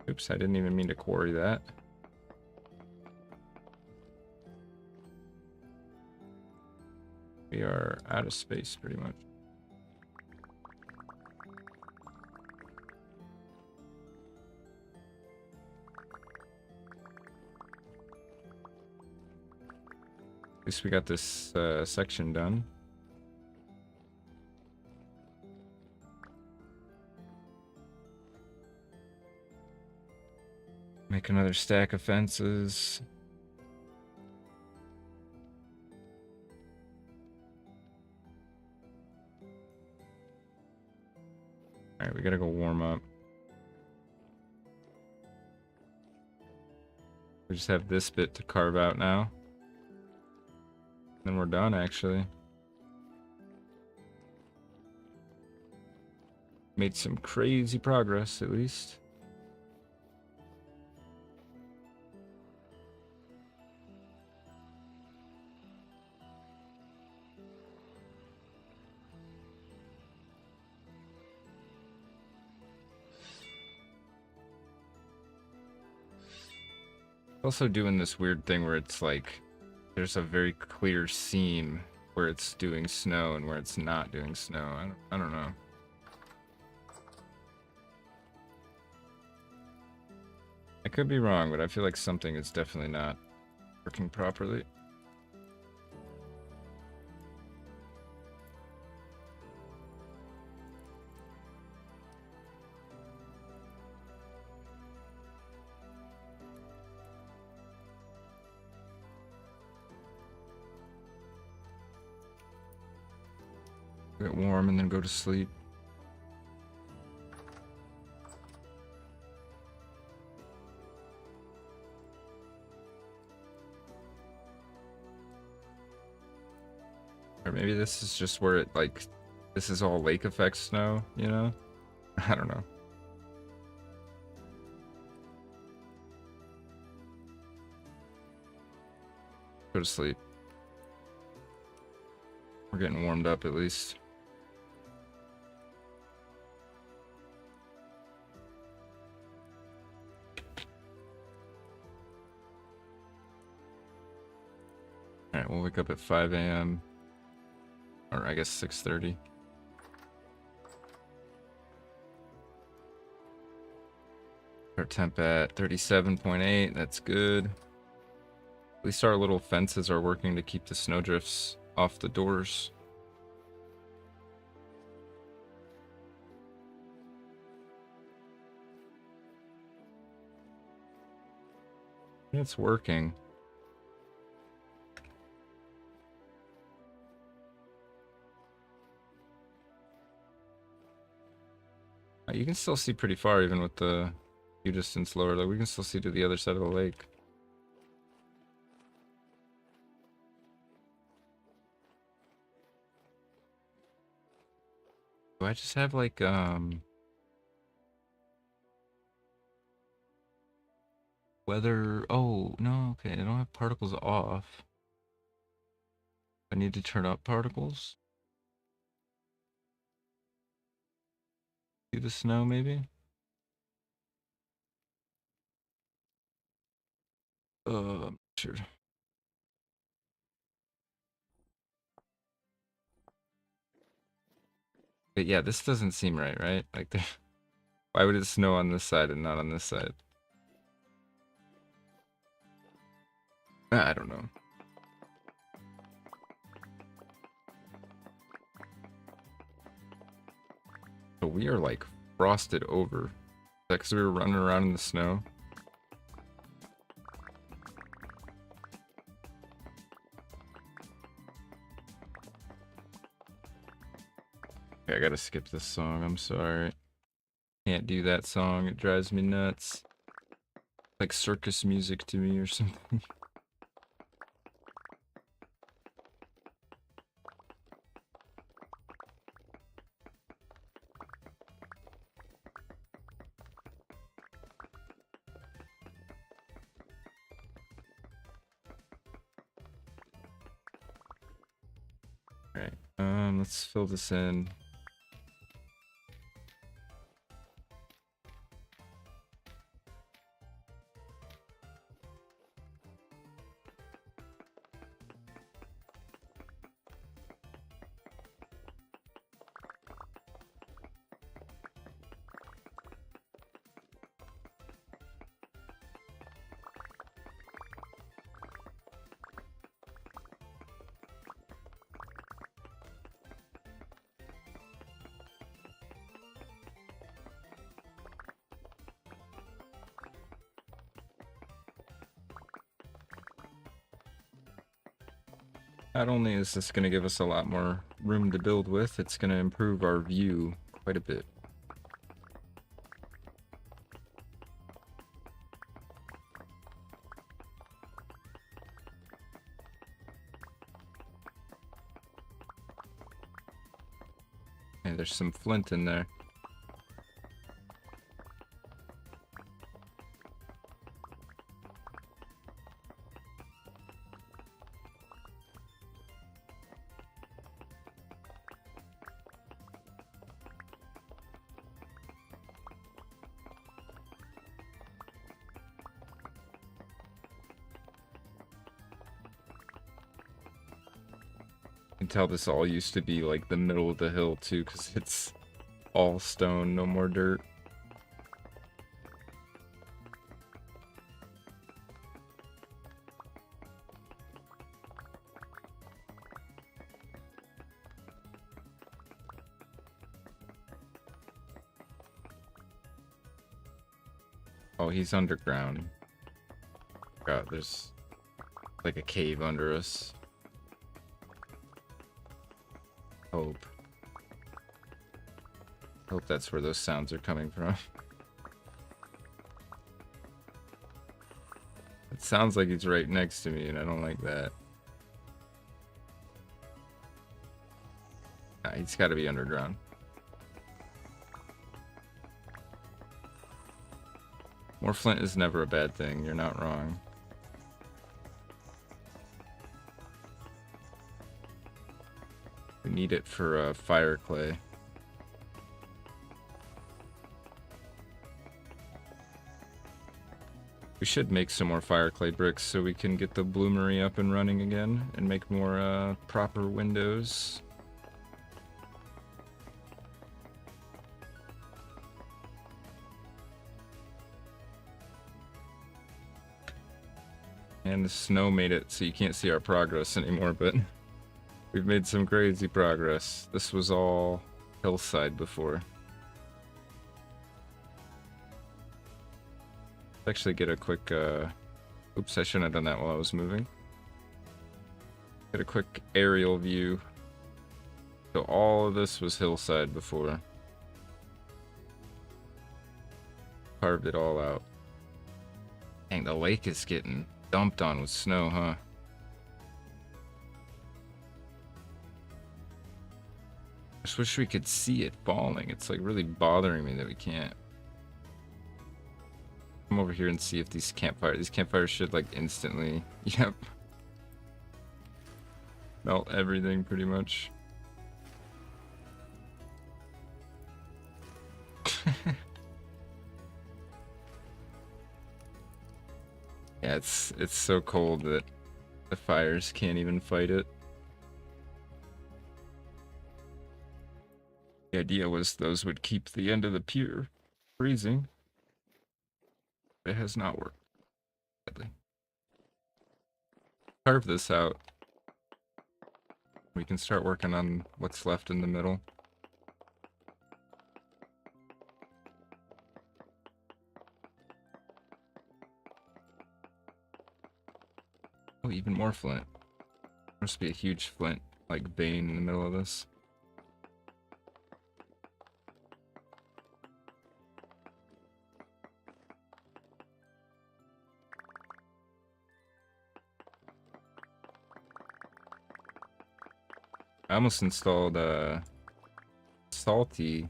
[SPEAKER 1] Oops, I didn't even mean to quarry that. We are out of space, pretty much. At least we got this section done. Make another stack of fences. Alright, we gotta go warm up. We just have this bit to carve out now. Then we're done, actually. Made some crazy progress, at least. Also doing this weird thing where it's like there's a very clear seam where it's doing snow and where it's not doing snow. I don't know. I could be wrong, but I feel like something is definitely not working properly. Get warm and then go to sleep. Or maybe this is just where it, like, this is all lake effect snow, you know? I don't know. Go to sleep. We're getting warmed up at least. Alright, we'll wake up at 5 a.m. Or I guess 6:30. Our temp at 37.8, that's good. At least our little fences are working to keep the snowdrifts off the doors. It's working. You can still see pretty far even with the view distance lower. Like we can still see to the other side of the lake. Do I just have like weather? Oh no, okay. I don't have particles off. I need to turn up particles. Do the snow maybe? Sure. But yeah, this doesn't seem right, right? Like, why would it snow on this side and not on this side? I don't know. So we are like frosted over. Is that because we were running around in the snow? Okay, I gotta skip this song. I'm sorry. Can't do that song. It drives me nuts. Like circus music to me or something. Alright, let's fill this in. Not only is this going to give us a lot more room to build with, it's going to improve our view quite a bit. Okay, there's some flint in there. can tell this all used to be like the middle of the hill too, because it's all stone, no more dirt. Oh, he's underground. God, there's like a cave under us. Hope that's where those sounds are coming from. It sounds like he's right next to me, and I don't like that. Nah, he's got to be underground. More flint is never a bad thing. You're not wrong. We need it for fire clay. We should make some more fire clay bricks so we can get the bloomery up and running again and make more proper windows. And the snow made it so you can't see our progress anymore, but we've made some crazy progress. This was all hillside before. Let's actually get a quick, oops, I shouldn't have done that while I was moving. Get a quick aerial view. So all of this was hillside before. Carved it all out. Dang, the lake is getting dumped on with snow, huh? I just wish we could see it falling. It's like really bothering me that we can't. Come over here and see if these campfires should like instantly, yep, melt everything pretty much. Yeah, it's so cold that the fires can't even fight it. The idea was those would keep the end of the pier freezing. It has not worked, sadly. Carve this out. We can start working on what's left in the middle. Oh, even more flint. There must be a huge flint, like, vein in the middle of this. I almost installed Salty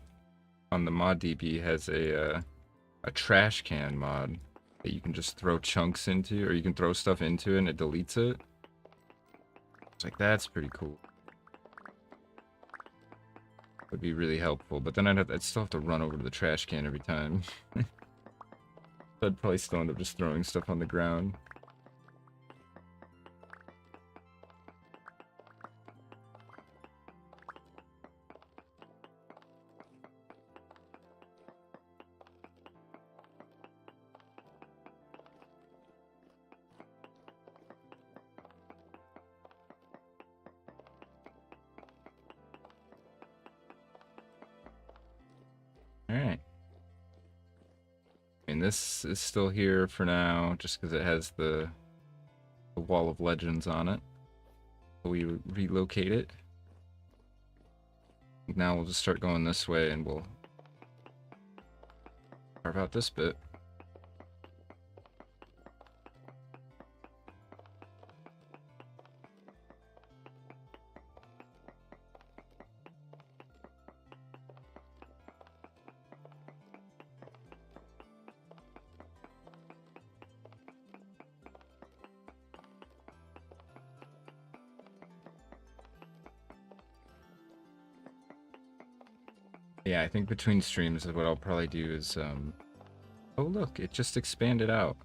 [SPEAKER 1] on the ModDB has a trash can mod that you can just throw chunks into, or you can throw stuff into it and it deletes it. It's like, that's pretty cool. Would be really helpful, but then I'd still have to run over to the trash can every time. I'd probably still end up just throwing stuff on the ground. Alright. I mean, this is still here for now, just because it has the wall of legends on it. We relocate it. Now we'll just start going this way and we'll carve out this bit. Yeah, I think between streams what I'll probably do is, oh look, it just expanded out.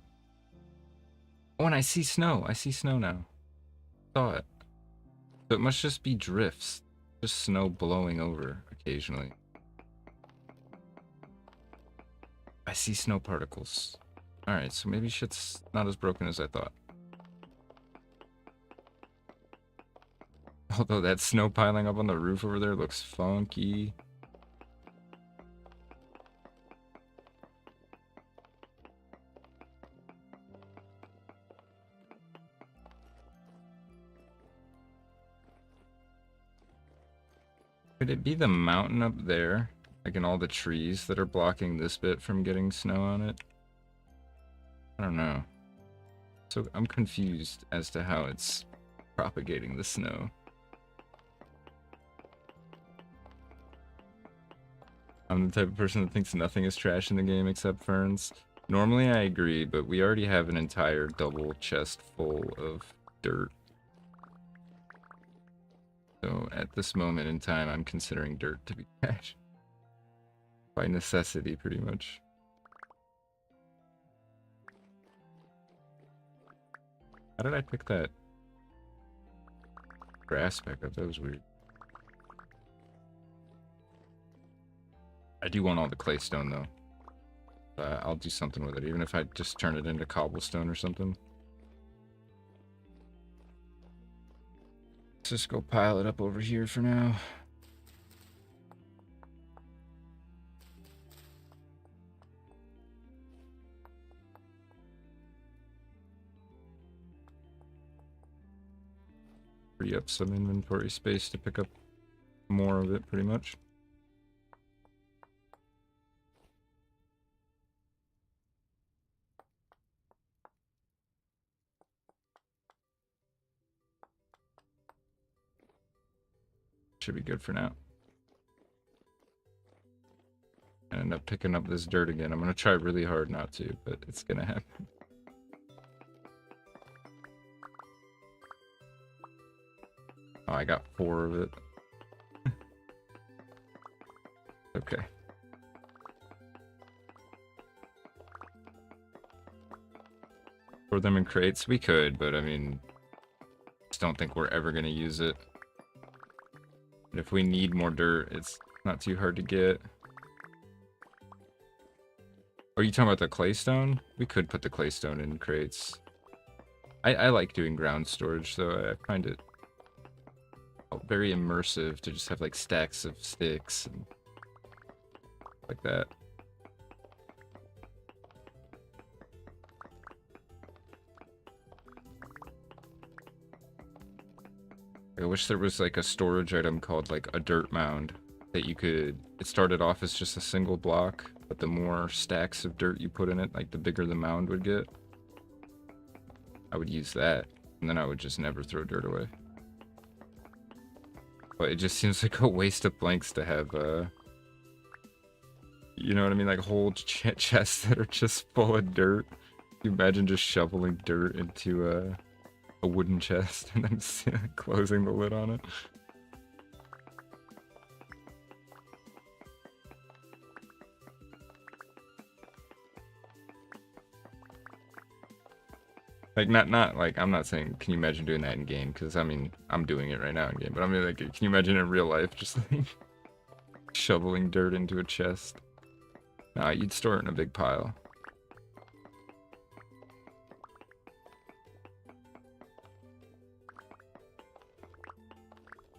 [SPEAKER 1] Oh, and I see snow. I see snow now. Saw it. So it must just be drifts. Just snow blowing over occasionally. I see snow particles. Alright, so maybe shit's not as broken as I thought. Although that snow piling up on the roof over there looks funky. Could it be the mountain up there? Like in all the trees that are blocking this bit from getting snow on it? I don't know. So I'm confused as to how it's propagating the snow. I'm the type of person that thinks nothing is trash in the game except ferns. Normally I agree, but we already have an entire double chest full of dirt. So at this moment in time, I'm considering dirt to be trash. By necessity, pretty much. How did I pick that grass back up? That was weird. I do want all the claystone though. I'll do something with it, even if I just turn it into cobblestone or something. Let's just go pile it up over here for now. Free up some inventory space to pick up more of it, pretty much. Should be good for now. I end up picking up this dirt again. I'm gonna try really hard not to, but it's gonna happen. Oh, I got 4 of it. Okay. Store them in crates? We could, but I mean, just don't think we're ever gonna use it. And if we need more dirt, it's not too hard to get. Are you talking about the claystone? We could put the claystone in crates. I like doing ground storage, though. I find it very immersive to just have like stacks of sticks and like that. I wish there was like a storage item called like a dirt mound that you could, it started off as just a single block, but the more stacks of dirt you put in it, like the bigger the mound would get. I would use that, and then I would just never throw dirt away. But it just seems like a waste of blanks to have, you know what I mean? Like whole chests that are just full of dirt. Can you imagine just shoveling dirt into a wooden chest and then closing the lid on it? Like not like, I'm not saying can you imagine doing that in game, because I mean I'm doing it right now in game, but I mean like, can you imagine in real life just like shoveling dirt into a chest? Nah, you'd store it in a big pile.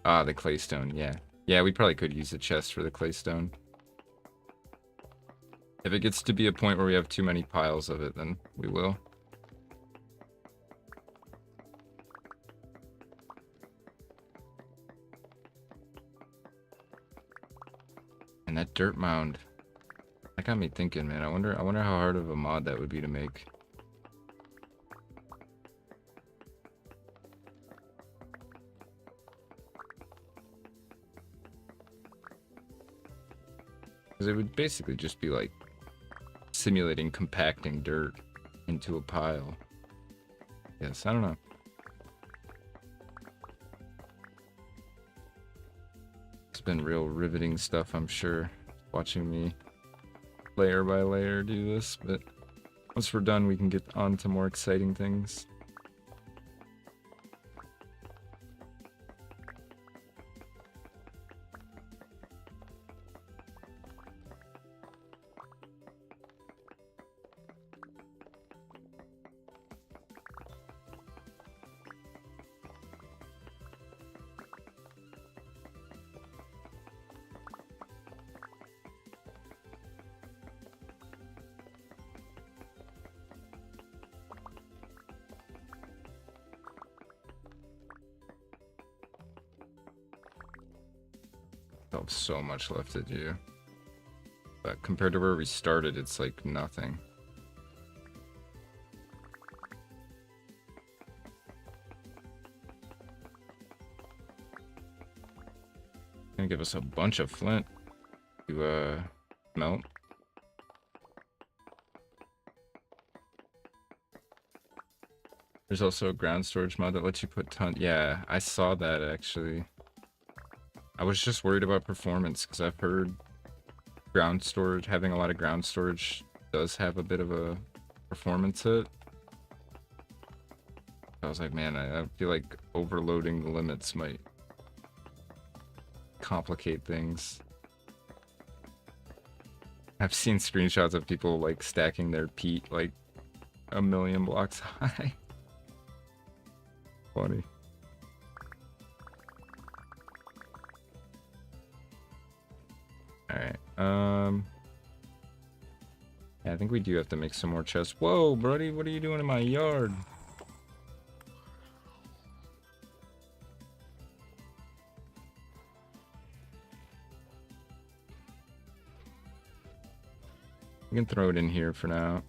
[SPEAKER 1] Ah, the claystone, yeah. Yeah, we probably could use the chest for the claystone. If it gets to be a point where we have too many piles of it, then we will. And that dirt mound, that got me thinking, man. I wonder how hard of a mod that would be to make. Because it would basically just be like simulating compacting dirt into a pile. Yes, I don't know. It's been real riveting stuff, I'm sure, watching me layer by layer do this, but once we're done, we can get on to more exciting things. still have so much left to do. But compared to where we started, it's like nothing. Gonna give us a bunch of flint to melt. There's also a ground storage mod that lets you put yeah, I saw that actually. I was just worried about performance because I've heard ground storage, having a lot of ground storage does have a bit of a performance hit. I was like, man, I feel like overloading the limits might complicate things. I've seen screenshots of people like stacking their peat like a million blocks high. Funny. Alright, yeah, I think we do have to make some more chests. Whoa, buddy, what are you doing in my yard? We can throw it in here for now.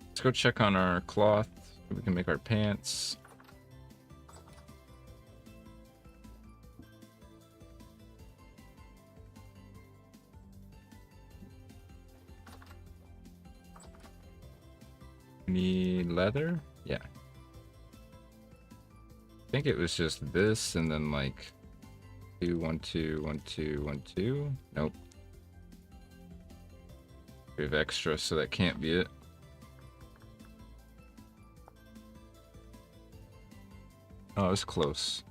[SPEAKER 1] Let's go check on our cloth so we can make our pants. Need leather? Yeah. I think it was just this and then like 2, 1, 2, 1, 2, 1, 2. Nope. We have extra, so that can't be it. Oh, it was close.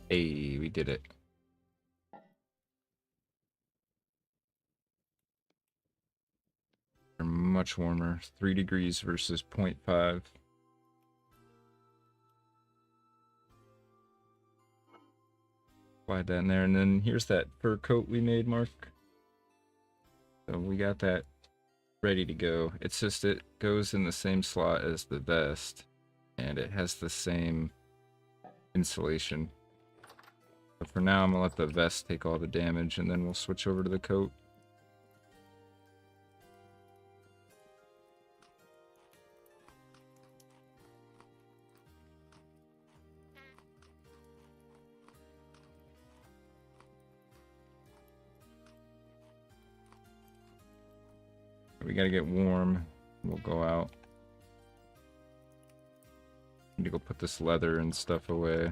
[SPEAKER 1] Hey, we did it. They're much warmer. 3 degrees versus 0.5. Slide that in there, and then here's that fur coat we made, Mark. So we got that ready to go. It's just it goes in the same slot as the vest, and it has the same insulation. But for now, I'm gonna let the vest take all the damage, and then we'll switch over to the coat. We gotta get warm. We'll go out. Need to go put this leather and stuff away.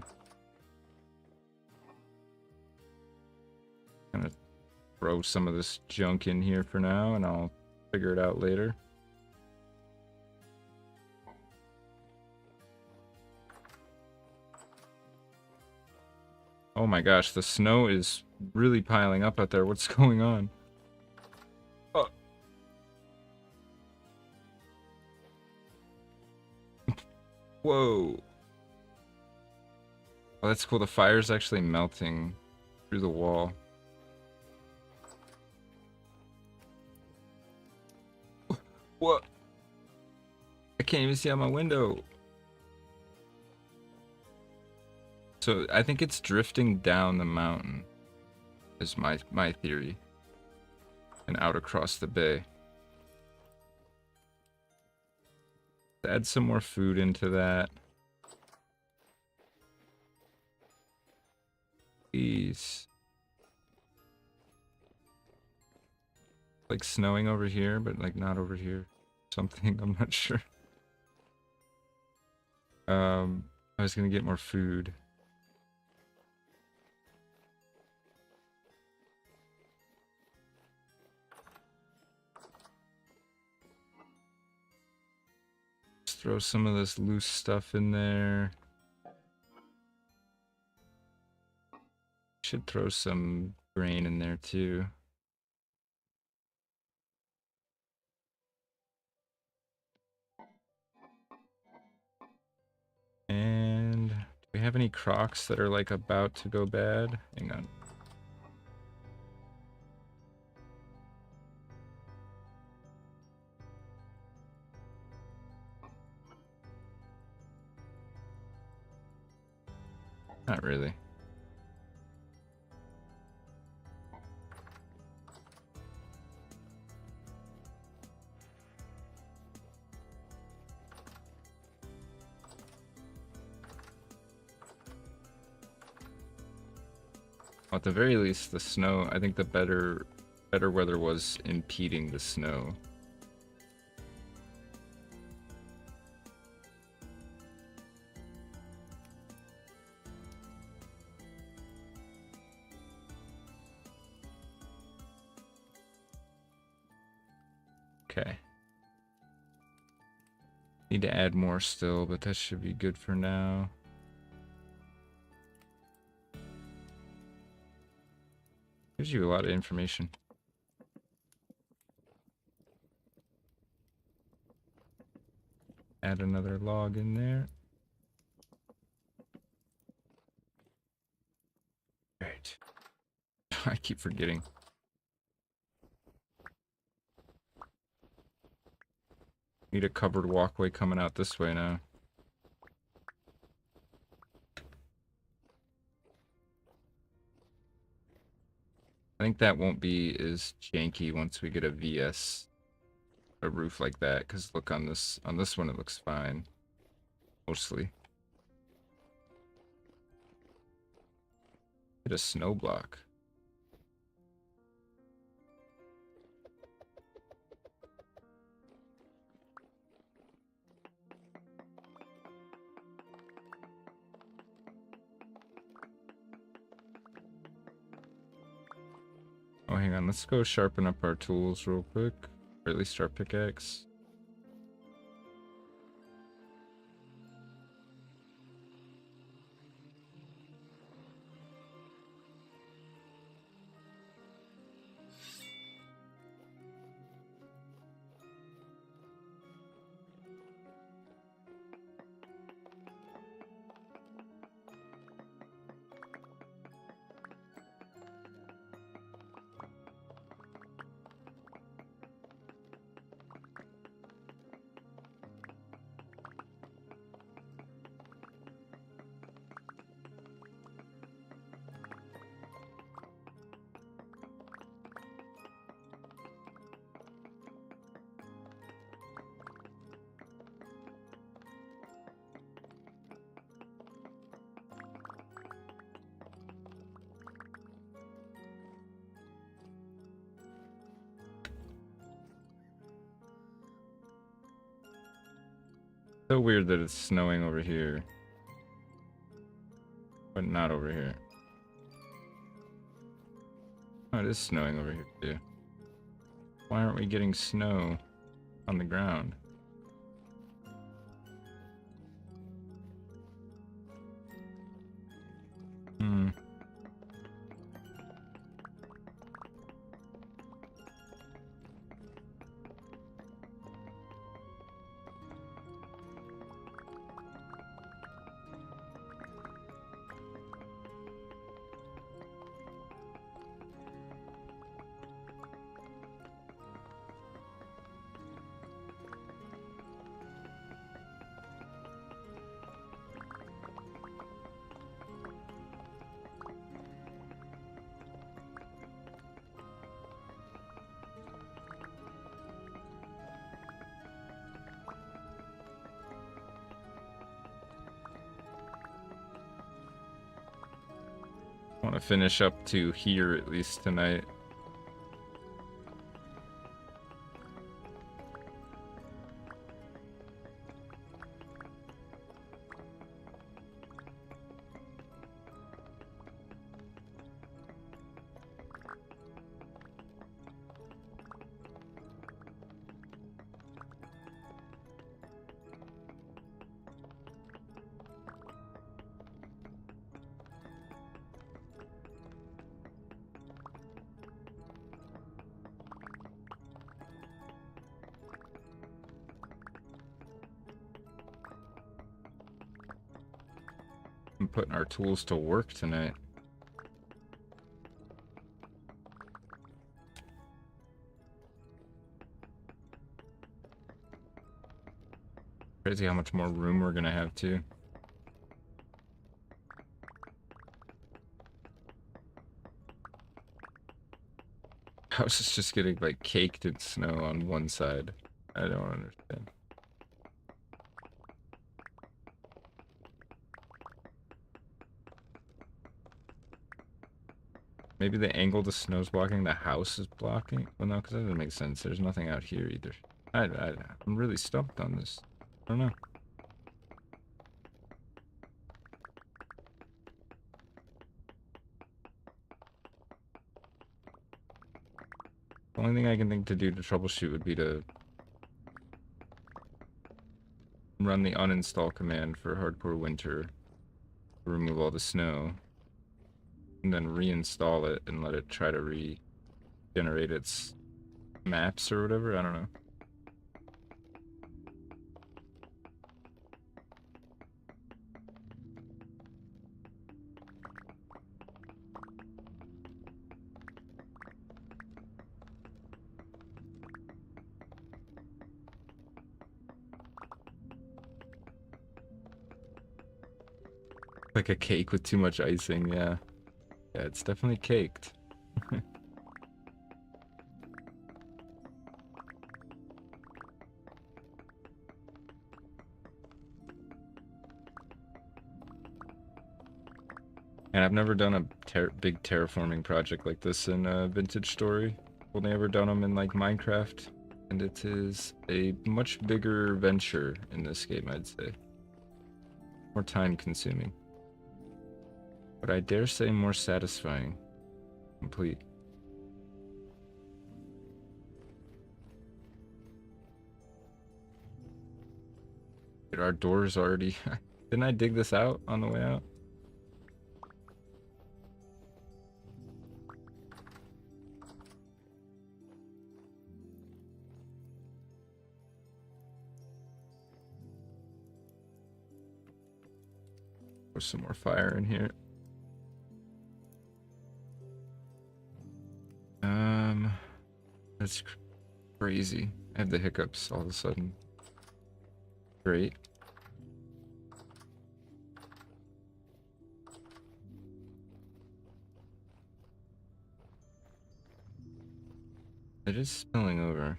[SPEAKER 1] Gonna throw some of this junk in here for now, and I'll figure it out later. Oh my gosh, the snow is really piling up out there. What's going on? Oh. Whoa. Oh, that's cool. The fire's actually melting through the wall. What? I can't even see out my window. So I think it's drifting down the mountain, is my theory, and out across the bay. Add some more food into that. Please. Like snowing over here, but like not over here. Something, I'm not sure. I was gonna get more food. Just throw some of this loose stuff in there. Should throw some grain in there too. And do we have any crocs that are like about to go bad? Hang on. Not really. At the very least, the snow, I think the better weather was impeding the snow. Okay. Need to add more still, but that should be good for now. Gives you a lot of information. Add another log in there. Right. I keep forgetting. Need a covered walkway coming out this way now. I think that won't be as janky once we get a VS, a roof like that. Because look on this one, it looks fine, mostly. Get a snow block. Oh, hang on. Let's go sharpen up our tools real quick. Or at least our pickaxe. So weird that it's snowing over here, but not over here. Oh, it is snowing over here too. Why aren't we getting snow on the ground? Hmm. I want to finish up to here at least tonight. I'm putting our tools to work tonight. Crazy how much more room we're gonna have too. house is just getting like caked in snow on one side. I don't understand. Maybe the angle the snow's blocking, the house is blocking. Well, no, because that doesn't make sense. There's nothing out here either. I'm really stumped on this. I don't know. The only thing I can think to do to troubleshoot would be to run the uninstall command for hardcore winter to remove all the snow, and then reinstall it and let it try to regenerate its maps or whatever. I don't know. Like a cake with too much icing, yeah. Yeah, it's definitely caked. And I've never done a big terraforming project like this in Vintage Story. I've only ever done them in like Minecraft, and it is a much bigger venture in this game, I'd say. More time consuming. But I dare say more satisfying. Complete. Dude, our door's already... Didn't I dig this out on the way out? There's some more fire in here. That's crazy. I have the hiccups all of a sudden. Great. It is spilling over.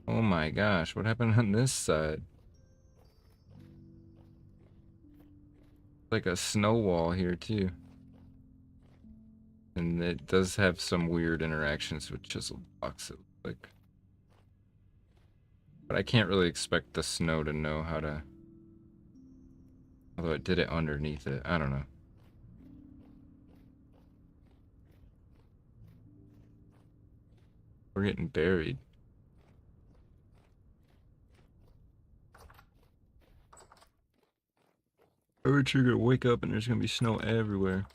[SPEAKER 1] Oh my gosh, what happened on this side? Like a snow wall here too. And it does have some weird interactions with chisel blocks, it looks like. But I can't really expect the snow to know how to... Although it did it underneath it. I don't know. We're getting buried. I bet you're gonna wake up and there's gonna be snow everywhere.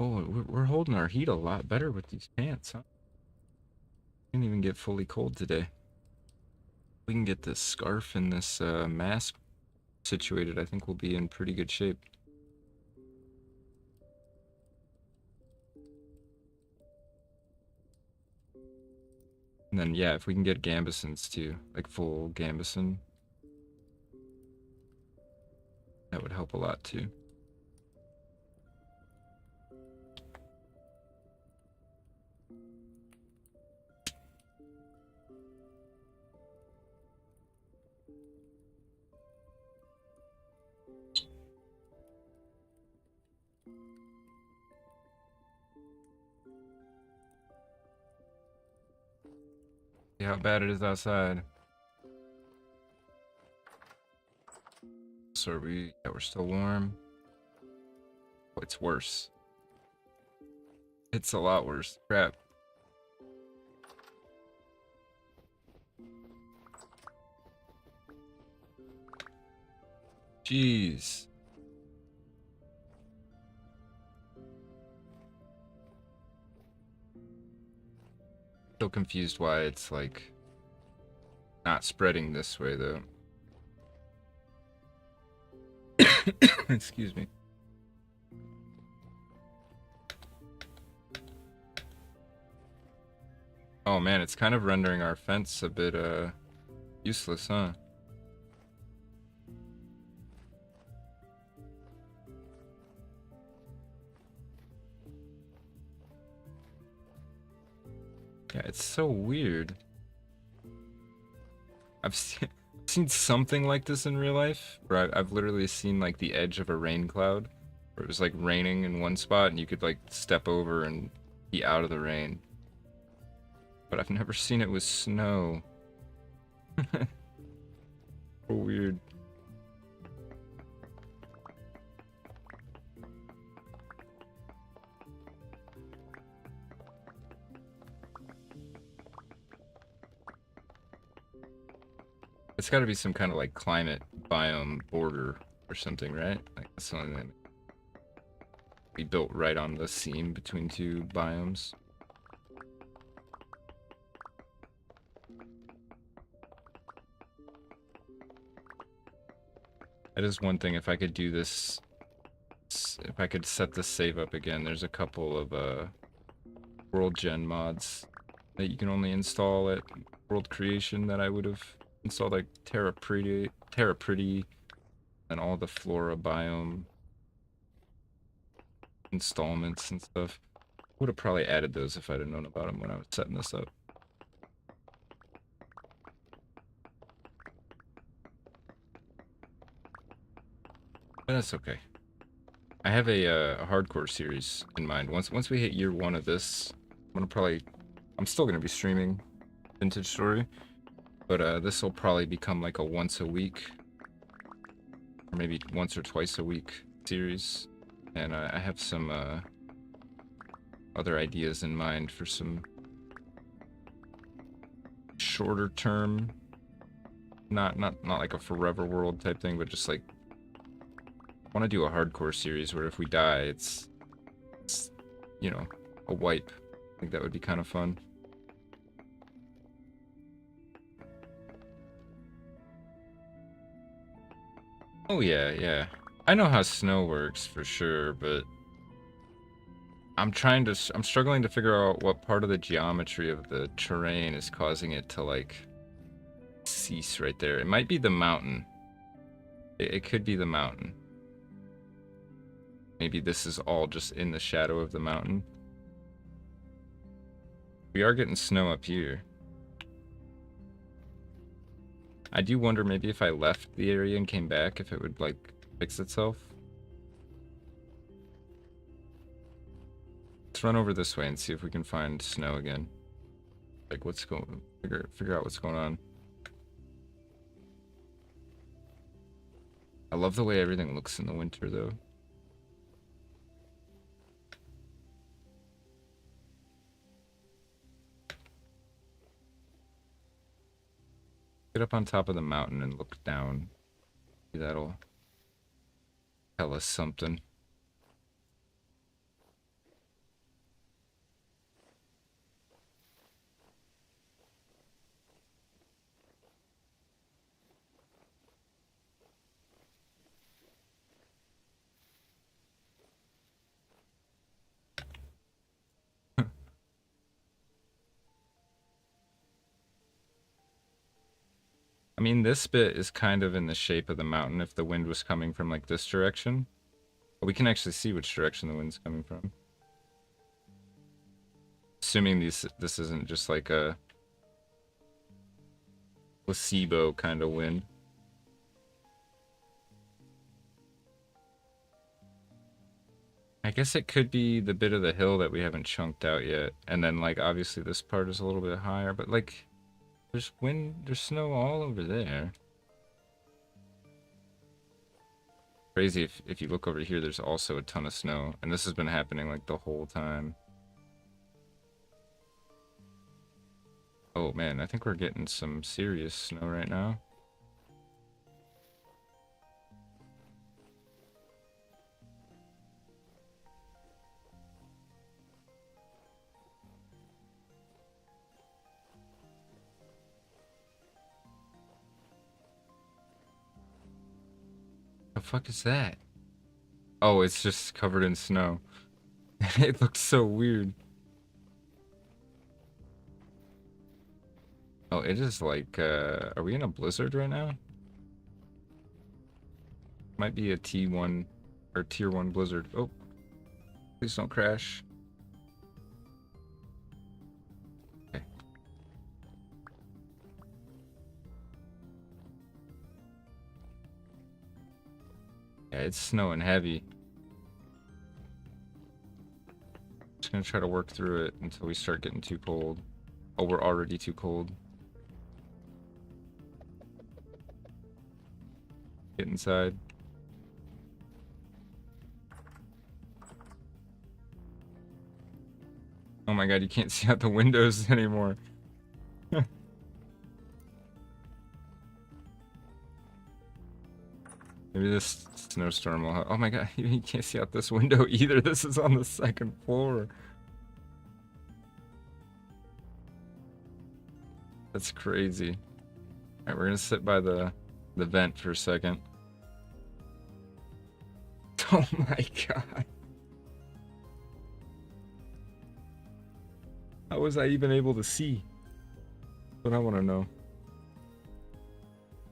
[SPEAKER 1] Oh, we're holding our heat a lot better with these pants, huh? Didn't even get fully cold today. We can get this scarf and this mask situated. I think we'll be in pretty good shape. And then, yeah, if we can get gambesons too, like full gambeson, that would help a lot too. See how bad it is outside. So yeah, we're still warm. Oh, it's worse. It's a lot worse. Crap. Jeez. Still confused why it's like not spreading this way though. Excuse me. Oh man, it's kind of rendering our fence a bit useless, huh? It's so weird. I've seen something like this in real life, where I've literally seen like the edge of a rain cloud, where it was like raining in one spot and you could like step over and be out of the rain. But I've never seen it with snow. So weird. It's got to be some kind of like climate biome border or something, right? Like that's something that we built right on the seam between two biomes. That is one thing. If I could do this, if I could set this save up again, there's a couple of world gen mods that you can only install at world creation that I would have installed, like Terra Pretty, and all the flora biome installments and stuff. Would have probably added those if I'd have known about them when I was setting this up. But that's okay. I have a hardcore series in mind. Once we hit year 1 of this, I'm still gonna be streaming Vintage Story, but this will probably become like a once a week, or maybe once or twice a week series. And I have some other ideas in mind for some shorter term, not like a forever world type thing, but just like I want to do a hardcore series where if we die, it's you know, a wipe. I think that would be kind of fun. Oh yeah, yeah. I know how snow works for sure, but I'm struggling to figure out what part of the geometry of the terrain is causing it to like cease right there. It might be the mountain. It could be the mountain. Maybe this is all just in the shadow of the mountain. We are getting snow up here. I do wonder maybe if I left the area and came back, if it would like fix itself. Let's run over this way and see if we can find snow again. Like figure out what's going on. I love the way everything looks in the winter though. Get up on top of the mountain and look down. Maybe that'll tell us something. I mean, this bit is kind of in the shape of the mountain if the wind was coming from like this direction. But we can actually see which direction the wind's coming from. Assuming this isn't just like a placebo kind of wind. I guess it could be the bit of the hill that we haven't chunked out yet. And then like obviously this part is a little bit higher, but like there's snow all over there. Crazy if you look over here, there's also a ton of snow. And this has been happening like the whole time. Oh man, I think we're getting some serious snow right now. The fuck is that? Oh, it's just covered in snow. It looks so weird. Oh, it is like, are we in a blizzard right now? Might be a T1 or tier 1 blizzard. Oh, please don't crash. Okay. Yeah, it's snowing heavy. Just gonna try to work through it until we start getting too cold. Oh, we're already too cold. Get inside. Oh my god, you can't see out the windows anymore. Maybe this snowstorm will help. Oh my god, you can't see out this window either. This is on the second floor. That's crazy. Alright, we're gonna sit by the vent for a second. Oh my god. How was I even able to see? But I want to know.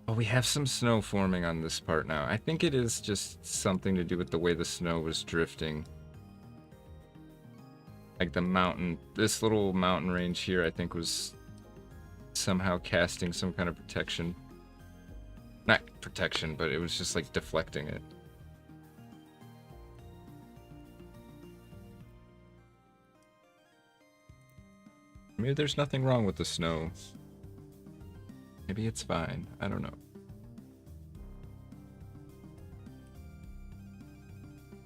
[SPEAKER 1] Oh, we have some snow forming on this part now. I think it is just something to do with the way the snow was drifting. Like the mountain, this little mountain range here, I think was somehow casting some kind of protection. Not protection, but it was just like deflecting it. Maybe there's nothing wrong with the snow. Maybe it's fine. I don't know.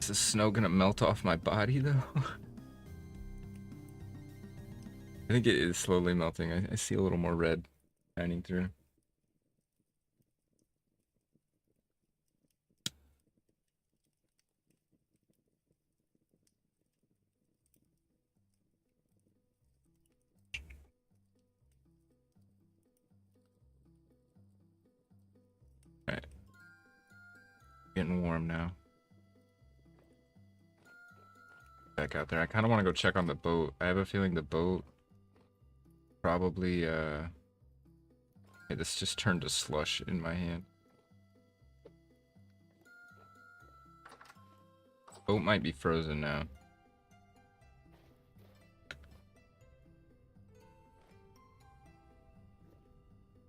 [SPEAKER 1] Is the snow gonna melt off my body though? I think it is slowly melting. I see a little more red shining through. Alright. Getting warm now. Back out there. I kind of want to go check on the boat. I have a feeling the boat probably, hey, this just turned to slush in my hand. Boat might be frozen now.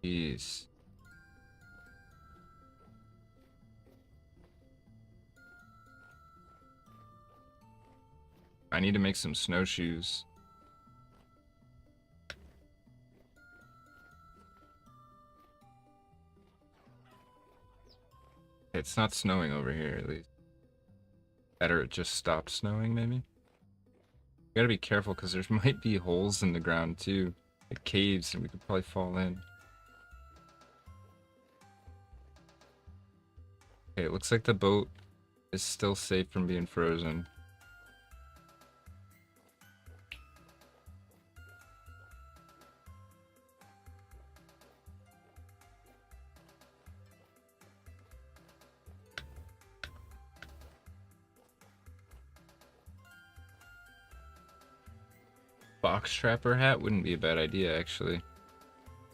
[SPEAKER 1] Jeez. I need to make some snowshoes. It's not snowing over here, at least. Better it just stopped snowing, maybe? You gotta be careful, because there might be holes in the ground, too. Like caves, and we could probably fall in. Okay, it looks like the boat is still safe from being frozen. Box trapper hat wouldn't be a bad idea, actually.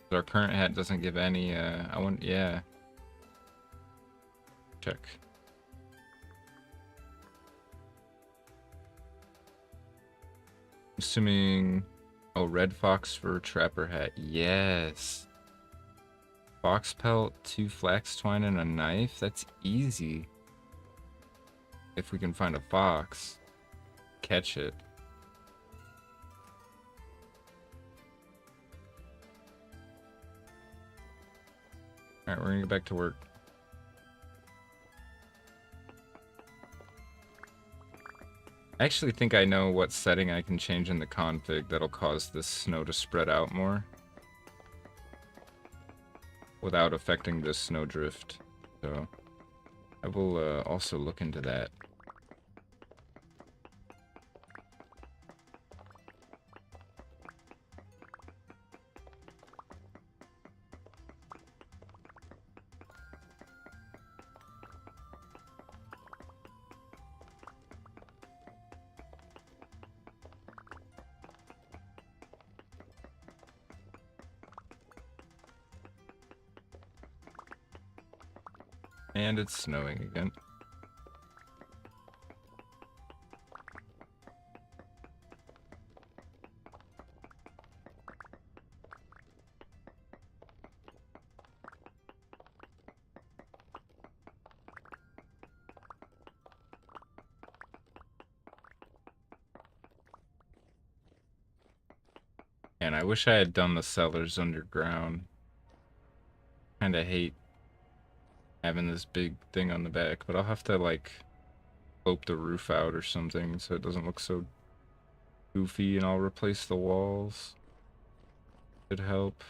[SPEAKER 1] But our current hat doesn't give any, yeah. Check. Assuming, oh, red fox for trapper hat, yes. Fox pelt, 2 flax twine, and a knife, that's easy. If we can find a fox, catch it. Alright, we're gonna get back to work. I actually think I know what setting I can change in the config that'll cause this snow to spread out more without affecting this snowdrift. So I will also look into that. And it's snowing again. And I wish I had done the cellars underground. Kind of hate having this big thing on the back, but I'll have to like slope the roof out or something so it doesn't look so goofy, and I'll replace the walls. Should help.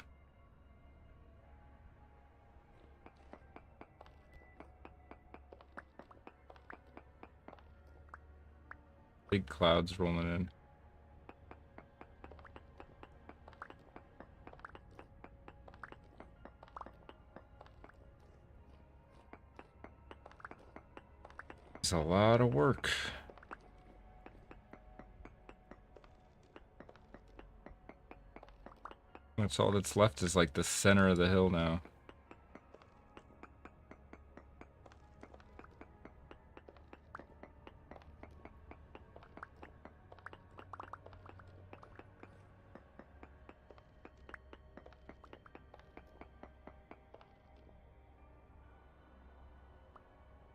[SPEAKER 1] Big clouds rolling in. It's a lot of work. That's all that's left is like the center of the hill now.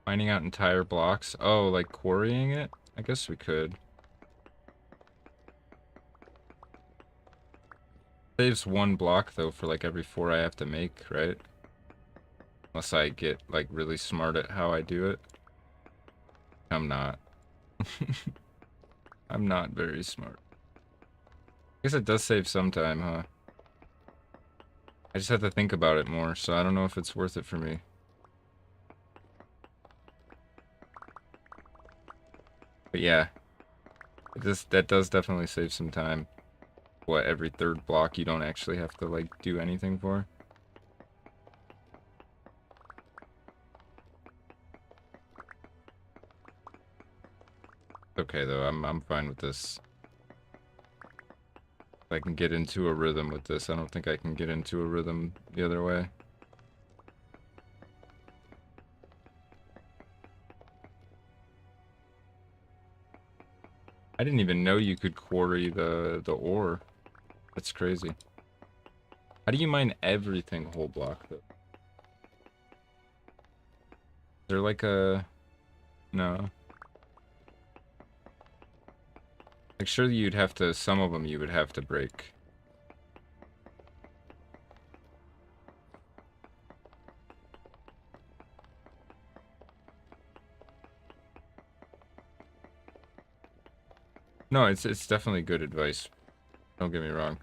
[SPEAKER 1] Mining out entire blocks. Oh, like quarrying it? I guess we could. Saves one block though for like every 4 I have to make, right? Unless I get like really smart at how I do it. I'm not. I'm not very smart. I guess it does save some time, huh? I just have to think about it more, so I don't know if it's worth it for me. But yeah, that does definitely save some time. What, every 3rd block you don't actually have to like do anything for? Okay though, I'm fine with this. I can get into a rhythm with this. I don't think I can get into a rhythm the other way. I didn't even know you could quarry the ore. That's crazy. How do you mine everything whole block though? Is there like a... No. Like surely you'd have to, some of them you would have to break. No, it's definitely good advice. Don't get me wrong.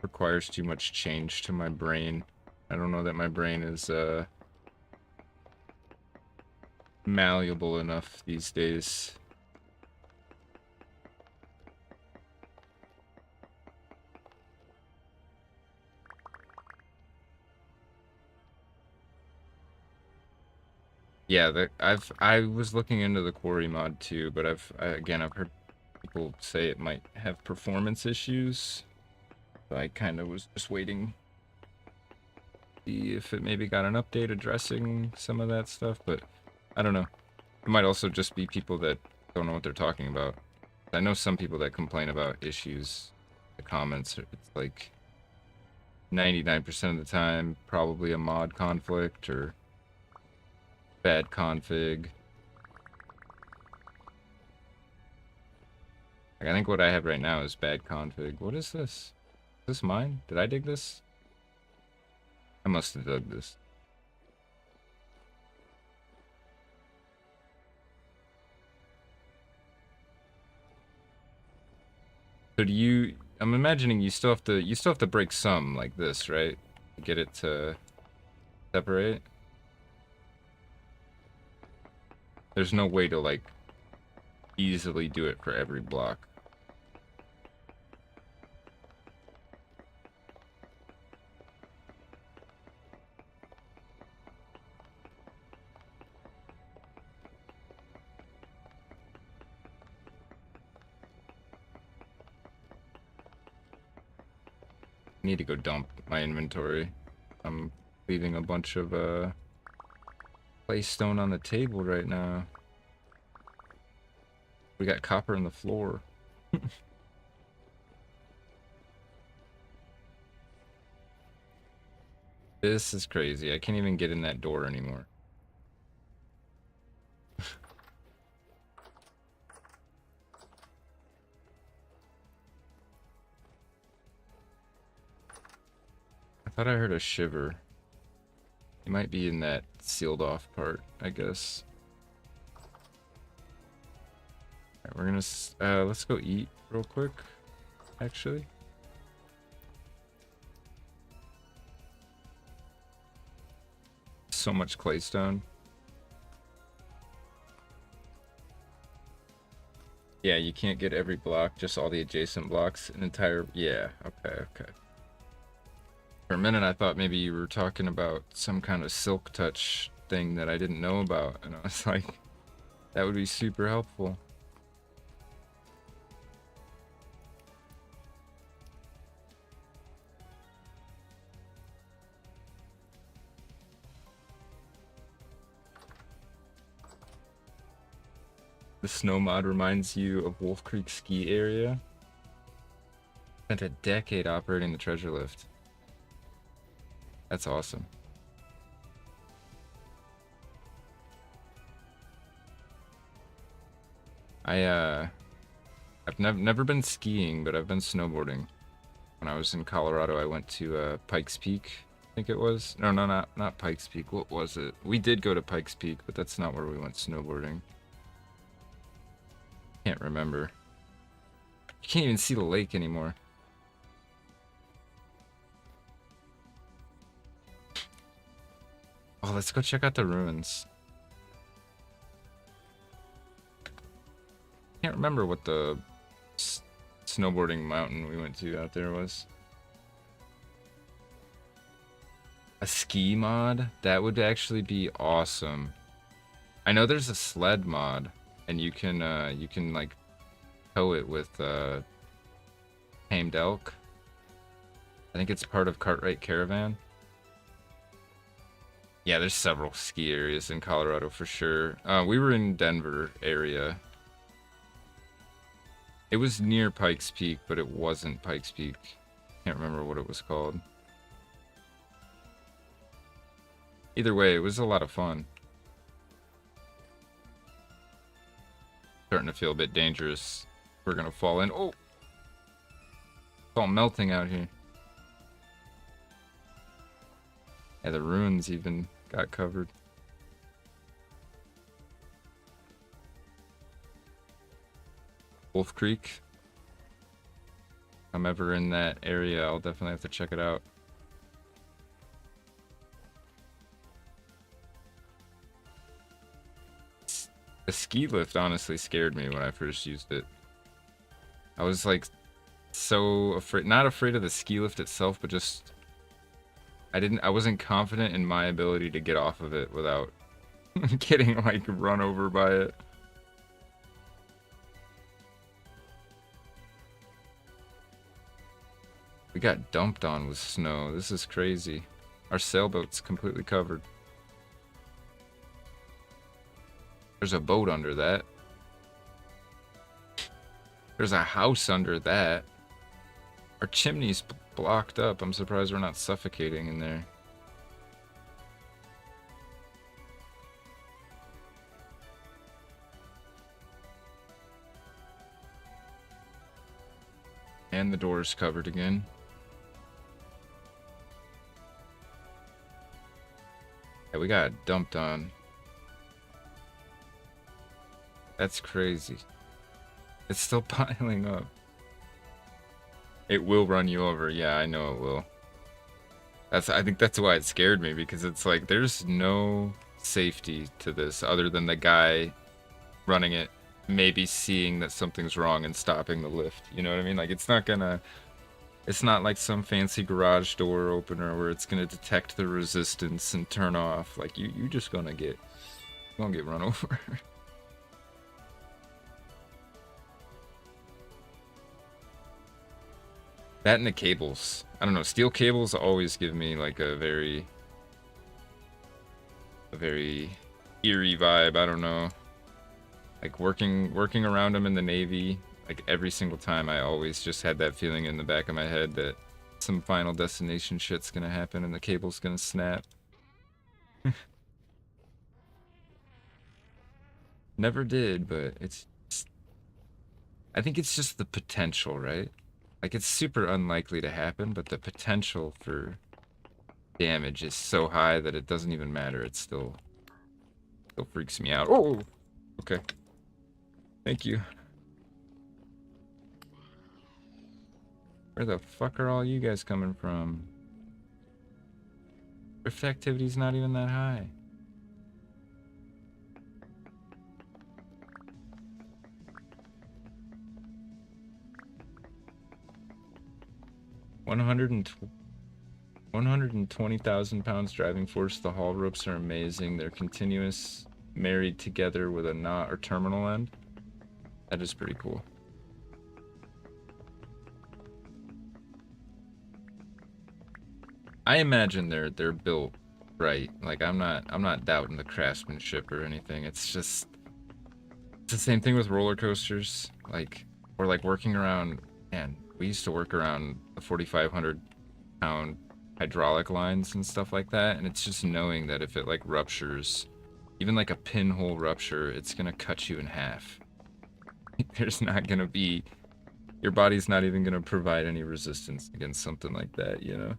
[SPEAKER 1] Requires too much change to my brain. I don't know that my brain is malleable enough these days. Yeah, I was looking into the quarry mod too, but again I've heard people say it might have performance issues. So I kind of was just waiting to see if it maybe got an update addressing some of that stuff, but I don't know. It might also just be people that don't know what they're talking about. I know some people that complain about issues. The comments, it's like 99% of the time probably a mod conflict or bad config. Like, I think what I have right now is bad config. What is this? Is this mine? Did I dig this? I must have dug this. So do you... I'm imagining you still have to break some like this, right? To get it to separate. There's no way to like easily do it for every block. I need to go dump my inventory. I'm leaving a bunch of claystone on the table right now. We got copper in the floor. This is crazy. I can't even get in that door anymore. I thought I heard a shiver. He might be in that sealed off part, I guess. Alright, we're gonna, let's go eat real quick, actually. So much claystone. Yeah, you can't get every block, just all the adjacent blocks. An entire, yeah, okay. For a minute, I thought maybe you were talking about some kind of silk touch thing that I didn't know about, and I was like, that would be super helpful. The snow mod reminds you of Wolf Creek ski area. Spent a decade operating the treasure lift. That's awesome. I've never been skiing, but I've been snowboarding. When I was in Colorado, I went to Pikes Peak, I think it was. No, not Pikes Peak. What was it? We did go to Pikes Peak, but that's not where we went snowboarding. Can't remember. You can't even see the lake anymore. Oh, let's go check out the ruins. Can't remember what the snowboarding mountain we went to out there was. A ski mod? That would actually be awesome. I know there's a sled mod, and you can like tow it with tamed elk. I think it's part of Cartwright Caravan. Yeah, there's several ski areas in Colorado for sure. We were in Denver area. It was near Pikes Peak, but it wasn't Pikes Peak. Can't remember what it was called. Either way, it was a lot of fun. Starting to feel a bit dangerous. We're gonna fall in. Oh! It's all melting out here. Yeah, the ruins even got covered. Wolf Creek. If I'm ever in that area, I'll definitely have to check it out. The ski lift honestly scared me when I first used it. I was like so afraid, not afraid of the ski lift itself, but just I wasn't confident in my ability to get off of it without getting like run over by it. We got dumped on with snow. This is crazy. Our sailboat's completely covered. There's a boat under that. There's a house under that. Our chimney's blocked up. I'm surprised we're not suffocating in there. And the door's covered again. Yeah, we got dumped on. That's crazy. It's still piling up. It will run you over. Yeah, I know it will. I think that's why it scared me, because it's like there's no safety to this other than the guy running it maybe seeing that something's wrong and stopping the lift. You know what I mean? Like it's not like some fancy garage door opener where it's gonna detect the resistance and turn off. Like you just gonna get run over. That and the cables. I don't know, steel cables always give me like a very eerie vibe. I don't know. Like working around them in the Navy, like every single time I always just had that feeling in the back of my head that some Final Destination shit's gonna happen and the cable's gonna snap. Never did, but I think it's just the potential, right? Like it's super unlikely to happen, but the potential for damage is so high that it doesn't even matter. It still freaks me out. Oh, okay. Thank you. Where the fuck are all you guys coming from? Rift activity's not even that high. One hundred and 120,000 pounds driving force. The haul ropes are amazing. They're continuous, married together with a knot or terminal end. That is pretty cool. I imagine they're built right. Like I'm not doubting the craftsmanship or anything. It's just it's the same thing with roller coasters. Like we're like working around, man, we used to work around the 4,500 pound hydraulic lines and stuff like that, and it's just knowing that if it like ruptures, even like a pinhole rupture, it's gonna cut you in half. There's not gonna be, your body's not even gonna provide any resistance against something like that, you know?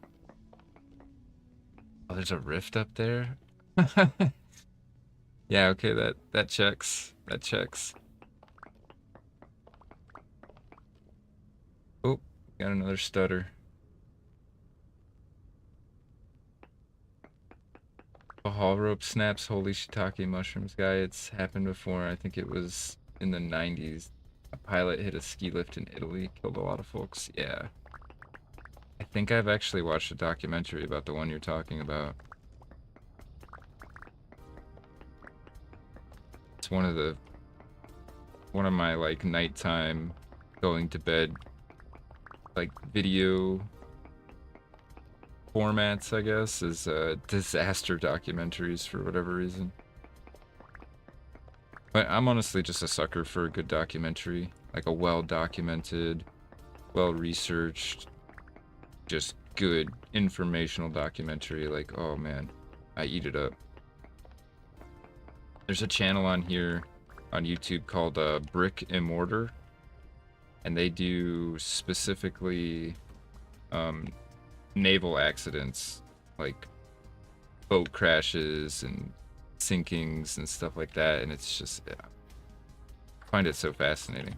[SPEAKER 1] Oh, there's a rift up there? Yeah, okay, that checks. That checks. Oh, got another stutter. A haul rope snaps. Holy shiitake mushrooms, guy. It's happened before. I think it was in the 90s. A pilot hit a ski lift in Italy, killed a lot of folks. Yeah. I think I've actually watched a documentary about the one you're talking about. It's one of my like nighttime going to bed like video formats, I guess, is disaster documentaries for whatever reason. But I'm honestly just a sucker for a good documentary, like a well-documented, well-researched, just good informational documentary. Like, oh man, I eat it up. There's a channel on here on YouTube called Brick and Mortar, and they do specifically naval accidents, like boat crashes and sinkings and stuff like that, and it's just, yeah, I find it so fascinating.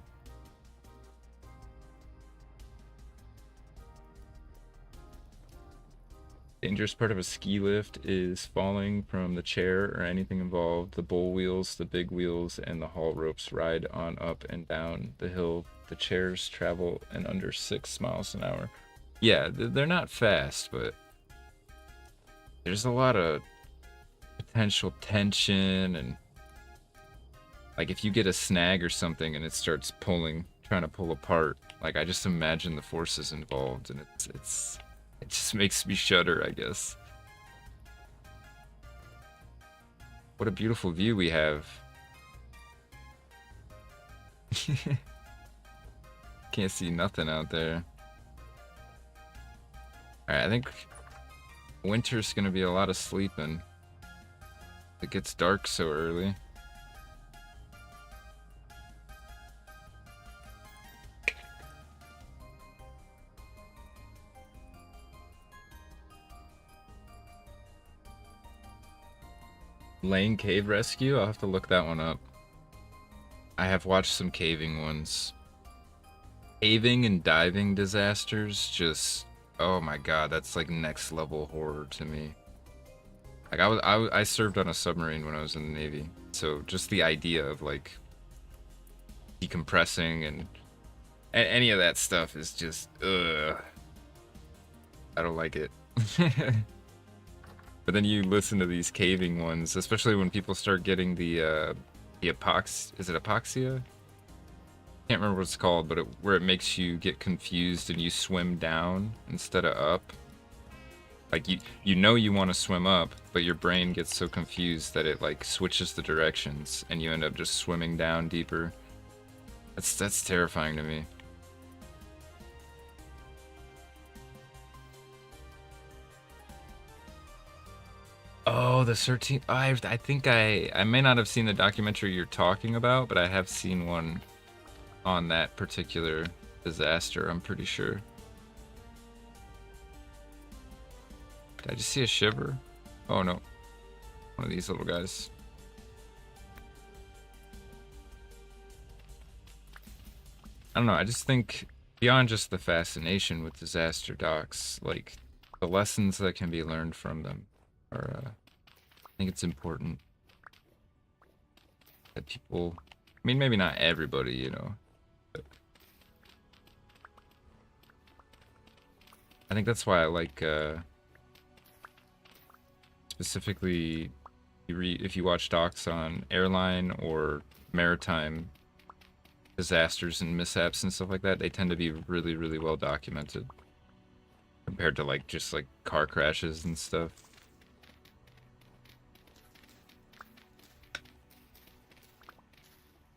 [SPEAKER 1] Dangerous part of a ski lift is falling from the chair or anything involved. The bull wheels, the big wheels, and the haul ropes ride on up and down the hill. The chairs travel in under 6 miles an hour. Yeah, they're not fast, but there's a lot of potential tension, and like if you get a snag or something and it starts pulling, trying to pull apart, like I just imagine the forces involved, and it just makes me shudder, I guess. What a beautiful view we have. Can't see nothing out there. Alright, I think winter's gonna be a lot of sleeping. It gets dark so early. Lane Cave Rescue? I'll have to look that one up. I have watched some caving ones. Caving and diving disasters, just, oh my god, that's like next level horror to me. Like I served on a submarine when I was in the Navy, so just the idea of like decompressing and any of that stuff is just, ugh. I don't like it. But then you listen to these caving ones, especially when people start getting the epox, is it epoxia? Can't remember what it's called, but where it makes you get confused and you swim down instead of up. Like you know you want to swim up, but your brain gets so confused that it like switches the directions and you end up just swimming down deeper. That's terrifying to me. Oh, the 13. I think I may not have seen the documentary you're talking about, but I have seen one on that particular disaster, I'm pretty sure. Did I just see a shiver? Oh no. One of these little guys. I don't know, I just think beyond just the fascination with disaster docks, like the lessons that can be learned from them are, I think it's important that people, I mean, maybe not everybody, you know, but I think that's why I like, specifically, if you watch docs on airline or maritime disasters and mishaps and stuff like that, they tend to be really, really well documented compared to like just like car crashes and stuff.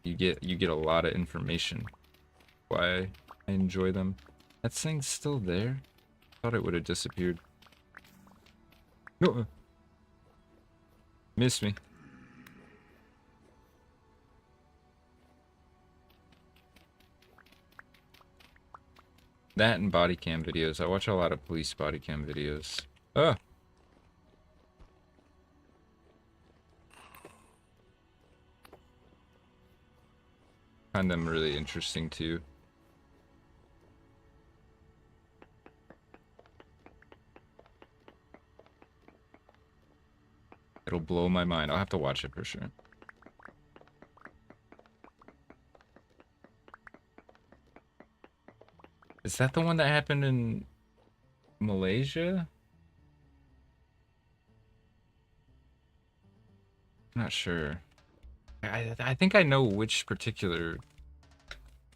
[SPEAKER 1] You get a lot of information. Why I enjoy them. That thing's still there. Thought it would have disappeared. No. Missed me. That and body cam videos. I watch a lot of police body cam videos. Oh. Find them really interesting too. It'll blow my mind. I'll have to watch it for sure. Is that the one that happened in Malaysia? I'm not sure. I think I know which particular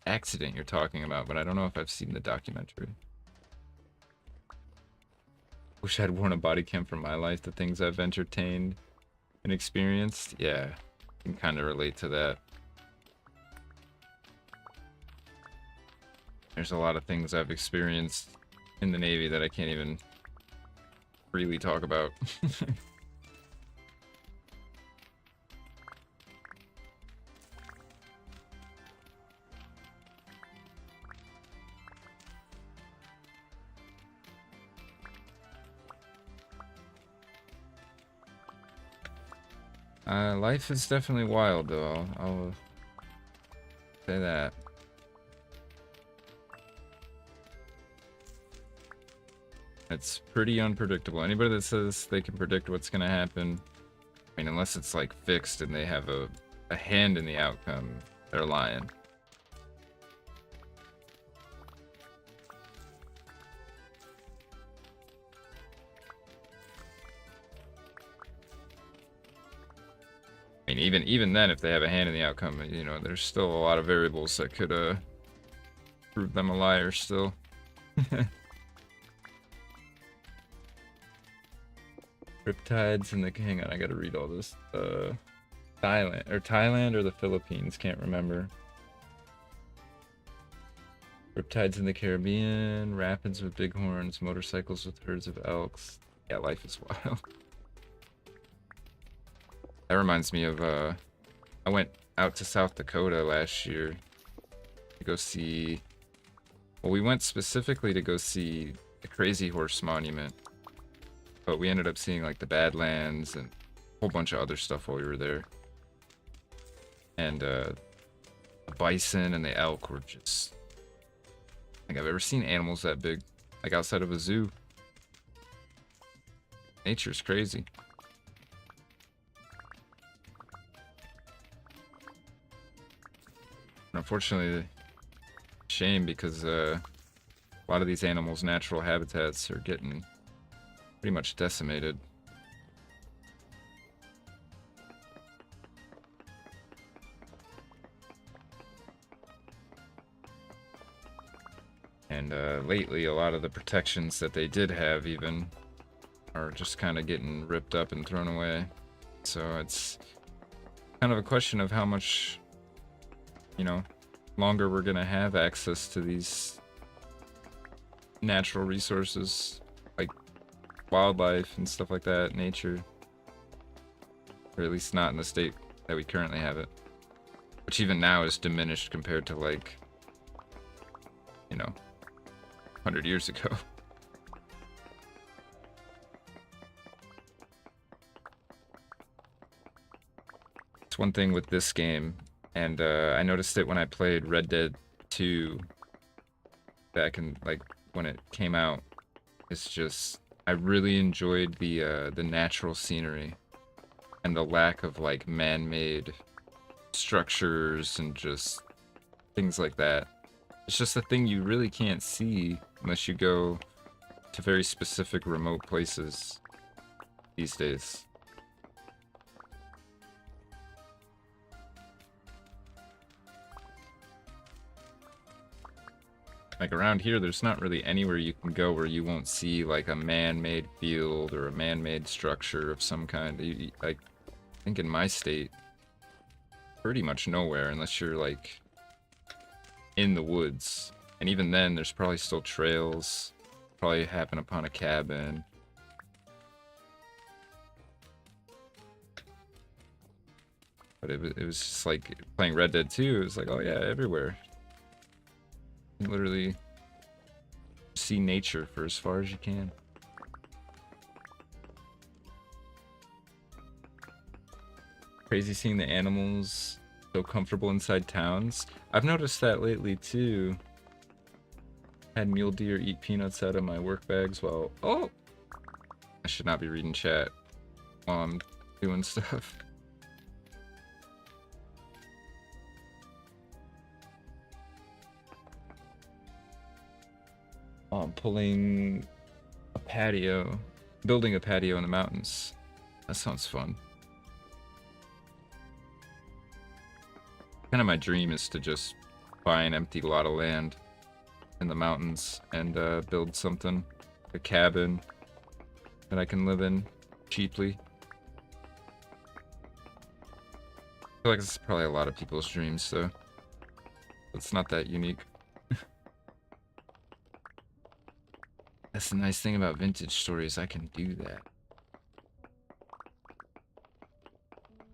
[SPEAKER 1] accident you're talking about, but I don't know if I've seen the documentary. Wish I'd worn a body cam for my life, the things I've entertained and experienced. Yeah, I can kind of relate to that. There's a lot of things I've experienced in the Navy that I can't even freely talk about. Life is definitely wild, though. I'll say that. It's pretty unpredictable. Anybody that says they can predict what's gonna happen, I mean, unless it's like fixed and they have a hand in the outcome, they're lying. I mean, even then, if they have a hand in the outcome, you know, there's still a lot of variables that could prove them a liar still. Riptides in the, hang on, I gotta read all this. Thailand or the Philippines, can't remember. Riptides in the Caribbean, rapids with bighorns, motorcycles with herds of elks. Yeah, life is wild. That reminds me of, I went out to South Dakota last year to go see, well, we went specifically to go see the Crazy Horse Monument, but we ended up seeing like the Badlands and a whole bunch of other stuff while we were there. And the bison and the elk were just, I think I've ever seen animals that big, like outside of a zoo. Nature's crazy. Unfortunately, shame, because a lot of these animals' natural habitats are getting pretty much decimated. And lately, a lot of the protections that they did have even are just kind of getting ripped up and thrown away. So it's kind of a question of how much, you know, longer we're gonna have access to these natural resources like wildlife and stuff like that, nature, or at least not in the state that we currently have it, which even now is diminished compared to, like, you know, 100 years ago. That's one thing with this game, and I noticed it when I played Red Dead 2 back in, like, when it came out. It's just, I really enjoyed the natural scenery and the lack of, like, man-made structures and just things like that. It's just a thing you really can't see unless you go to very specific remote places these days. Like around here, there's not really anywhere you can go where you won't see like a man-made field or a man-made structure of some kind. Like, I think in my state, pretty much nowhere unless you're like in the woods. And even then, there's probably still trails. Probably happen upon a cabin. But it was just like playing Red Dead 2. It was like, oh yeah, everywhere. You literally see nature for as far as you can. Crazy seeing the animals so comfortable inside towns. I've noticed that lately too. Had mule deer eat peanuts out of my work bags while... Oh! I should not be reading chat while I'm doing stuff. I'm pulling a patio, building a patio in the mountains. That sounds fun. Kind of my dream is to just buy an empty lot of land in the mountains and build something, a cabin that I can live in cheaply. I feel like this is probably a lot of people's dreams, so it's not that unique. That's the nice thing about vintage stories, I can do that.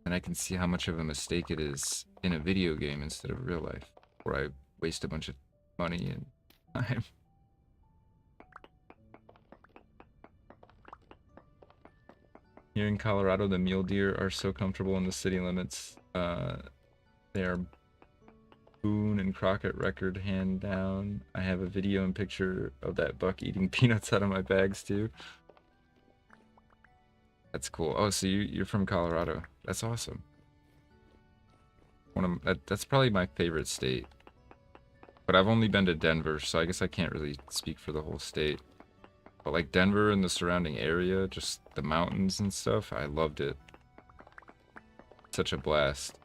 [SPEAKER 1] And I can see how much of a mistake it is in a video game instead of real life, where I waste a bunch of money and time. Here in Colorado, the mule deer are so comfortable in the city limits. They are Boone and Crockett record hand down. I have a video and picture of that buck eating peanuts out of my bags too. That's cool. Oh, so you're from Colorado. That's awesome. That's probably my favorite state. But I've only been to Denver, so I guess I can't really speak for the whole state. But like Denver and the surrounding area, just the mountains and stuff, I loved it. Such a blast.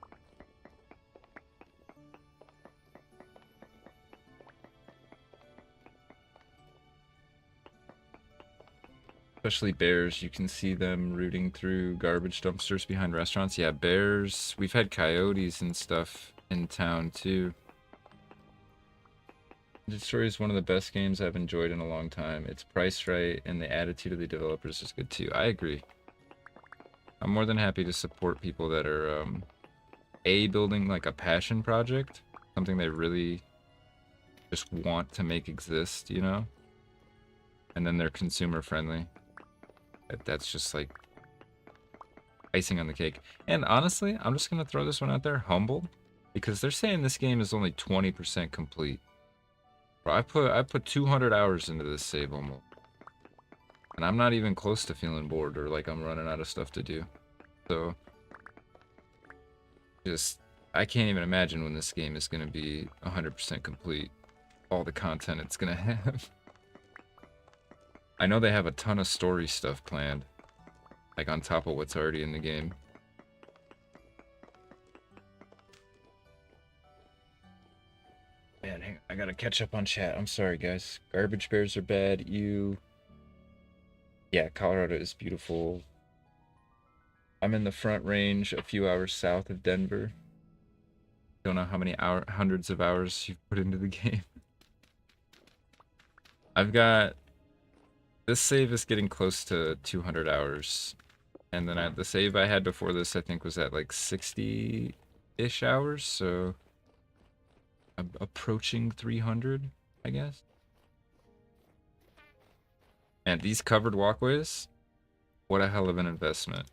[SPEAKER 1] Especially bears, you can see them rooting through garbage dumpsters behind restaurants. Yeah, bears. We've had coyotes and stuff in town too. Vintage Story is one of the best games I've enjoyed in a long time. It's priced right, and the attitude of the developers is good too. I agree. I'm more than happy to support people that are building like a passion project, something they really just want to make exist, you know? And then they're consumer friendly. That's just like icing on the cake. And honestly, I'm just gonna throw this one out there, humble, because they're saying this game is only 20% complete. Bro, I put 200 hours into this save almost, and I'm not even close to feeling bored or like I'm running out of stuff to do. So, just I can't even imagine when this game is gonna be 100% complete. All the content it's gonna have. I know they have a ton of story stuff planned, like on top of what's already in the game. Man, I gotta catch up on chat. I'm sorry, guys. Garbage bears are bad. Yeah, Colorado is beautiful. I'm in the Front Range, a few hours south of Denver. Don't know how many hundreds of hours you've put into the game. I've got... This save is getting close to 200 hours. And then the save I had before this, I think, was at like 60-ish hours, so... I'm approaching 300, I guess. And these covered walkways, what a hell of an investment.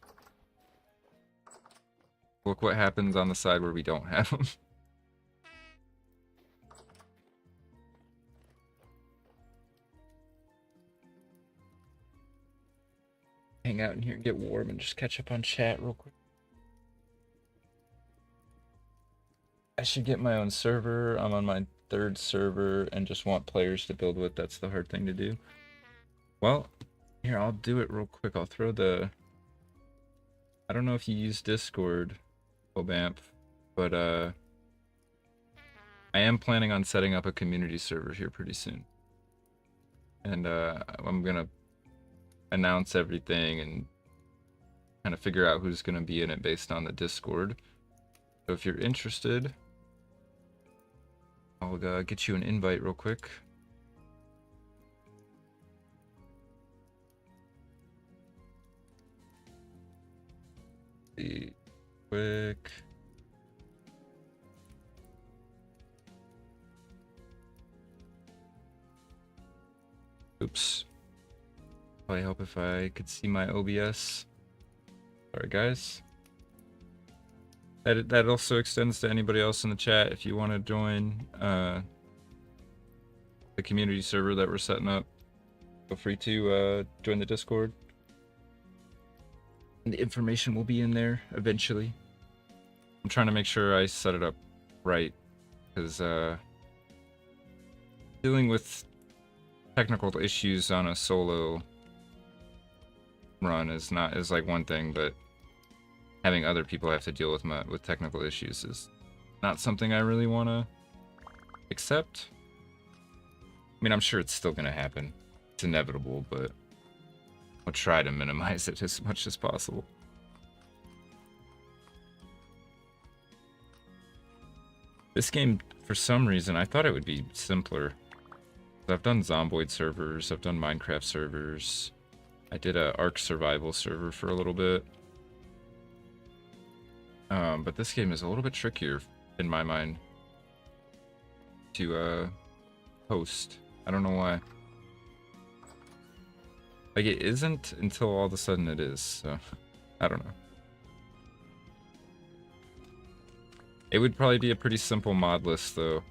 [SPEAKER 1] Look what happens on the side where we don't have them. Hang out in here and get warm and just catch up on chat real quick. I should get my own server. I'm on my 3rd server and just want players to build with. That's the hard thing to do. Well, here, I'll do it real quick. I'll throw the... I don't know if you use Discord, Obamp, but I am planning on setting up a community server here pretty soon. And I'm gonna announce everything and kind of figure out who's gonna be in it based on the Discord. So if you're interested, I'll get you an invite real quick. See, quick. Oops. Probably help if I could see my OBS. Sorry, guys. That also extends to anybody else in the chat. If you want to join the community server that we're setting up, feel free to join the Discord. And the information will be in there eventually. I'm trying to make sure I set it up right, because dealing with technical issues on a solo run is like one thing, but having other people have to deal with technical issues is not something I really want to accept. I mean, I'm sure it's still going to happen. It's inevitable, but I'll try to minimize it as much as possible. This game, for some reason, I thought it would be simpler. I've done Zomboid servers, I've done Minecraft servers. I did a Ark Survival server for a little bit. But this game is a little bit trickier, in my mind, to host. I don't know why. Like, it isn't until all of a sudden it is, so I don't know. It would probably be a pretty simple mod list, though.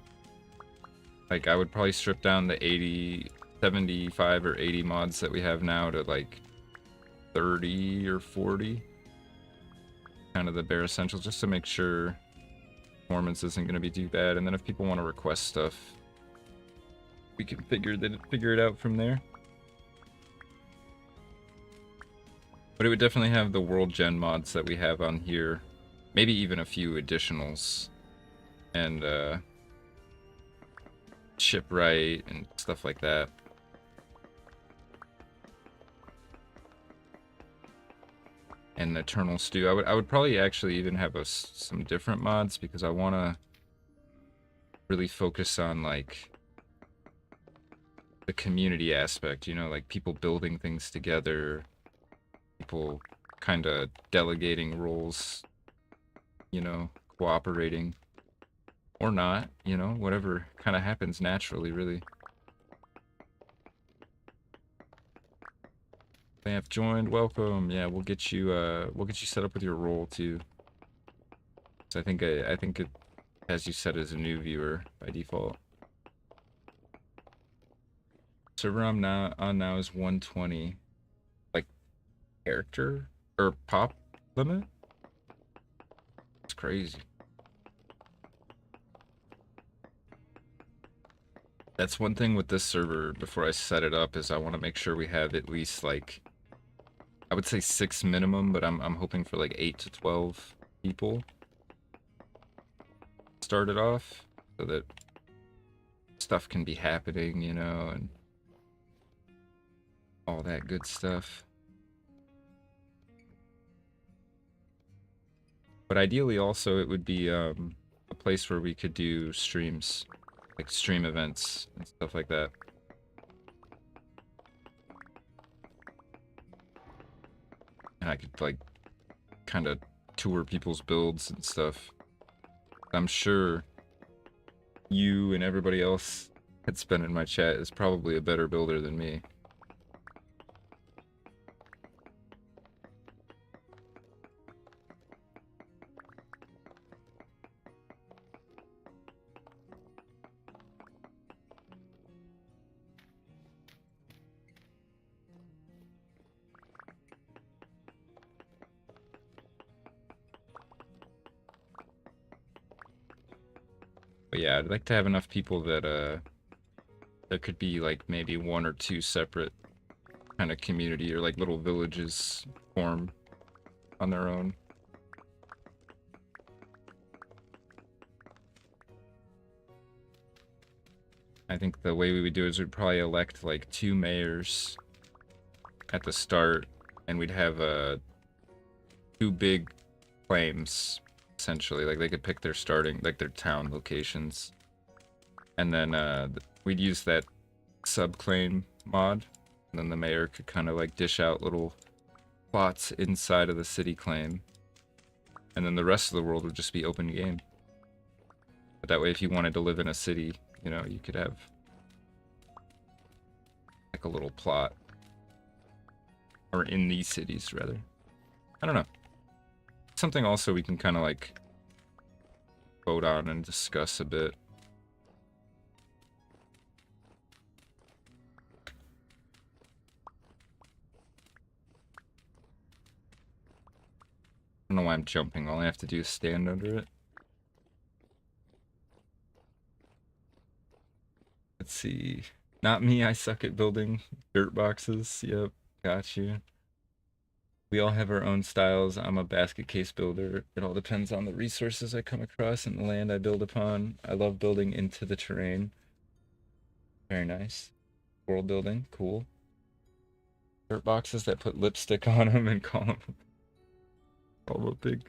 [SPEAKER 1] Like, I would probably strip down the 80, 75 or 80 mods that we have now to, like, 30 or 40. Kind of the bare essentials, just to make sure performance isn't going to be too bad. And then if people want to request stuff, we can figure it out from there. But it would definitely have the world gen mods that we have on here. Maybe even a few additionals. And shipwright and stuff like that. And Eternal Stew. I would probably actually even have some different mods, because I want to really focus on, like, the community aspect, you know, like people building things together, people kind of delegating roles, you know, cooperating or not, you know, whatever kind of happens naturally, really. They have joined, welcome. Yeah, we'll get you set up with your role too. So I think it has you set as a new viewer by default. Server I'm on now is 120. Like, character or pop limit? It's crazy. That's one thing with this server before I set it up, is I want to make sure we have at least, like, I would say 6 minimum, but I'm hoping for like 8 to 12 people started off, so that stuff can be happening, you know, and all that good stuff. But ideally also it would be a place where we could do streams, like stream events and stuff like that. And I could, like, kind of tour people's builds and stuff. I'm sure you and everybody else that's been in my chat is probably a better builder than me. But yeah, I'd like to have enough people that there could be like maybe 1 or 2 separate kind of community or like little villages form on their own. I think the way we would do is we'd probably elect like 2 mayors at the start, and we'd have 2 big claims essentially. Like they could pick their starting, like their town locations, and then we'd use that subclaim mod, and then the mayor could kind of like dish out little plots inside of the city claim, and then the rest of the world would just be open game. But that way, if you wanted to live in a city, you know, you could have like a little plot, or in these cities rather. I don't know. Something also we can kind of like vote on and discuss a bit. I don't know why I'm jumping. All I have to do is stand under it. Let's see. Not me, I suck at building dirt boxes. Yep, got you. We all have our own styles. I'm a basket case builder. It all depends on the resources I come across and the land I build upon. I love building into the terrain. Very nice. World building, cool. Dirt boxes that put lipstick on them and call them all a big.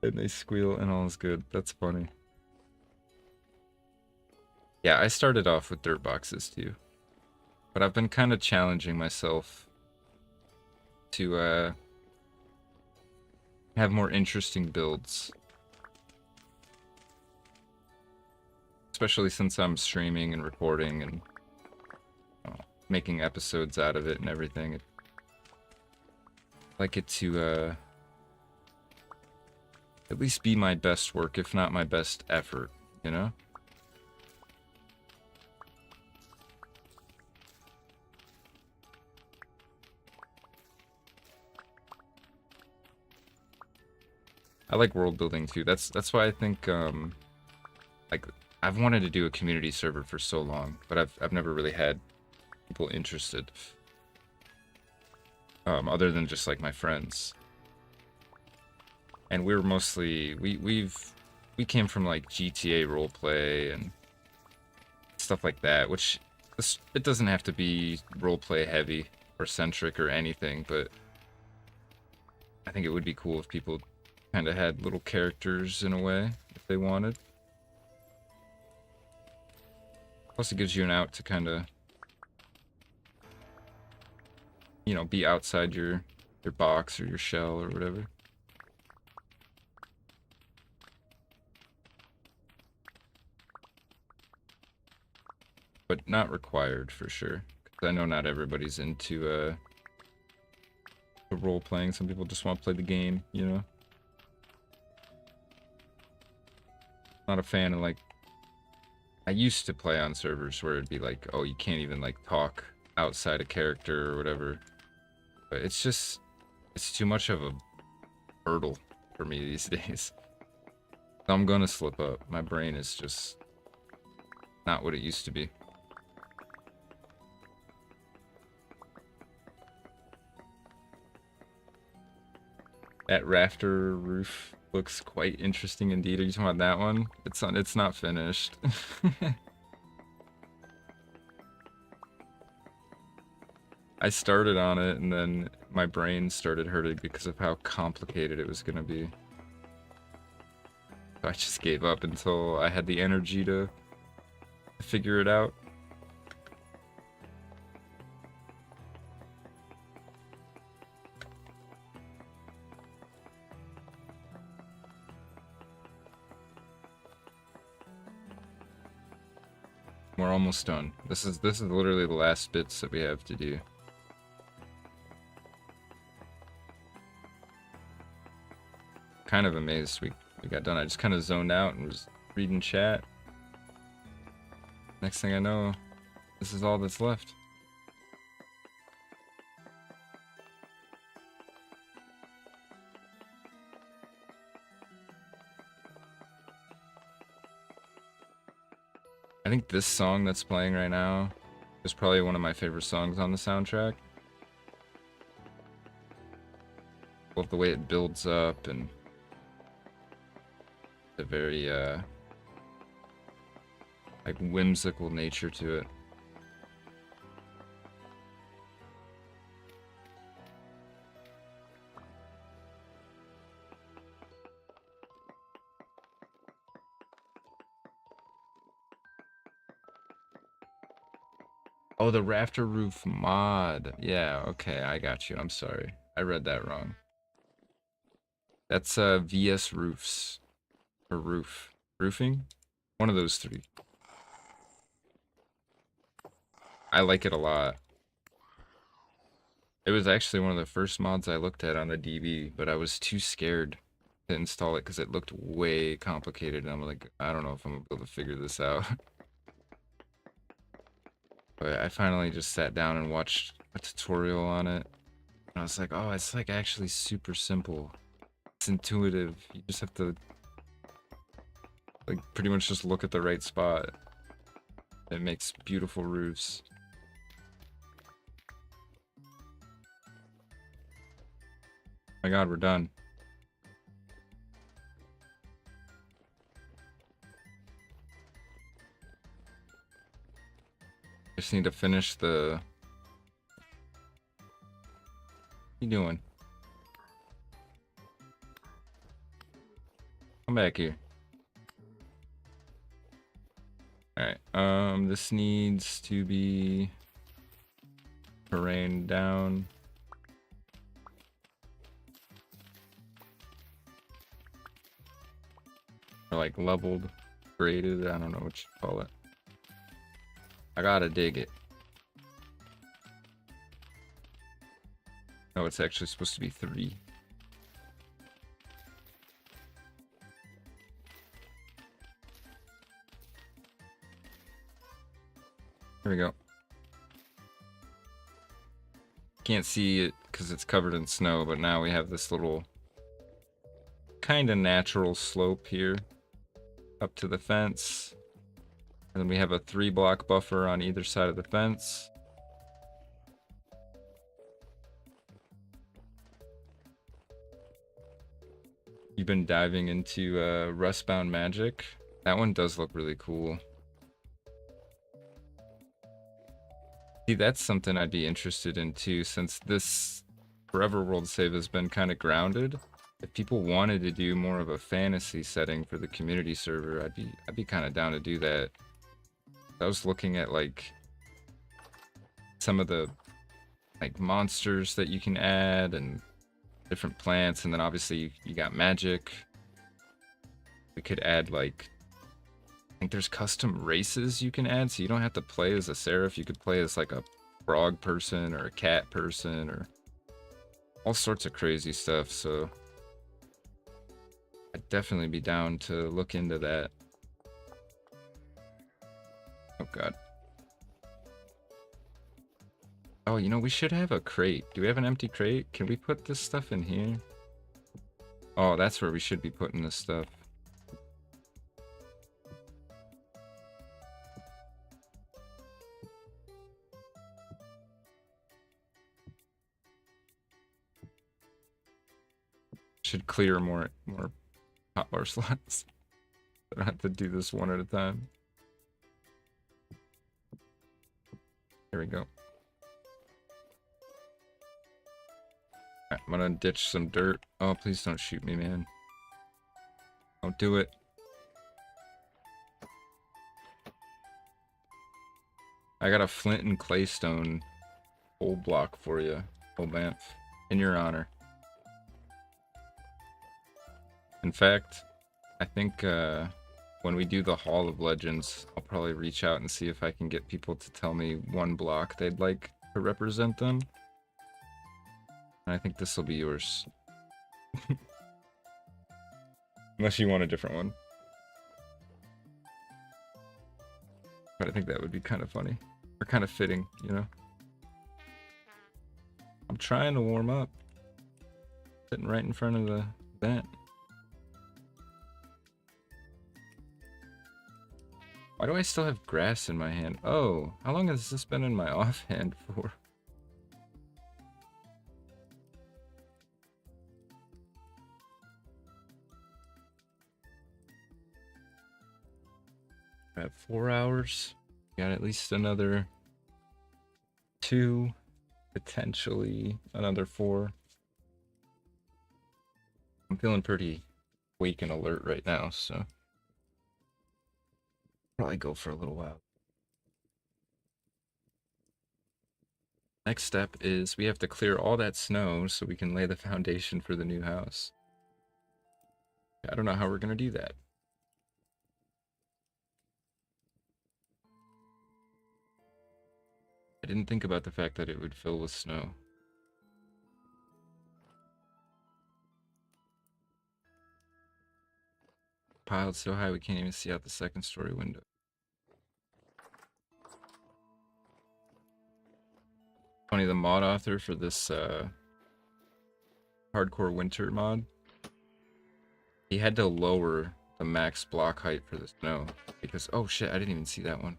[SPEAKER 1] And they squeal and all is good. That's funny. Yeah, I started off with dirt boxes too. But I've been kind of challenging myself to have more interesting builds. Especially since I'm streaming and recording and making episodes out of it and everything. I'd like it to at least be my best work, if not my best effort, you know? I like world building too. That's why I think like I've wanted to do a community server for so long, but I've never really had people interested. Other than just like my friends. And we're mostly we came from like GTA roleplay and stuff like that, which it doesn't have to be roleplay heavy or centric or anything, but I think it would be cool if people kind of had little characters in a way if they wanted. Plus it gives you an out to kind of, you know, be outside your box or your shell or whatever. But not required for sure. 'Cause I know not everybody's into role playing. Some people just want to play the game, you know. Not a fan of like. I used to play on servers where it'd be like, oh, you can't even like talk outside a character or whatever. But it's just, it's too much of a hurdle for me these days. I'm gonna slip up. My brain is just not what it used to be. That rafter roof looks quite interesting indeed. Are you talking about that one? It's not finished. I started on it and then my brain started hurting because of how complicated it was gonna be. So I just gave up until I had the energy to figure it out. We're almost done. This is literally the last bits that we have to do. Kind of amazed we got done. I just kind of zoned out and was reading chat. Next thing I know, this is all that's left. think this song that's playing right now is probably one of my favorite songs on the soundtrack. Love the way it builds up and the very like whimsical nature to it. Oh, the rafter roof mod. Yeah, okay, I got you. I'm sorry. I read that wrong. That's VS roofs or roof. Roofing? One of those three. I like it a lot. It was actually one of the first mods I looked at on the DB, but I was too scared to install it because it looked way complicated. And I'm like, I don't know if I'm gonna be able to figure this out. But I finally just sat down and watched a tutorial on it. And I was like, oh, it's like actually super simple. It's intuitive. You just have to like pretty much just look at the right spot. It makes beautiful roofs. My god, we're done. Just need to finish the... What you doing? Come back here. Alright, this needs to be terrain down. Or like leveled, graded, I don't know what you call it. I gotta dig it. No, it's actually supposed to be 3. There we go. Can't see it because it's covered in snow, but now we have this little kind of natural slope here up to the fence. And then we have a 3-block buffer on either side of the fence. You've been diving into Rustbound Magic. That one does look really cool. See, that's something I'd be interested in too, since this Forever World save has been kind of grounded. If people wanted to do more of a fantasy setting for the community server, I'd be kind of down to do that. I was looking at like some of the like monsters that you can add and different plants, and then obviously you got magic. We could add like, I think there's custom races you can add, so you don't have to play as a seraph. You could play as like a frog person or a cat person or all sorts of crazy stuff. So I'd definitely be down to look into that. Oh god. Oh, you know, we should have a crate. Do we have an empty crate? Can we put this stuff in here? Oh, that's where we should be putting this stuff. Should clear more hotbar slots. I don't have to do this one at a time. There we go. Alright, I'm gonna ditch some dirt. Oh, please don't shoot me, man. Don't do it. I got a flint and claystone old block for you, Obanth, in your honor. In fact, I think when we do the Hall of Legends, I'll probably reach out and see if I can get people to tell me one block they'd like to represent them. And I think this will be yours. Unless you want a different one. But I think that would be kind of funny. Or kind of fitting, you know? I'm trying to warm up. Sitting right in front of the vent. Why do I still have grass in my hand? Oh, how long has this been in my offhand for? I have 4 hours. Got at least another 2, potentially another 4. I'm feeling pretty awake and alert right now, so probably go for a little while. Next step is we have to clear all that snow so we can lay the foundation for the new house. I don't know how we're gonna do that. I didn't think about the fact that it would fill with snow. Piled so high we can't even see out the second story window. Funny, the mod author for this hardcore winter mod, he had to lower the max block height for the snow because, oh shit, I didn't even see that one.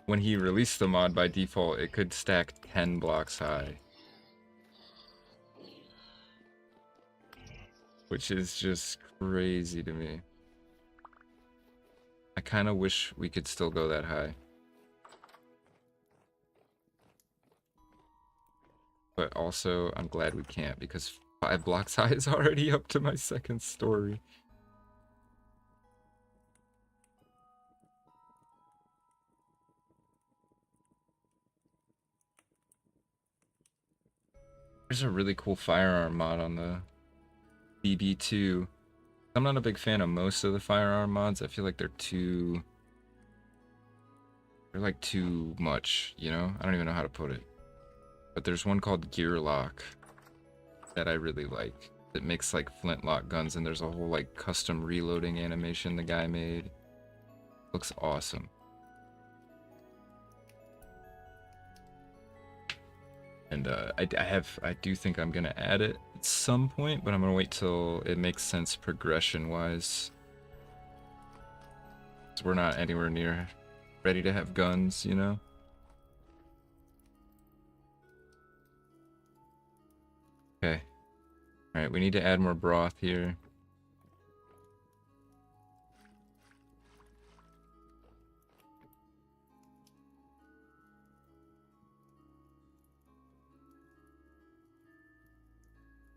[SPEAKER 1] When he released the mod, by default it could stack 10 blocks high, which is just crazy to me. I kind of wish we could still go that high. But also, I'm glad we can't, because 5 blocks high is already up to my second story. There's a really cool firearm mod on the BB2. I'm not a big fan of most of the firearm mods. I feel like they're like too much, you know? I don't even know how to put it. But there's one called Gear Lock that I really like. It makes like flintlock guns, and there's a whole like custom reloading animation the guy made. Looks awesome. And I do think I'm gonna add it at some point, but I'm gonna wait till it makes sense progression wise. So we're not anywhere near ready to have guns, you know? Okay. Alright, we need to add more broth here.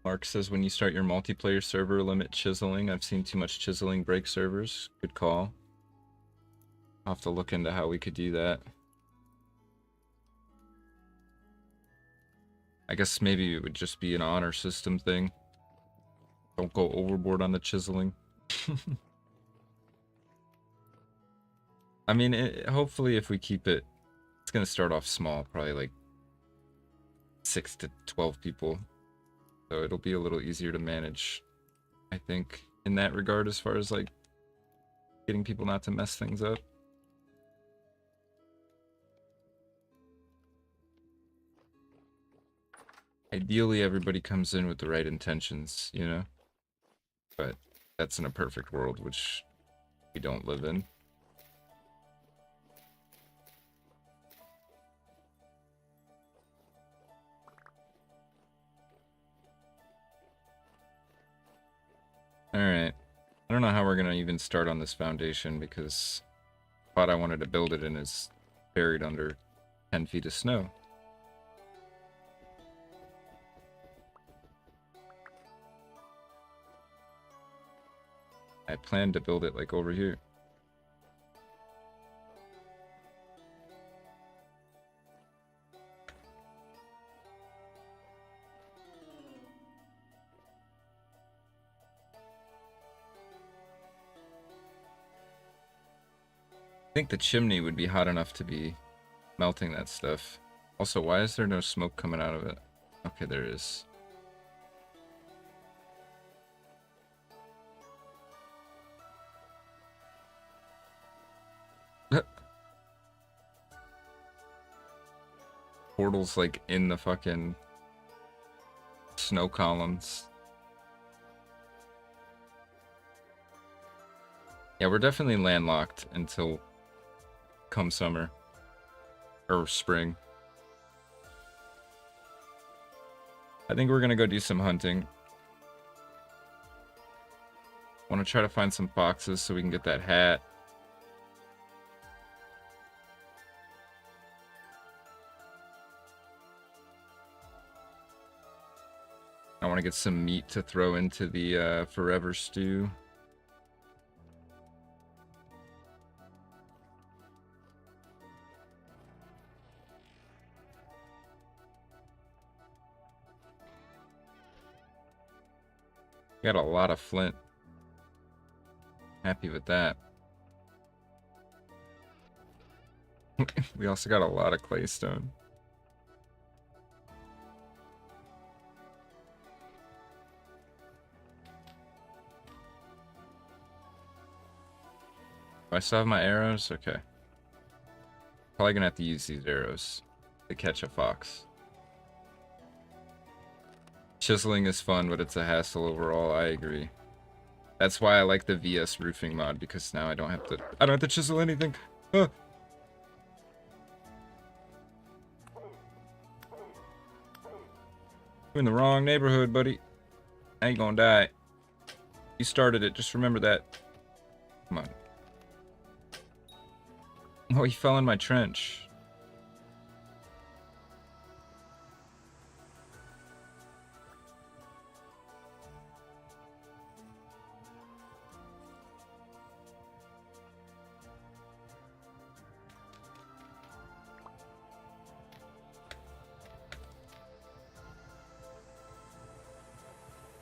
[SPEAKER 1] Mark says when you start your multiplayer server, limit chiseling. I've seen too much chiseling break servers. Good call. I'll have to look into how we could do that. I guess maybe it would just be an honor system thing. Don't go overboard on the chiseling. I mean, hopefully if we keep it, it's going to start off small, probably like 6 to 12 people. So it'll be a little easier to manage, I think, in that regard, as far as like getting people not to mess things up. Ideally, everybody comes in with the right intentions, you know? But that's in a perfect world, which we don't live in. Alright. I don't know how we're gonna even start on this foundation, because the spot I wanted to build it in is buried under 10 feet of snow. I planned to build it like over here. I think the chimney would be hot enough to be melting that stuff. Also, why is there no smoke coming out of it? Okay, there is. Portals like in the fucking snow columns. Yeah, we're definitely landlocked until come summer. Or spring. I think we're gonna go do some hunting. Want to try to find some foxes so we can get that hat. I want to get some meat to throw into the forever stew. Got a lot of flint. Happy with that. We also got a lot of claystone. Do I still have my arrows? Okay. Probably gonna have to use these arrows to catch a fox. Chiseling is fun, but it's a hassle overall. I agree. That's why I like the VS roofing mod, because now I don't have to chisel anything. Ah. You're in the wrong neighborhood, buddy. I ain't gonna die. You started it, just remember that. Come on. Oh, he fell in my trench.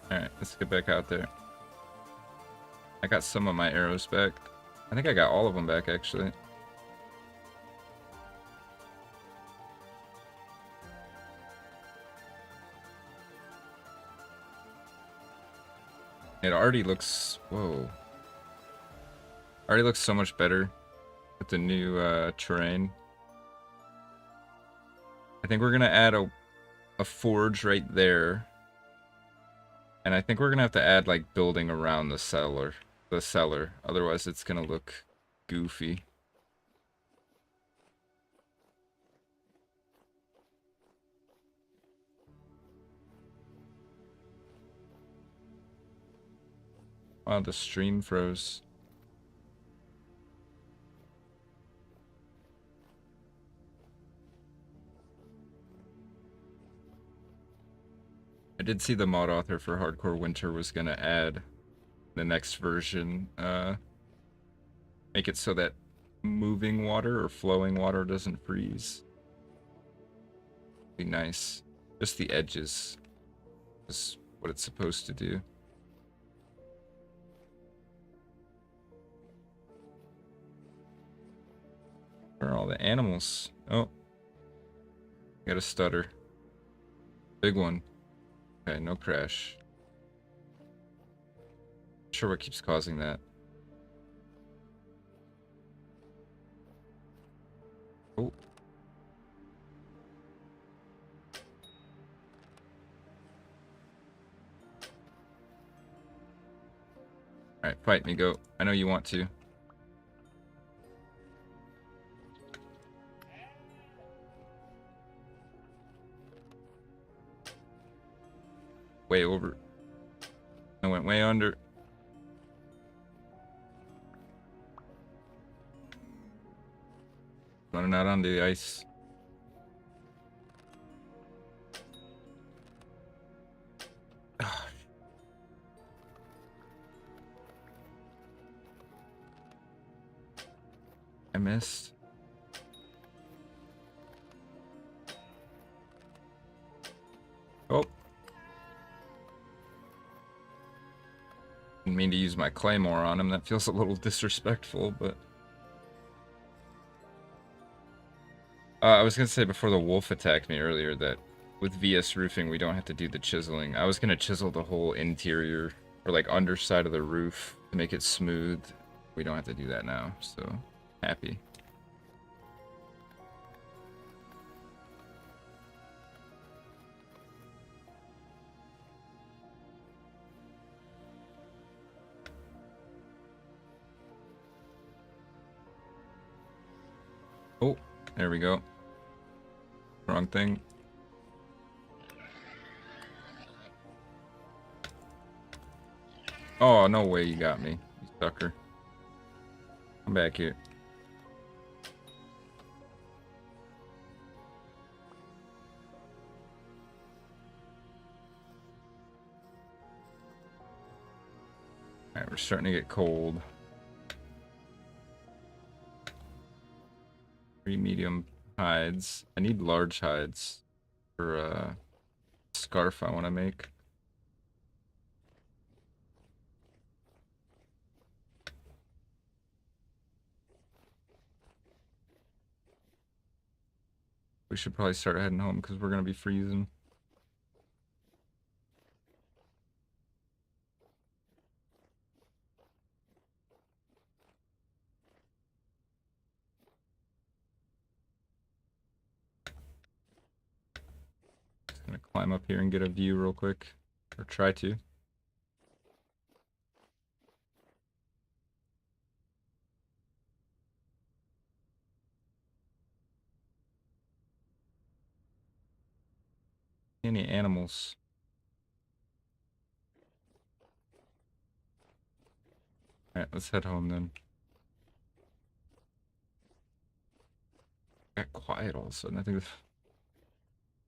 [SPEAKER 1] Alright, let's get back out there. I got some of my arrows back. I think I got all of them back, actually. It already looks... Whoa. Already looks so much better with the new terrain. I think we're going to add a forge right there. And I think we're going to have to add, like, building around the cellar. Otherwise, it's going to look goofy. Wow, the stream froze. I did see the mod author for Hardcore Winter was going to add the next version, make it so that moving water or flowing water doesn't freeze. Be nice. Just the edges is what it's supposed to do. Where are all the animals? Oh. Got a stutter. Big one. Okay, no crash. Not sure what keeps causing that. Oh. Alright, fight me, go. I know you want to. Way over. I went way under. Running out onto the ice. I missed. Oh. Didn't mean to use my claymore on him. That feels a little disrespectful, but... I was gonna say before the wolf attacked me earlier that with VS roofing we don't have to do the chiseling. I was gonna chisel the whole interior, or like underside of the roof to make it smooth. We don't have to do that now, so happy. There we go. Wrong thing. Oh, no way you got me, you sucker. Come back here. Alright, we're starting to get cold. 3 medium hides. I need large hides for a scarf I want to make. We should probably start heading home because we're going to be freezing. Just going to climb up here and get a view real quick. Or try to. Any animals? Alright, let's head home then. Got quiet all of a sudden. I think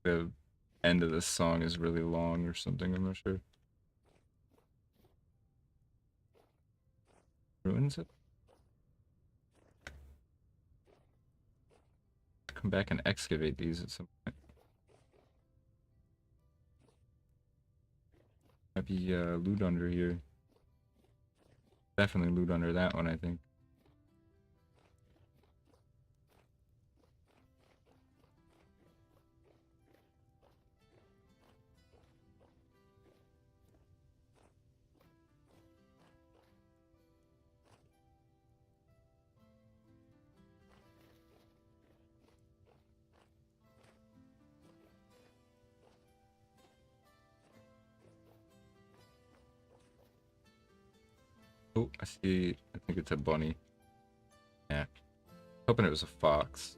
[SPEAKER 1] the end of this song is really long or something. I'm not sure. Ruins it? Come back and excavate these at some point. Might be loot under here. Definitely loot under that one, I think. Oh, I see. I think it's a bunny. Yeah. Hoping it was a fox.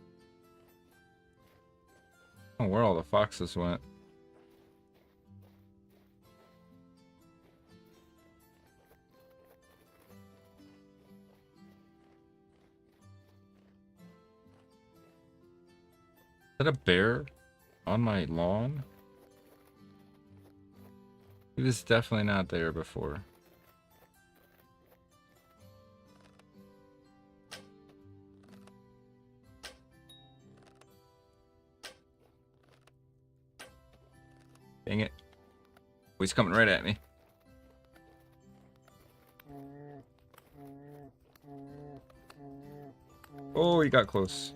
[SPEAKER 1] Oh, where all the foxes went. Is that a bear on my lawn? He was definitely not there before. Dang it. Oh, he's coming right at me. Oh, he got close.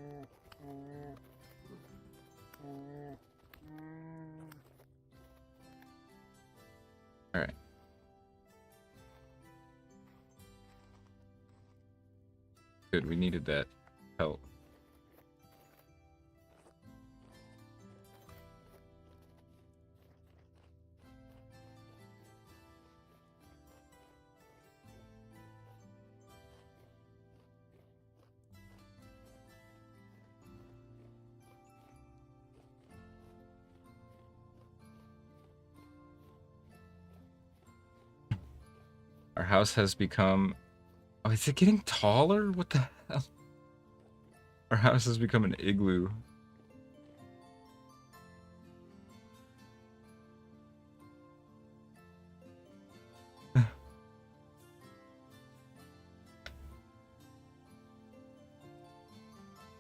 [SPEAKER 1] Alright. Good, we needed that help. Our house has become... Oh, is it getting taller? What the hell? Our house has become an igloo.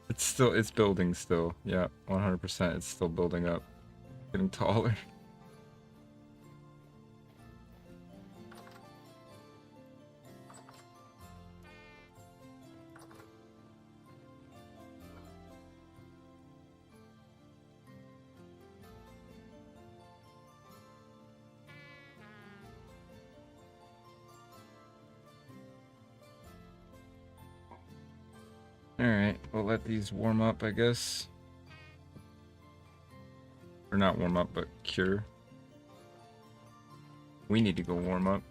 [SPEAKER 1] It's building still. Yeah, 100%. It's still building up. Getting taller. Alright, we'll let these warm up, I guess. Or not warm up, but cure. We need to go warm up.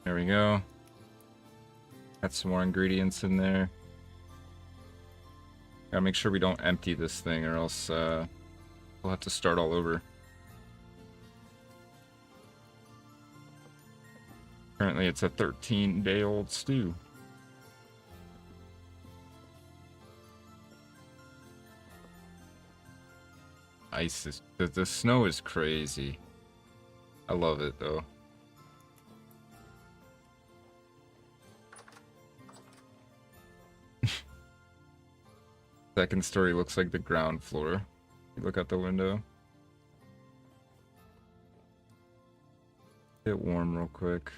[SPEAKER 1] There we go. Got some more ingredients in there. Gotta make sure we don't empty this thing or else we'll have to start all over. Currently it's a 13-day-old stew. Ice is... The snow is crazy. I love it though. Second story looks like the ground floor. You look out the window. Get warm real quick.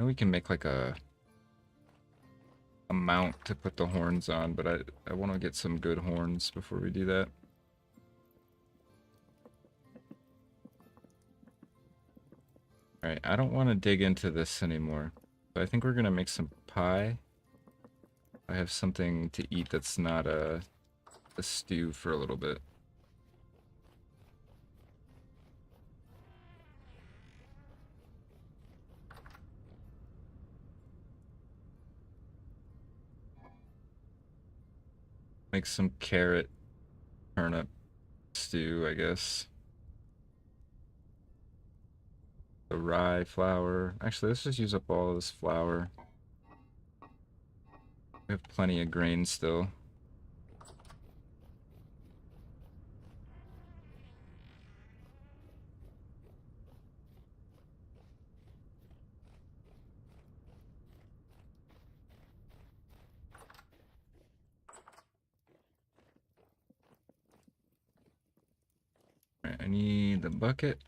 [SPEAKER 1] And we can make like a mount to put the horns on, but I want to get some good horns before we do that. Alright, I don't want to dig into this anymore. So I think we're going to make some pie. I have something to eat that's not a stew for a little bit. Make some carrot turnip stew, I guess. The rye flour. Actually, let's just use up all of this flour. We have plenty of grain still. Alright, I need the bucket.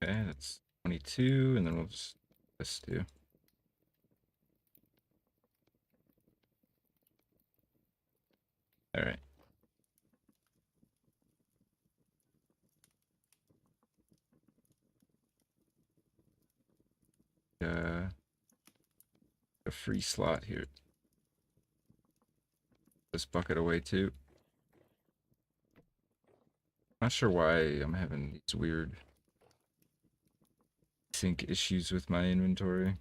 [SPEAKER 1] Okay, that's 22, and then we'll just this do. All right. A free slot here. This bucket away too. Not sure why I'm having these weird sync issues with my inventory.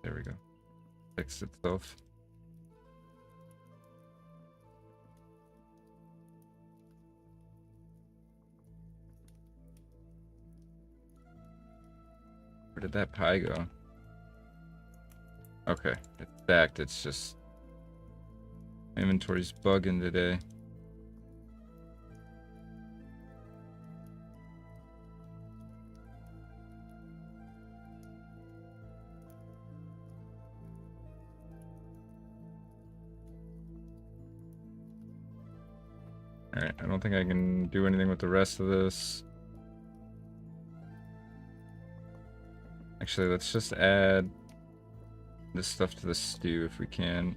[SPEAKER 1] There we go. Fixed itself. Where did that pie go? Okay, it's stacked. It's just inventory's bugging today. Alright, I don't think I can do anything with the rest of this. Actually, let's just add this stuff to the stew if we can.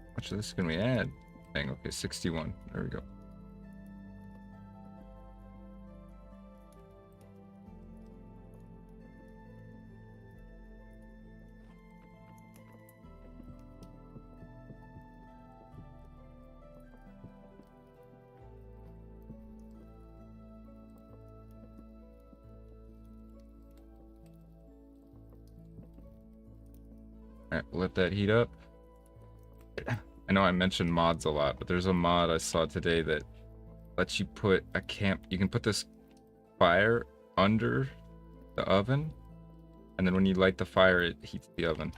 [SPEAKER 1] How much of this can we add? Dang, okay, 61. There we go. Alright, we'll let that heat up. I know I mentioned mods a lot, but there's a mod I saw today that lets you put a camp. You can put this fire under the oven, and then when you light the fire, it heats the oven.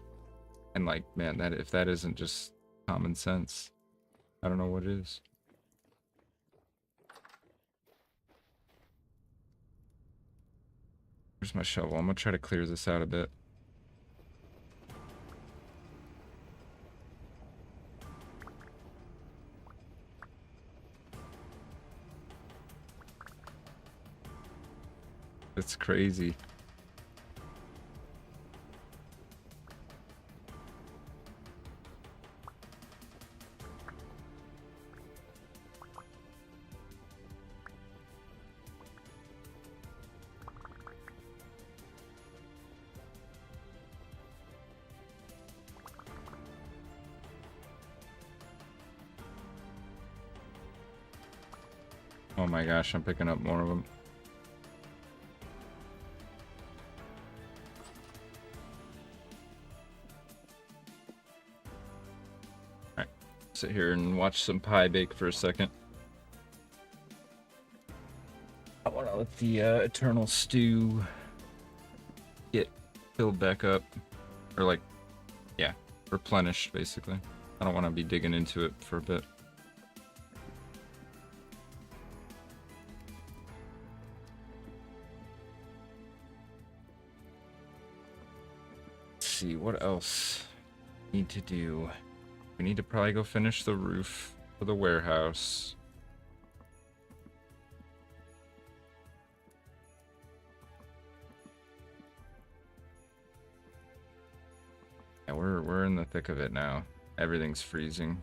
[SPEAKER 1] And like, man, that if that isn't just common sense, I don't know what is. Where's my shovel? I'm gonna try to clear this out a bit. It's crazy. Oh my gosh, I'm picking up more of them. Alright, sit here and watch some pie bake for a second. I want to let the eternal stew get filled back up. Or like, yeah, replenished basically. I don't want to be digging into it for a bit. See what else we need to do. We need to probably go finish the roof for the warehouse. Yeah, we're in the thick of it now. Everything's freezing.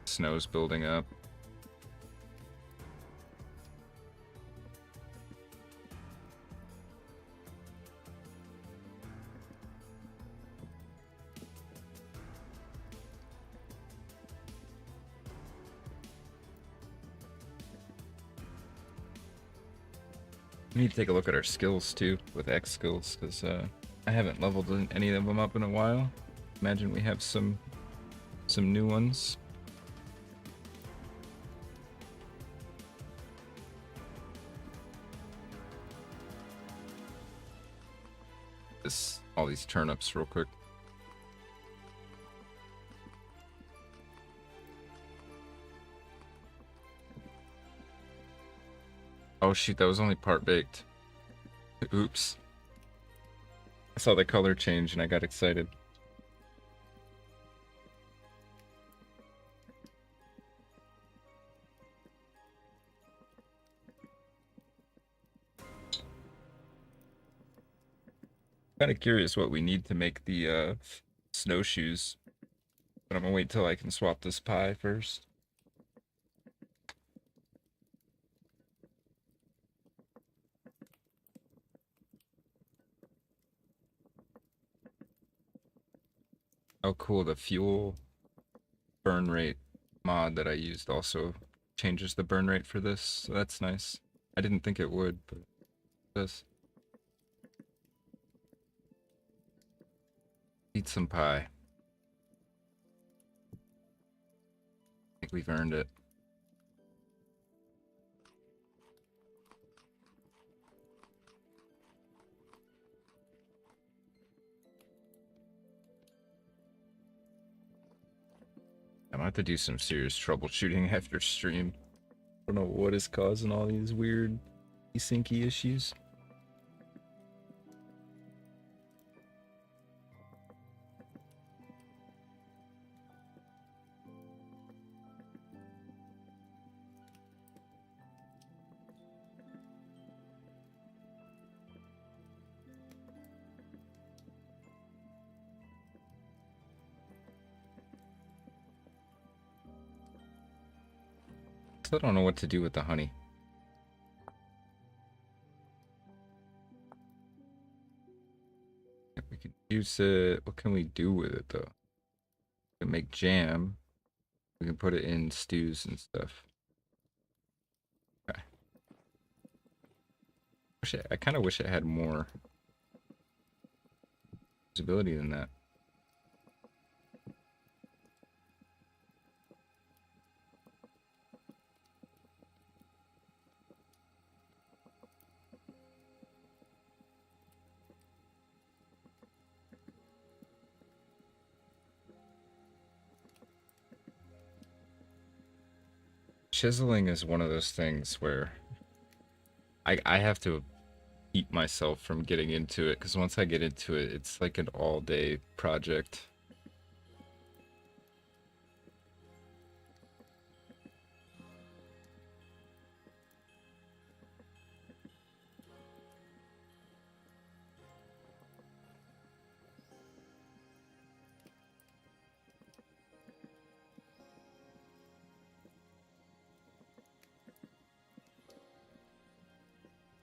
[SPEAKER 1] Snow's building up. We need to take a look at our skills too, with X skills, because I haven't leveled any of them up in a while. Imagine we have some new ones. All these turnips real quick. Oh shoot, that was only part baked. Oops. I saw the color change and I got excited. Kind of curious what we need to make the snowshoes, but I'm gonna wait till I can swap this pie first. Oh cool, the fuel burn rate mod that I used also changes the burn rate for this, so that's nice. I didn't think it would, but it does. Eat some pie. I think we've earned it. I'm gonna have to do some serious troubleshooting after stream. I don't know what is causing all these weird syncy issues. I don't know what to do with the honey. We can use it. What can we do with it though? We can make jam. We can put it in stews and stuff. Okay. I kind of wish it had more usability than that. chiseling is one of those things where I have to keep myself from getting into it, because once I get into it, it's like an all-day project.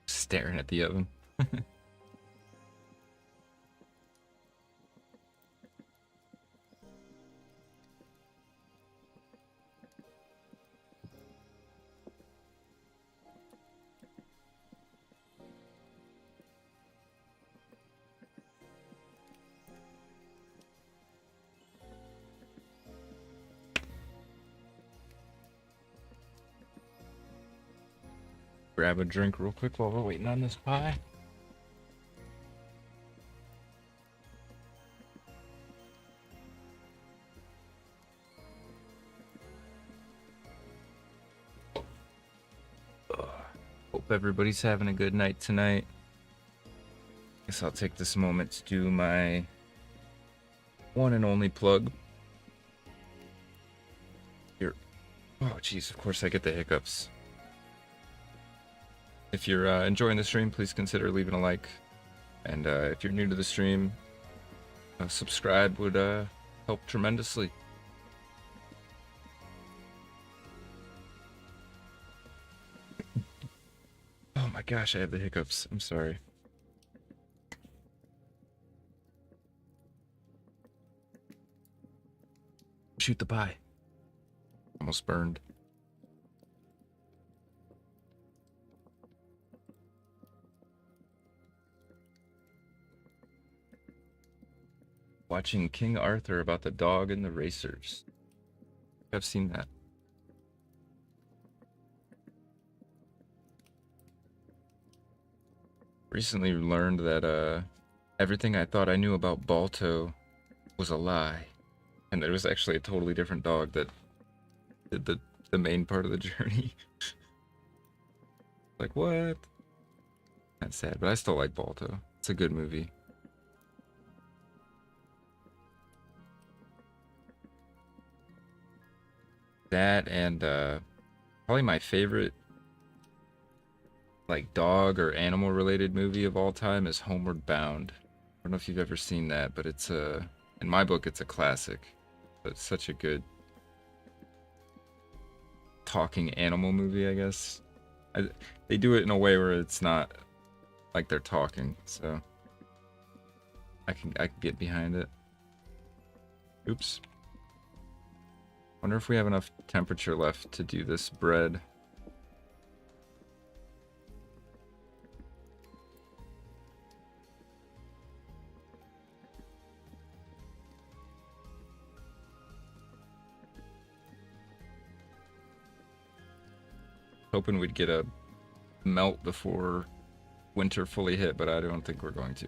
[SPEAKER 1] Staring at the oven. Grab a drink real quick while we're waiting on this pie. Hope everybody's having a good night tonight. Guess I'll take this moment to do my one and only plug. Here. Oh, jeez, of course I get the hiccups. If you're enjoying the stream, please consider leaving a like. And if you're new to the stream, subscribe would help tremendously. Oh my gosh, I have the hiccups. I'm sorry. Shoot the pie. Almost burned. Watching King Arthur about the dog and the racers. I've seen that. Recently learned that everything I thought I knew about Balto was a lie. And there was actually a totally different dog that did the main part of the journey. Like, what? That's sad, but I still like Balto. It's a good movie. That and probably my favorite like dog or animal related movie of all time is Homeward Bound. I don't know if you've ever seen that, but it's in my book it's a classic. But it's such a good talking animal movie, I guess. They do it in a way where it's not like they're talking, so I can get behind it. Oops. Wonder if we have enough temperature left to do this bread. Hoping we'd get a melt before winter fully hit, but I don't think we're going to.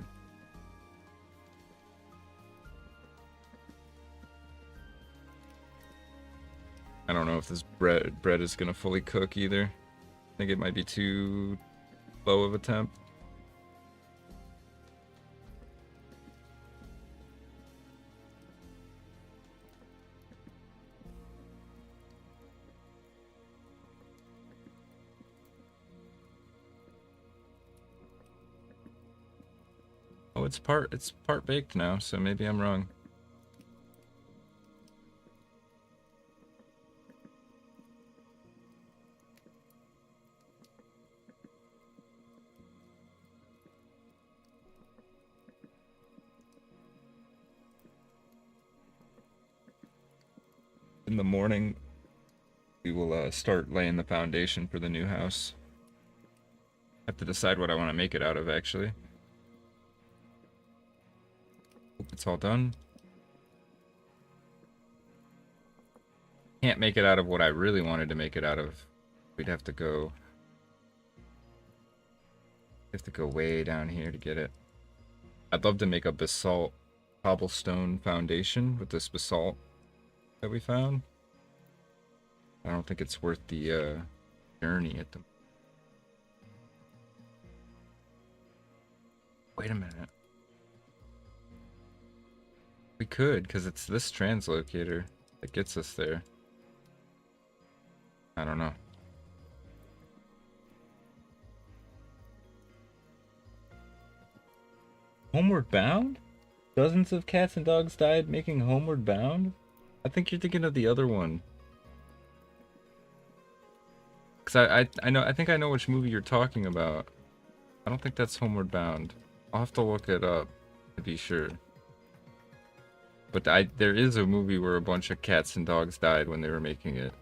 [SPEAKER 1] I don't know if this bread is gonna fully cook either. I think it might be too low of a temp. Oh, it's part baked now, so maybe I'm wrong. In the morning, we will start laying the foundation for the new house. I have to decide what I want to make it out of, actually. Hope it's all done. Can't make it out of what I really wanted to make it out of. We'd have to go way down here to get it. I'd love to make a basalt cobblestone foundation with this basalt that we found. I don't think it's worth the journey at the. Wait a minute. We could, because it's this translocator that gets us there. I don't know. Homeward Bound? Dozens of cats and dogs died making Homeward Bound? I think you're thinking of the other one. Because I think I know which movie you're talking about. I don't think that's Homeward Bound. I'll have to look it up to be sure. But there is a movie where a bunch of cats and dogs died when they were making it.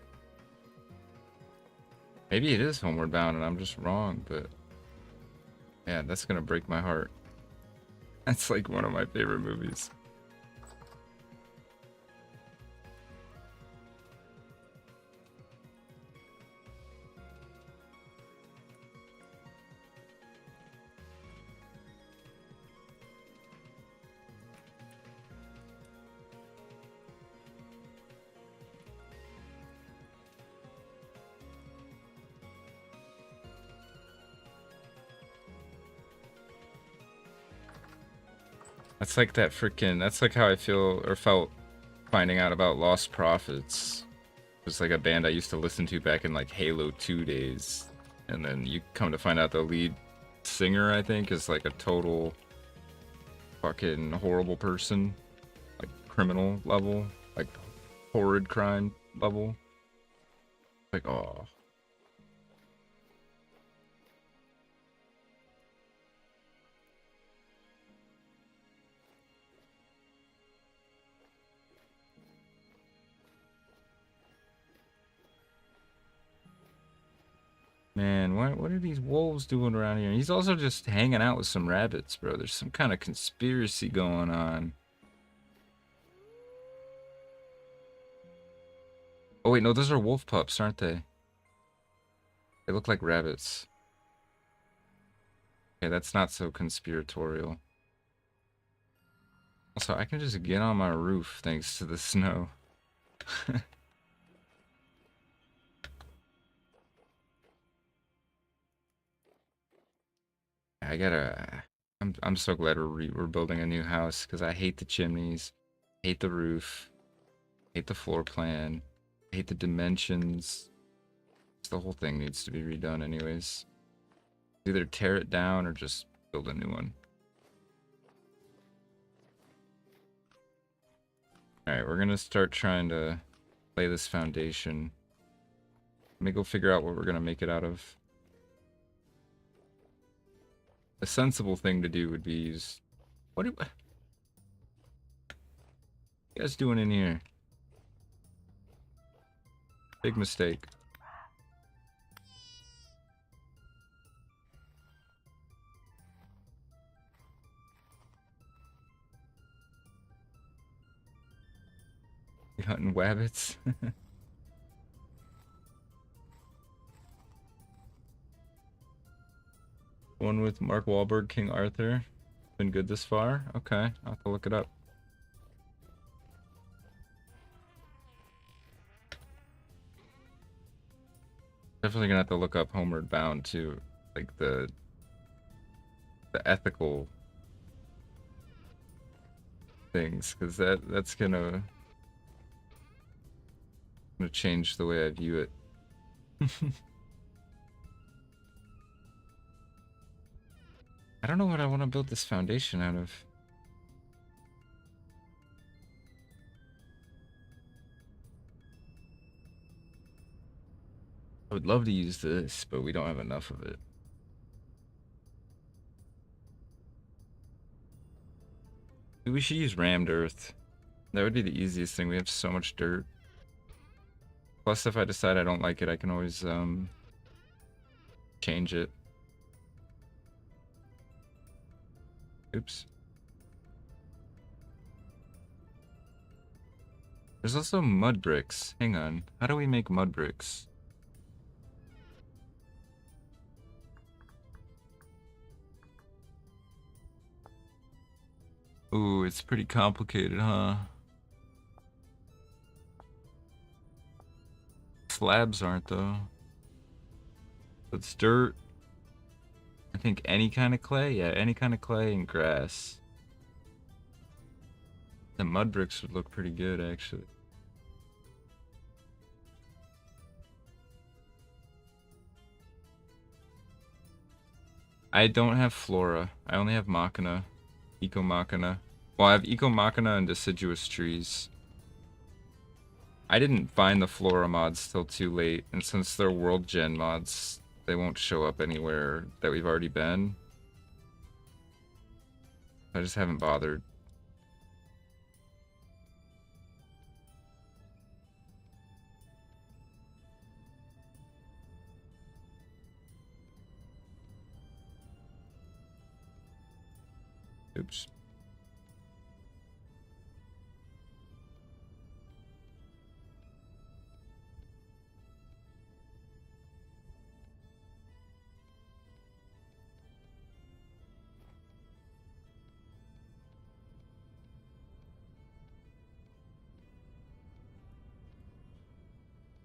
[SPEAKER 1] Maybe it is Homeward Bound and I'm just wrong, but yeah, that's gonna break my heart. That's like one of my favorite movies. That's like that freaking. That's like how I feel or felt finding out about Lost Prophets. It was like a band I used to listen to back in like Halo 2 days. And then you come to find out the lead singer, I think, is like a total fucking horrible person. Like criminal level. Like horrid crime level. Like, oh. Man, what are these wolves doing around here? He's also just hanging out with some rabbits, bro. There's some kind of conspiracy going on. Oh wait, no, those are wolf pups, aren't they? They look like rabbits. Okay, that's not so conspiratorial. Also, I can just get on my roof thanks to the snow. I gotta. I'm so glad we're building a new house because I hate the chimneys, hate the roof, hate the floor plan, hate the dimensions. The whole thing needs to be redone, anyways. Either tear it down or just build a new one. All right, we're gonna start trying to lay this foundation. Let me go figure out what we're gonna make it out of. A sensible thing to do would be use. What are you guys doing in here? Big mistake. You hunting wabbits? One with Mark Wahlberg, King Arthur. Been good this far? Okay, I'll have to look it up. Definitely gonna have to look up Homeward Bound too. Like the ethical things, because that's gonna change the way I view it. I don't know what I want to build this foundation out of. I would love to use this, but we don't have enough of it. Maybe we should use rammed earth. That would be the easiest thing. We have so much dirt. Plus, if I decide I don't like it, I can always change it. Oops. There's also mud bricks. Hang on. How do we make mud bricks? Ooh, it's pretty complicated, huh? slabs aren't, though. It's dirt. I think any kind of clay? Yeah, any kind of clay and grass. The mud bricks would look pretty good, actually. I don't have flora. I only have machina. Eco machina. Well, I have eco machina and deciduous trees. I didn't find the flora mods till too late, and since they're world gen mods, they won't show up anywhere that we've already been. I just haven't bothered. Oops.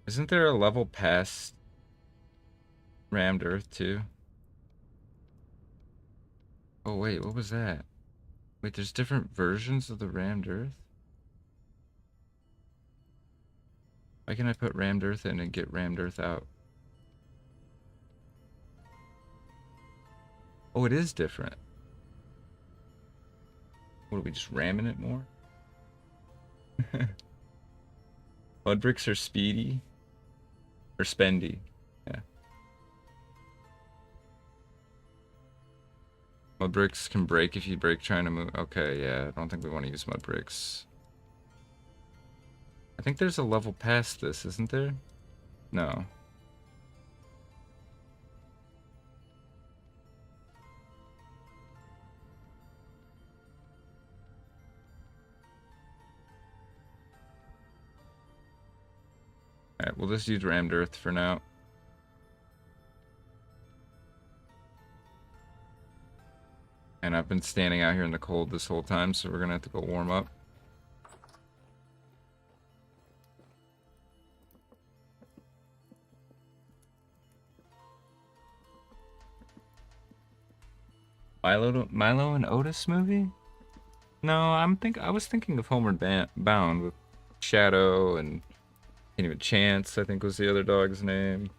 [SPEAKER 1] Isn't there a level past Rammed Earth too? Oh wait, what was that? Wait, there's different versions of the Rammed Earth? Why can I put Rammed Earth in and get Rammed Earth out? Oh, it is different. What, are we just ramming it more? Mud bricks are speedy? Or spendy? Yeah. Mud bricks can break if you break trying to move. Okay, yeah, I don't think we want to use mud bricks. I think there's a level past this, isn't there? No. Alright, we'll just use Rammed Earth for now. And I've been standing out here in the cold this whole time, so we're gonna have to go warm up. Milo and Otis movie? No, I was thinking of Homeward Bound with Shadow and Can't Even Chance, I think was the other dog's name.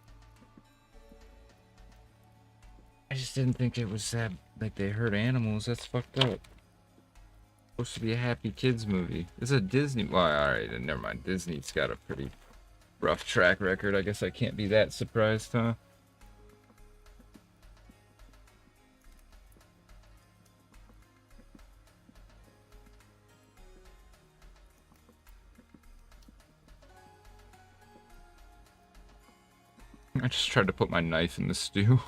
[SPEAKER 1] I just didn't think it was that, like, they hurt animals. That's fucked up. Supposed to be a happy kids movie. It's a Disney. Well, alright, never mind. Disney's got a pretty rough track record. I guess I can't be that surprised, huh? I just tried to put my knife in the stew.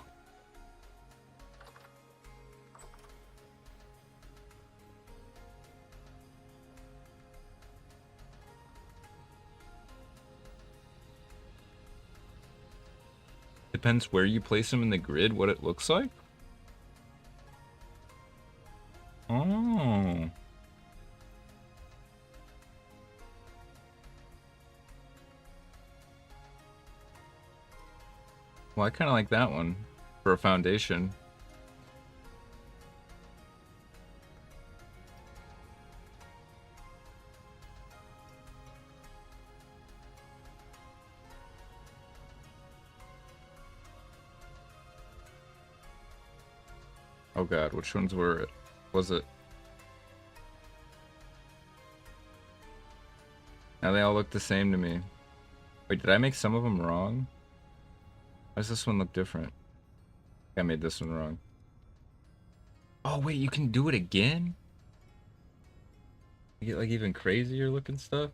[SPEAKER 1] Depends where you place them in the grid, what it looks like. Oh. Well, I kind of like that one for a foundation. Oh god, which ones were it? Was it? Now they all look the same to me. Wait, did I make some of them wrong? Why does this one look different? I made this one wrong. Oh wait, you can do it again? You get like even crazier looking stuff?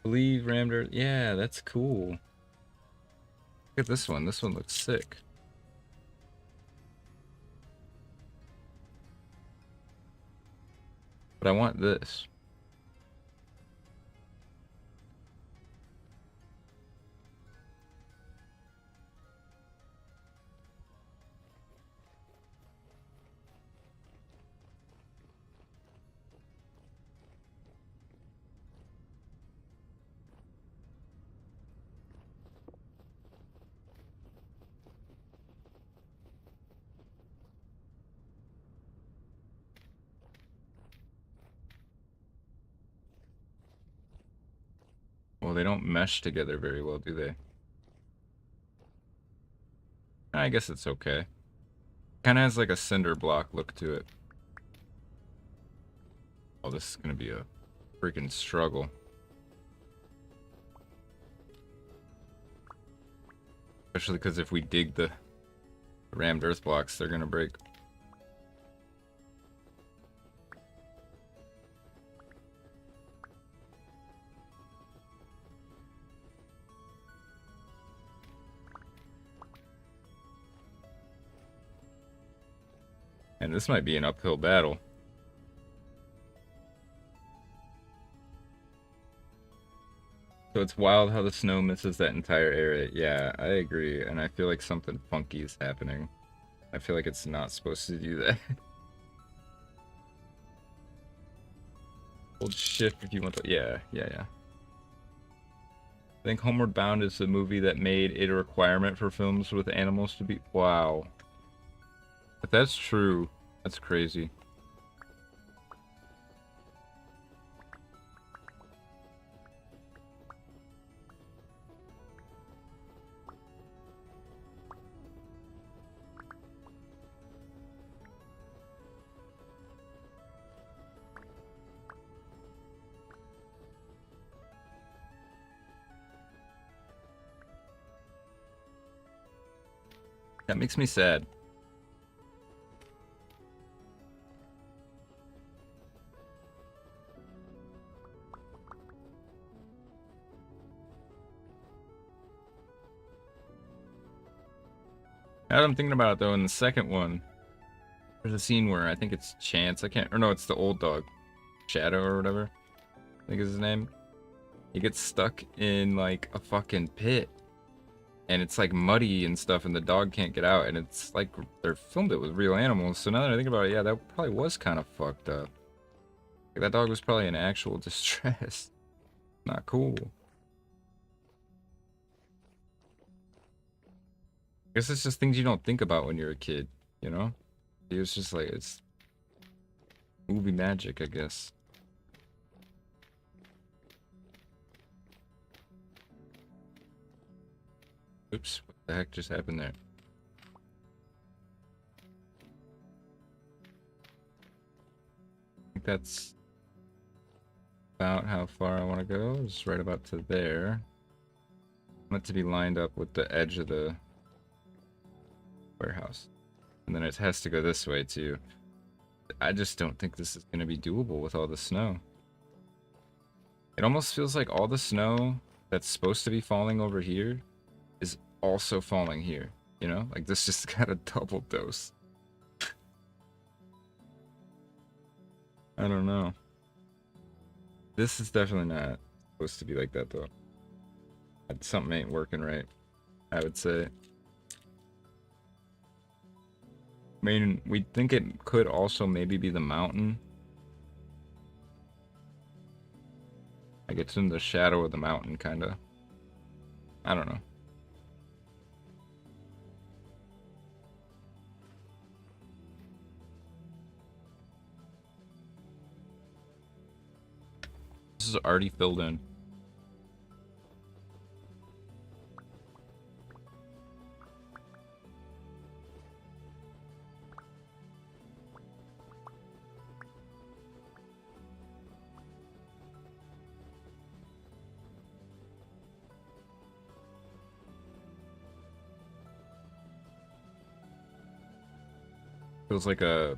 [SPEAKER 1] Believe Rammed Earth. Yeah, that's cool. Look at this one. This one looks sick. But I want this. Well, they don't mesh together very well, do they? I guess it's okay. Kind of has like a cinder block look to it. Oh, this is gonna be a freaking struggle. Especially because if we dig the rammed earth blocks, they're gonna break. And this might be an uphill battle. So it's wild how the snow misses that entire area. Yeah, I agree. And I feel like something funky is happening. I feel like it's not supposed to do that. Hold shift if you want to. Yeah. I think Homeward Bound is the movie that made it a requirement for films with animals to be. Wow. If that's true, that's crazy. That makes me sad. Now that I'm thinking about it though, in the second one, there's a scene where I think it's Chance. I can't, or no, it's the old dog, Shadow or whatever. I think is his name. He gets stuck in like a fucking pit, and it's like muddy and stuff, and the dog can't get out. And it's like they're filmed it with real animals. So now that I think about it, yeah, that probably was kind of fucked up. Like, that dog was probably in actual distress. Not cool. I guess it's just things you don't think about when you're a kid, you know? It was just like, it's movie magic, I guess. Oops, what the heck just happened there? I think that's about how far I want to go. Just right about to there. I want it to be lined up with the edge of the warehouse. And then it has to go this way too. I just don't think this is going to be doable with all the snow. It almost feels like all the snow that's supposed to be falling over here is also falling here, you know? Like this just got a double dose. I don't know. This is definitely not supposed to be like that though. Something ain't working right, I would say. I mean, we think it could also maybe be the mountain. Like it's in the shadow of the mountain, kind of. I don't know. This is already filled in. Feels like a,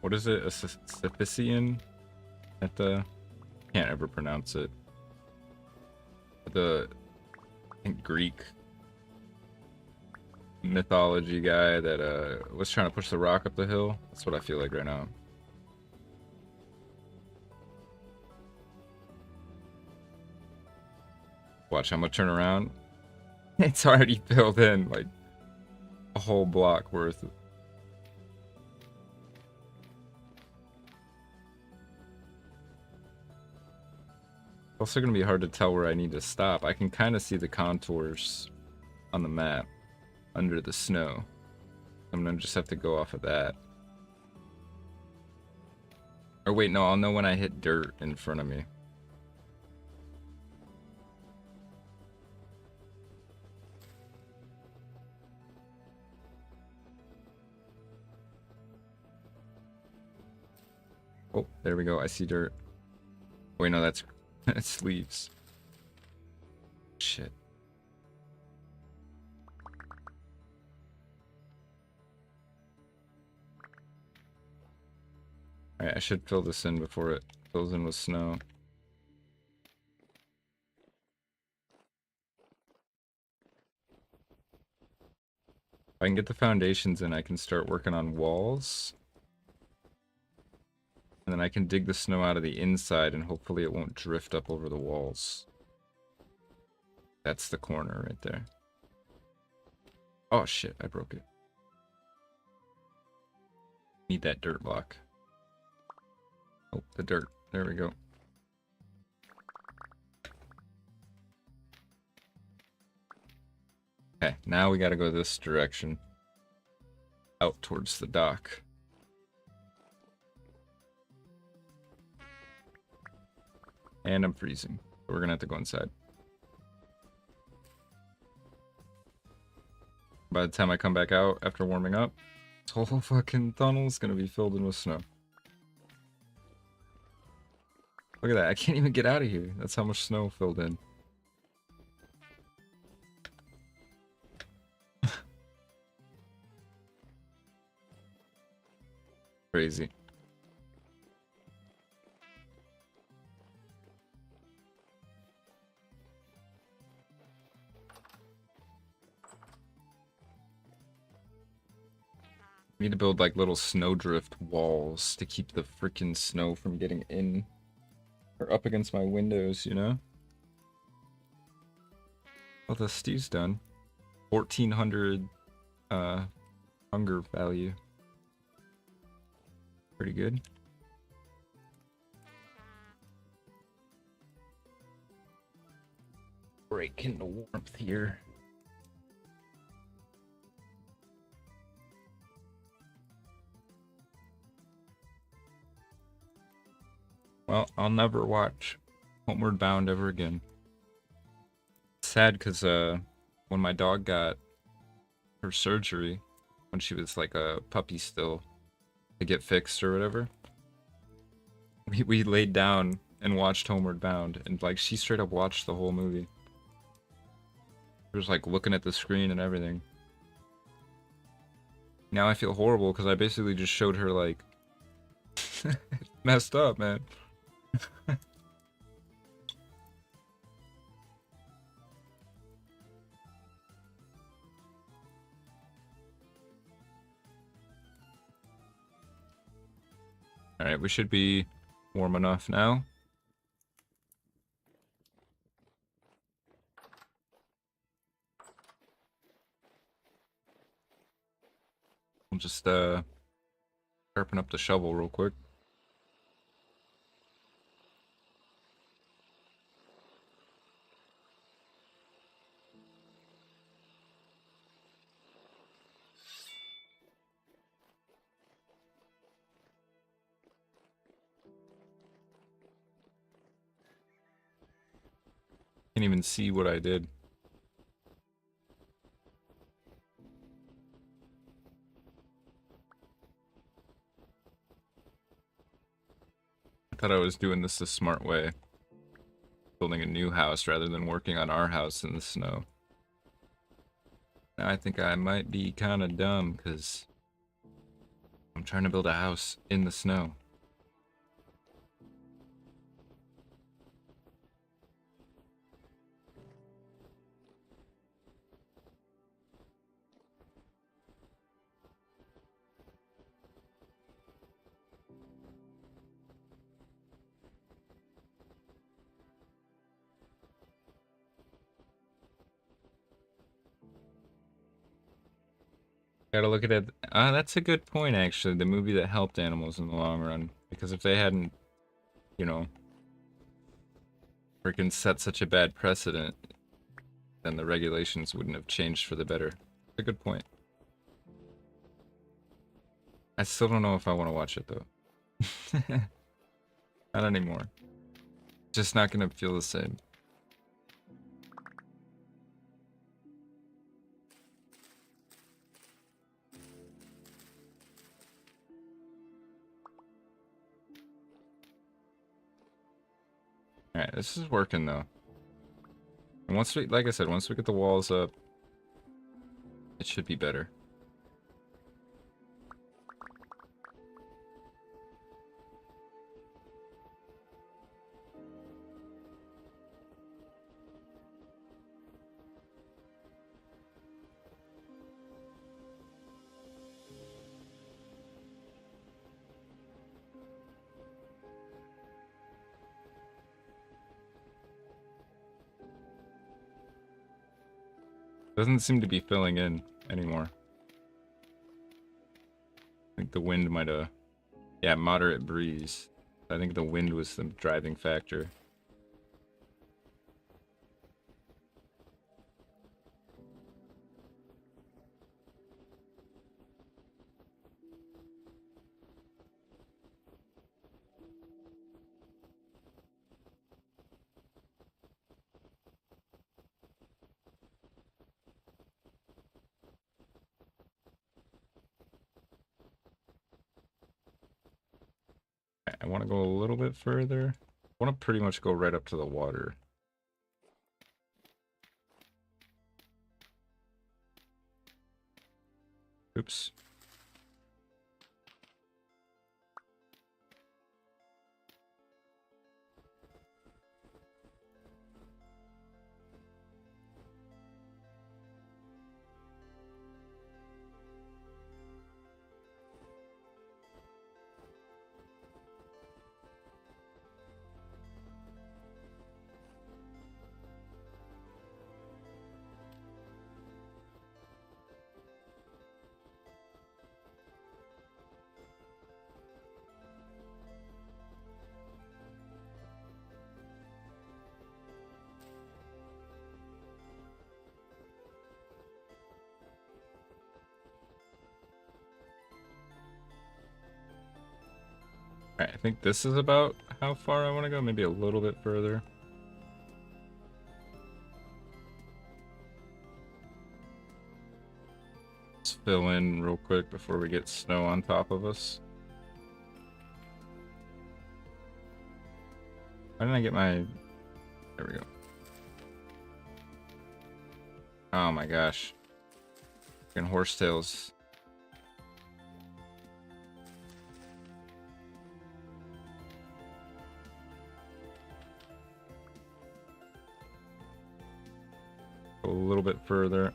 [SPEAKER 1] what is it? A Sisyphean at the, can't ever pronounce it. The, I think Greek mythology guy that was trying to push the rock up the hill. That's what I feel like right now. Watch, I'm gonna turn around. It's already filled in like a whole block worth. Also gonna be hard to tell where I need to stop. I can kind of see the contours on the map under the snow. I'm gonna just have to go off of that. Or wait, no, I'll know when I hit dirt in front of me. Oh, there we go. I see dirt. Wait, no, that's that's leaves. Shit. Alright, I should fill this in before it fills in with snow. If I can get the foundations in, I can start working on walls. And then I can dig the snow out of the inside and hopefully it won't drift up over the walls. That's the corner right there. Oh shit, I broke it. Need that dirt block. Oh, the dirt. There we go. Okay, now we gotta go this direction. Out towards the dock. And I'm freezing. So we're gonna have to go inside. By the time I come back out after warming up, this whole fucking tunnel is gonna be filled in with snow. Look at that, I can't even get out of here. That's how much snow filled in. Crazy. Need to build like little snowdrift walls to keep the freaking snow from getting in or up against my windows, you know? Well, the stew's done. 1400 hunger value. Pretty good. Breaking the warmth here. Well, I'll never watch Homeward Bound ever again. It's sad because when my dog got her surgery, when she was like a puppy still, to get fixed or whatever, we laid down and watched Homeward Bound, and like she straight up watched the whole movie. She was like looking at the screen and everything. Now I feel horrible because I basically just showed her like messed up, man. Alright, we should be warm enough now. I'll just sharpen up the shovel real quick. Can't even see what I did. I thought I was doing this the smart way. Building a new house rather than working on our house in the snow. Now I think I might be kind of dumb because I'm trying to build a house in the snow. Gotta look at it. That's a good point, actually. The movie that helped animals in the long run. Because if they hadn't, you know, freaking set such a bad precedent, then the regulations wouldn't have changed for the better. That's a good point. I still don't know if I want to watch it, though. Not anymore. Just not gonna feel the same. Alright, this is working though. And once we, like I said, once we get the walls up, it should be better. Doesn't seem to be filling in anymore. I think the wind might have... Yeah, moderate breeze. I think the wind was the driving factor. I want to go a little bit further. I want to pretty much go right up to the water. Oops. Alright, I think this is about how far I want to go. Maybe a little bit further. Let's fill in real quick before we get snow on top of us. Why didn't I get my... There we go. Oh my gosh. Fucking horsetails. Go a little bit further.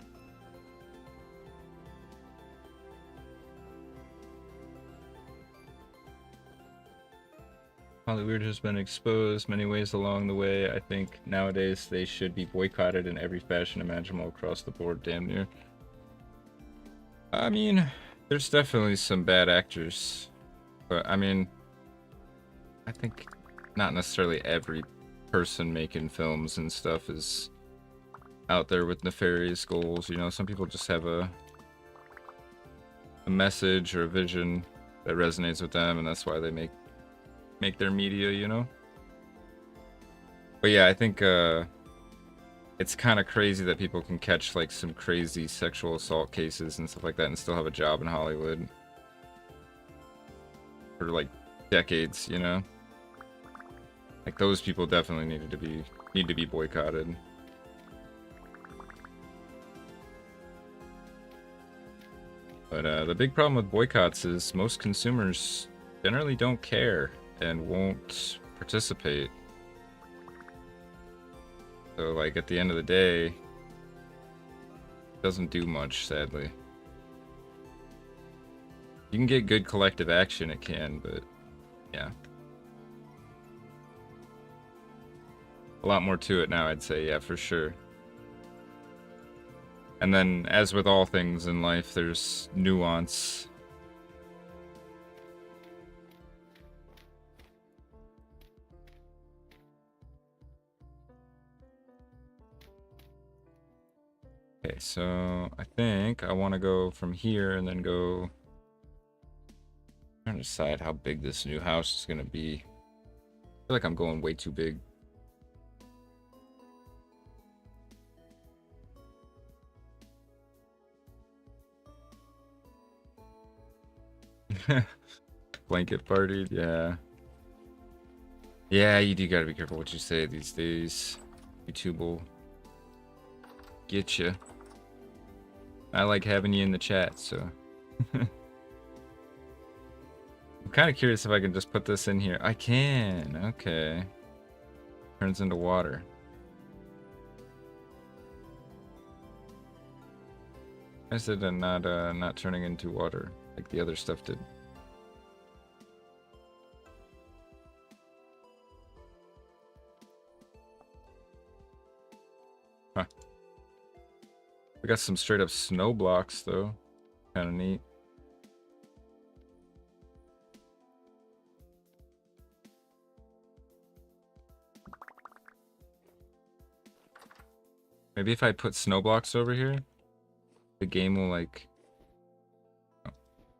[SPEAKER 1] Hollywood has been exposed many ways along the way. I think nowadays they should be boycotted in every fashion imaginable across the board, damn near. I mean, there's definitely some bad actors, but I mean, I think not necessarily every person making films and stuff is out there with nefarious goals. You know, some people just have a message or a vision that resonates with them, and that's why they make their media, you know? But yeah, I think it's kind of crazy that people can catch like some crazy sexual assault cases and stuff like that and still have a job in Hollywood for like decades, you know? Like those people definitely need to be boycotted. But the big problem with boycotts is most consumers generally don't care and won't participate. So like at the end of the day, it doesn't do much, sadly. You can get good collective action, it can, but yeah. A lot more to it now, I'd say, yeah, for sure. And then, as with all things in life, there's nuance. Okay, so I think I want to go from here and then go... I'm trying to decide how big this new house is going to be. I feel like I'm going way too big. Blanket party, yeah. Yeah, you do gotta be careful what you say these days. YouTube will get you. I like having you in the chat, so. I'm kind of curious if I can just put this in here. I can. Okay. Turns into water. I said not turning into water like the other stuff did. Huh. We got some straight up snow blocks though. Kind of neat. Maybe if I put snow blocks over here, the game will like... Oh.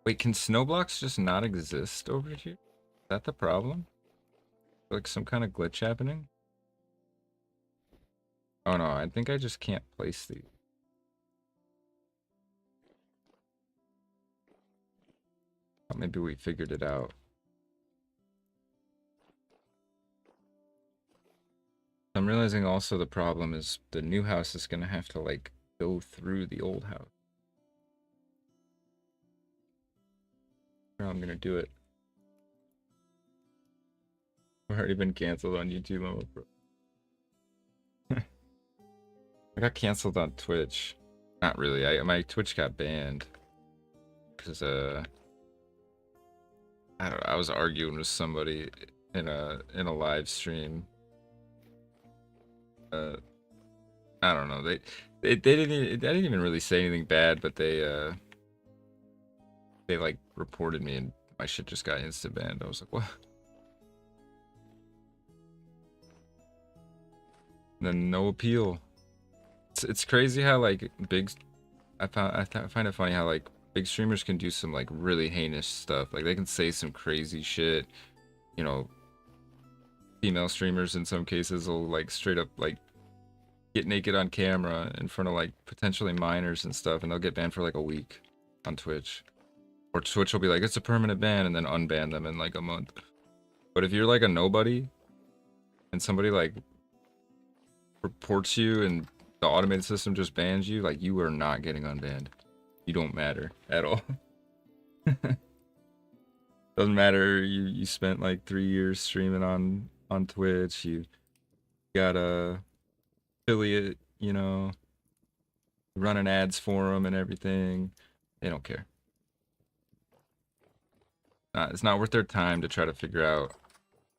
[SPEAKER 1] Wait, can snow blocks just not exist over here? Is that the problem? Like some kind of glitch happening? Oh no, I think I just can't place these. Oh, maybe we figured it out. I'm realizing also the problem is the new house is gonna have to like go through the old house. Or I'm gonna do it. I've already been canceled on YouTube. I'm a pro. I got canceled on Twitch. Not really. My Twitch got banned because I don't know, I was arguing with somebody in a live stream. I don't know. They didn't I didn't even really say anything bad, but they like reported me and my shit just got instant banned. I was like, what? And then no appeal. It's crazy how like big I find it funny how like big streamers can do some like really heinous stuff. Like they can say some crazy shit. You know, female streamers in some cases will like straight up like get naked on camera in front of like potentially minors and stuff, and they'll get banned for like a week on Twitch. Or Twitch will be like, it's a permanent ban, and then unban them in like a month. But if you're like a nobody and somebody like reports you and the automated system just bans you, like you are not getting unbanned. You don't matter at all. Doesn't matter you spent like 3 years streaming on Twitch, you got a affiliate, you know, running ads for them and everything. They don't care. It's not worth their time to try to figure out,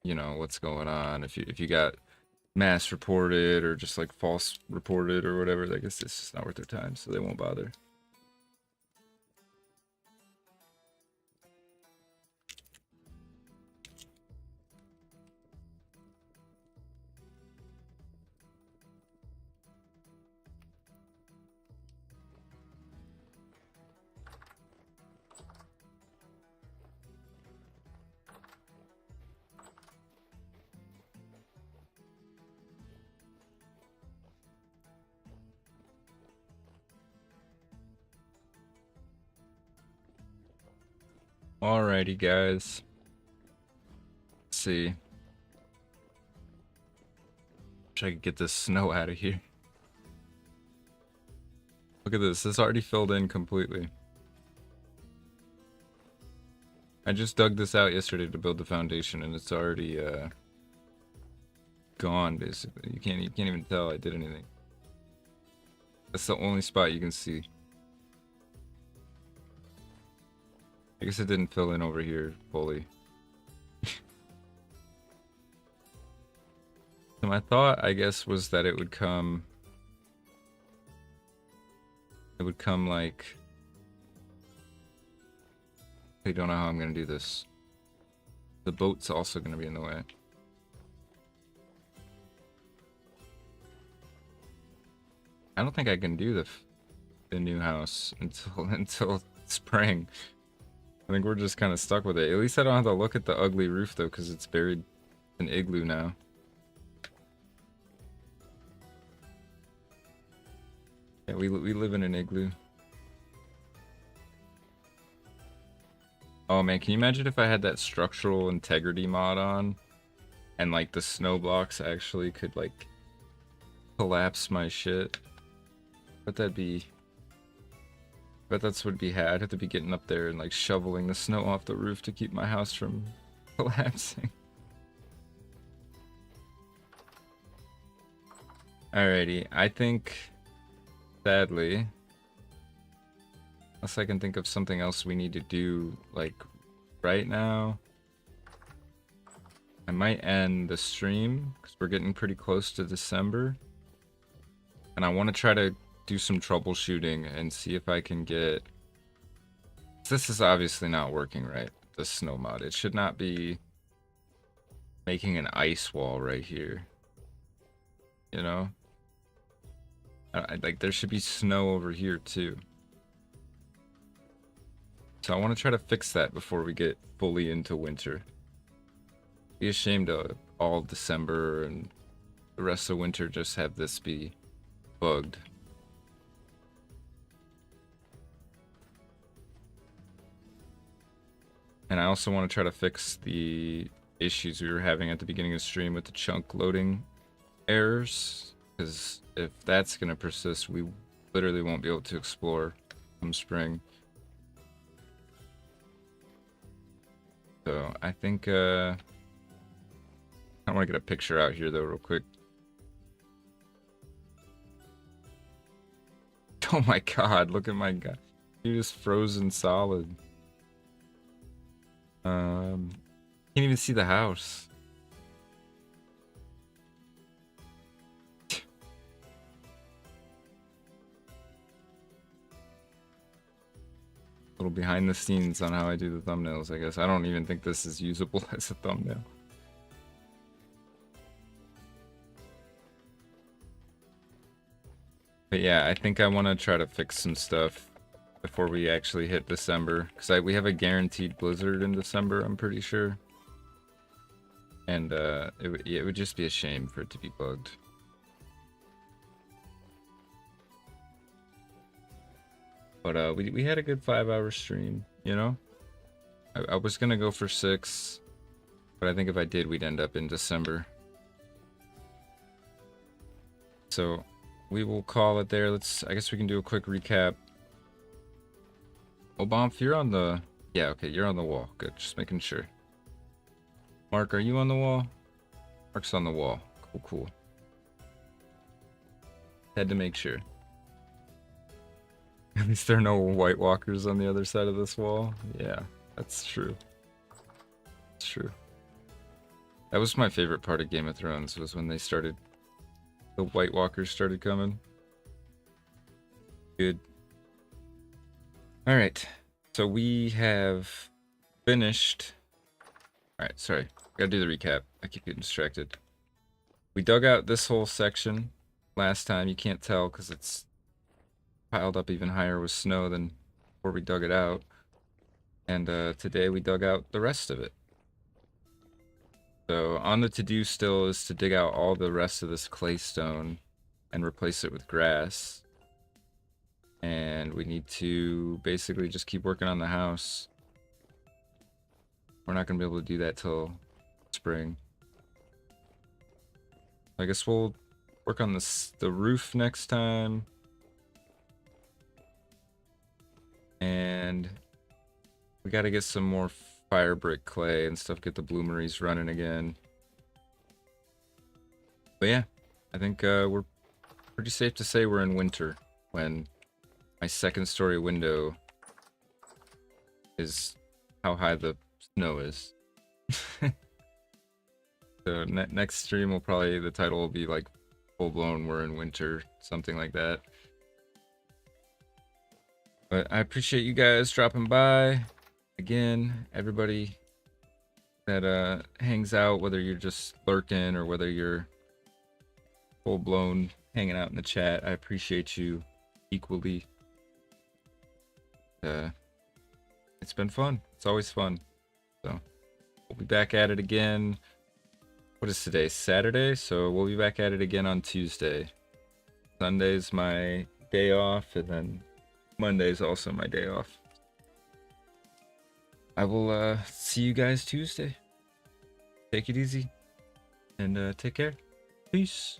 [SPEAKER 1] you know, what's going on. If you got mass reported or just like false reported or whatever, I guess it's just not worth their time, so they won't bother. Alrighty, guys. Let's see. Wish I could get this snow out of here. Look at this. This already filled in completely. I just dug this out yesterday to build the foundation, and it's already gone. Basically, you can't even tell I did anything. That's the only spot you can see. I guess it didn't fill in over here fully. So my thought, I guess, was that it would come like... I don't know how I'm gonna do this. The boat's also gonna be in the way. I don't think I can do the new house until spring. I think we're just kind of stuck with it. At least I don't have to look at the ugly roof though, because it's buried in igloo now. Yeah, we live in an igloo. Oh man, can you imagine if I had that structural integrity mod on and like the snow blocks actually could like collapse my shit. But that'd be... But that's what be had. I'd have to be getting up there and like shoveling the snow off the roof to keep my house from collapsing. Alrighty, I think, sadly, unless I can think of something else we need to do, like, right now, I might end the stream, because we're getting pretty close to December, and I want to try to do some troubleshooting and see if I can get... This is obviously not working right, the snow mod. It should not be making an ice wall right here, you know? Like, there should be snow over here, too. So I want to try to fix that before we get fully into winter. Be ashamed of all December and the rest of winter just have this be bugged. And I also want to try to fix the issues we were having at the beginning of the stream with the chunk loading errors. Because if that's going to persist, we literally won't be able to explore come spring. So I think I want to get a picture out here though real quick. Oh my god, look at my guy. He just frozen solid. Can't even see the house. Little behind the scenes on how I do the thumbnails, I guess. I don't even think this is usable as a thumbnail. But yeah, I think I want to try to fix some stuff before we actually hit December. Because we have a guaranteed blizzard in December, I'm pretty sure. And it would just be a shame for it to be bugged. But we had a good 5-hour stream, you know? I was gonna go for 6, but I think if I did, we'd end up in December. So we will call it there. I guess we can do a quick recap. Oh, Bomf, you're on the... Yeah, okay, you're on the wall. Good, just making sure. Mark, are you on the wall? Mark's on the wall. Cool, cool. Had to make sure. At least there are no White Walkers on the other side of this wall. Yeah, that's true. It's true. That was my favorite part of Game of Thrones, was when they started... The White Walkers started coming. Good. Alright, so we have finished... Alright, sorry. Gotta do the recap. I keep getting distracted. We dug out this whole section last time. You can't tell because it's piled up even higher with snow than before we dug it out. And today we dug out the rest of it. So on the to-do still is to dig out all the rest of this clay stone and replace it with grass. And we need to basically just keep working on the house. We're not going to be able to do that till spring. I guess we'll work on the roof next time. And we got to get some more fire brick clay and stuff, get the bloomeries running again. But yeah, I think we're pretty safe to say we're in winter when my second story window is how high the snow is. So next stream will probably, the title will be like full blown we're in winter, something like that. But I appreciate you guys dropping by. Again, everybody that hangs out, whether you're just lurking or whether you're full blown hanging out in the chat, I appreciate you equally. It's been fun. It's always fun. So we'll be back at it again. What is today? Saturday? So we'll be back at it again on Tuesday. Sunday's my day off, and then Monday's also my day off. I will see you guys Tuesday. Take it easy. and take care. Peace.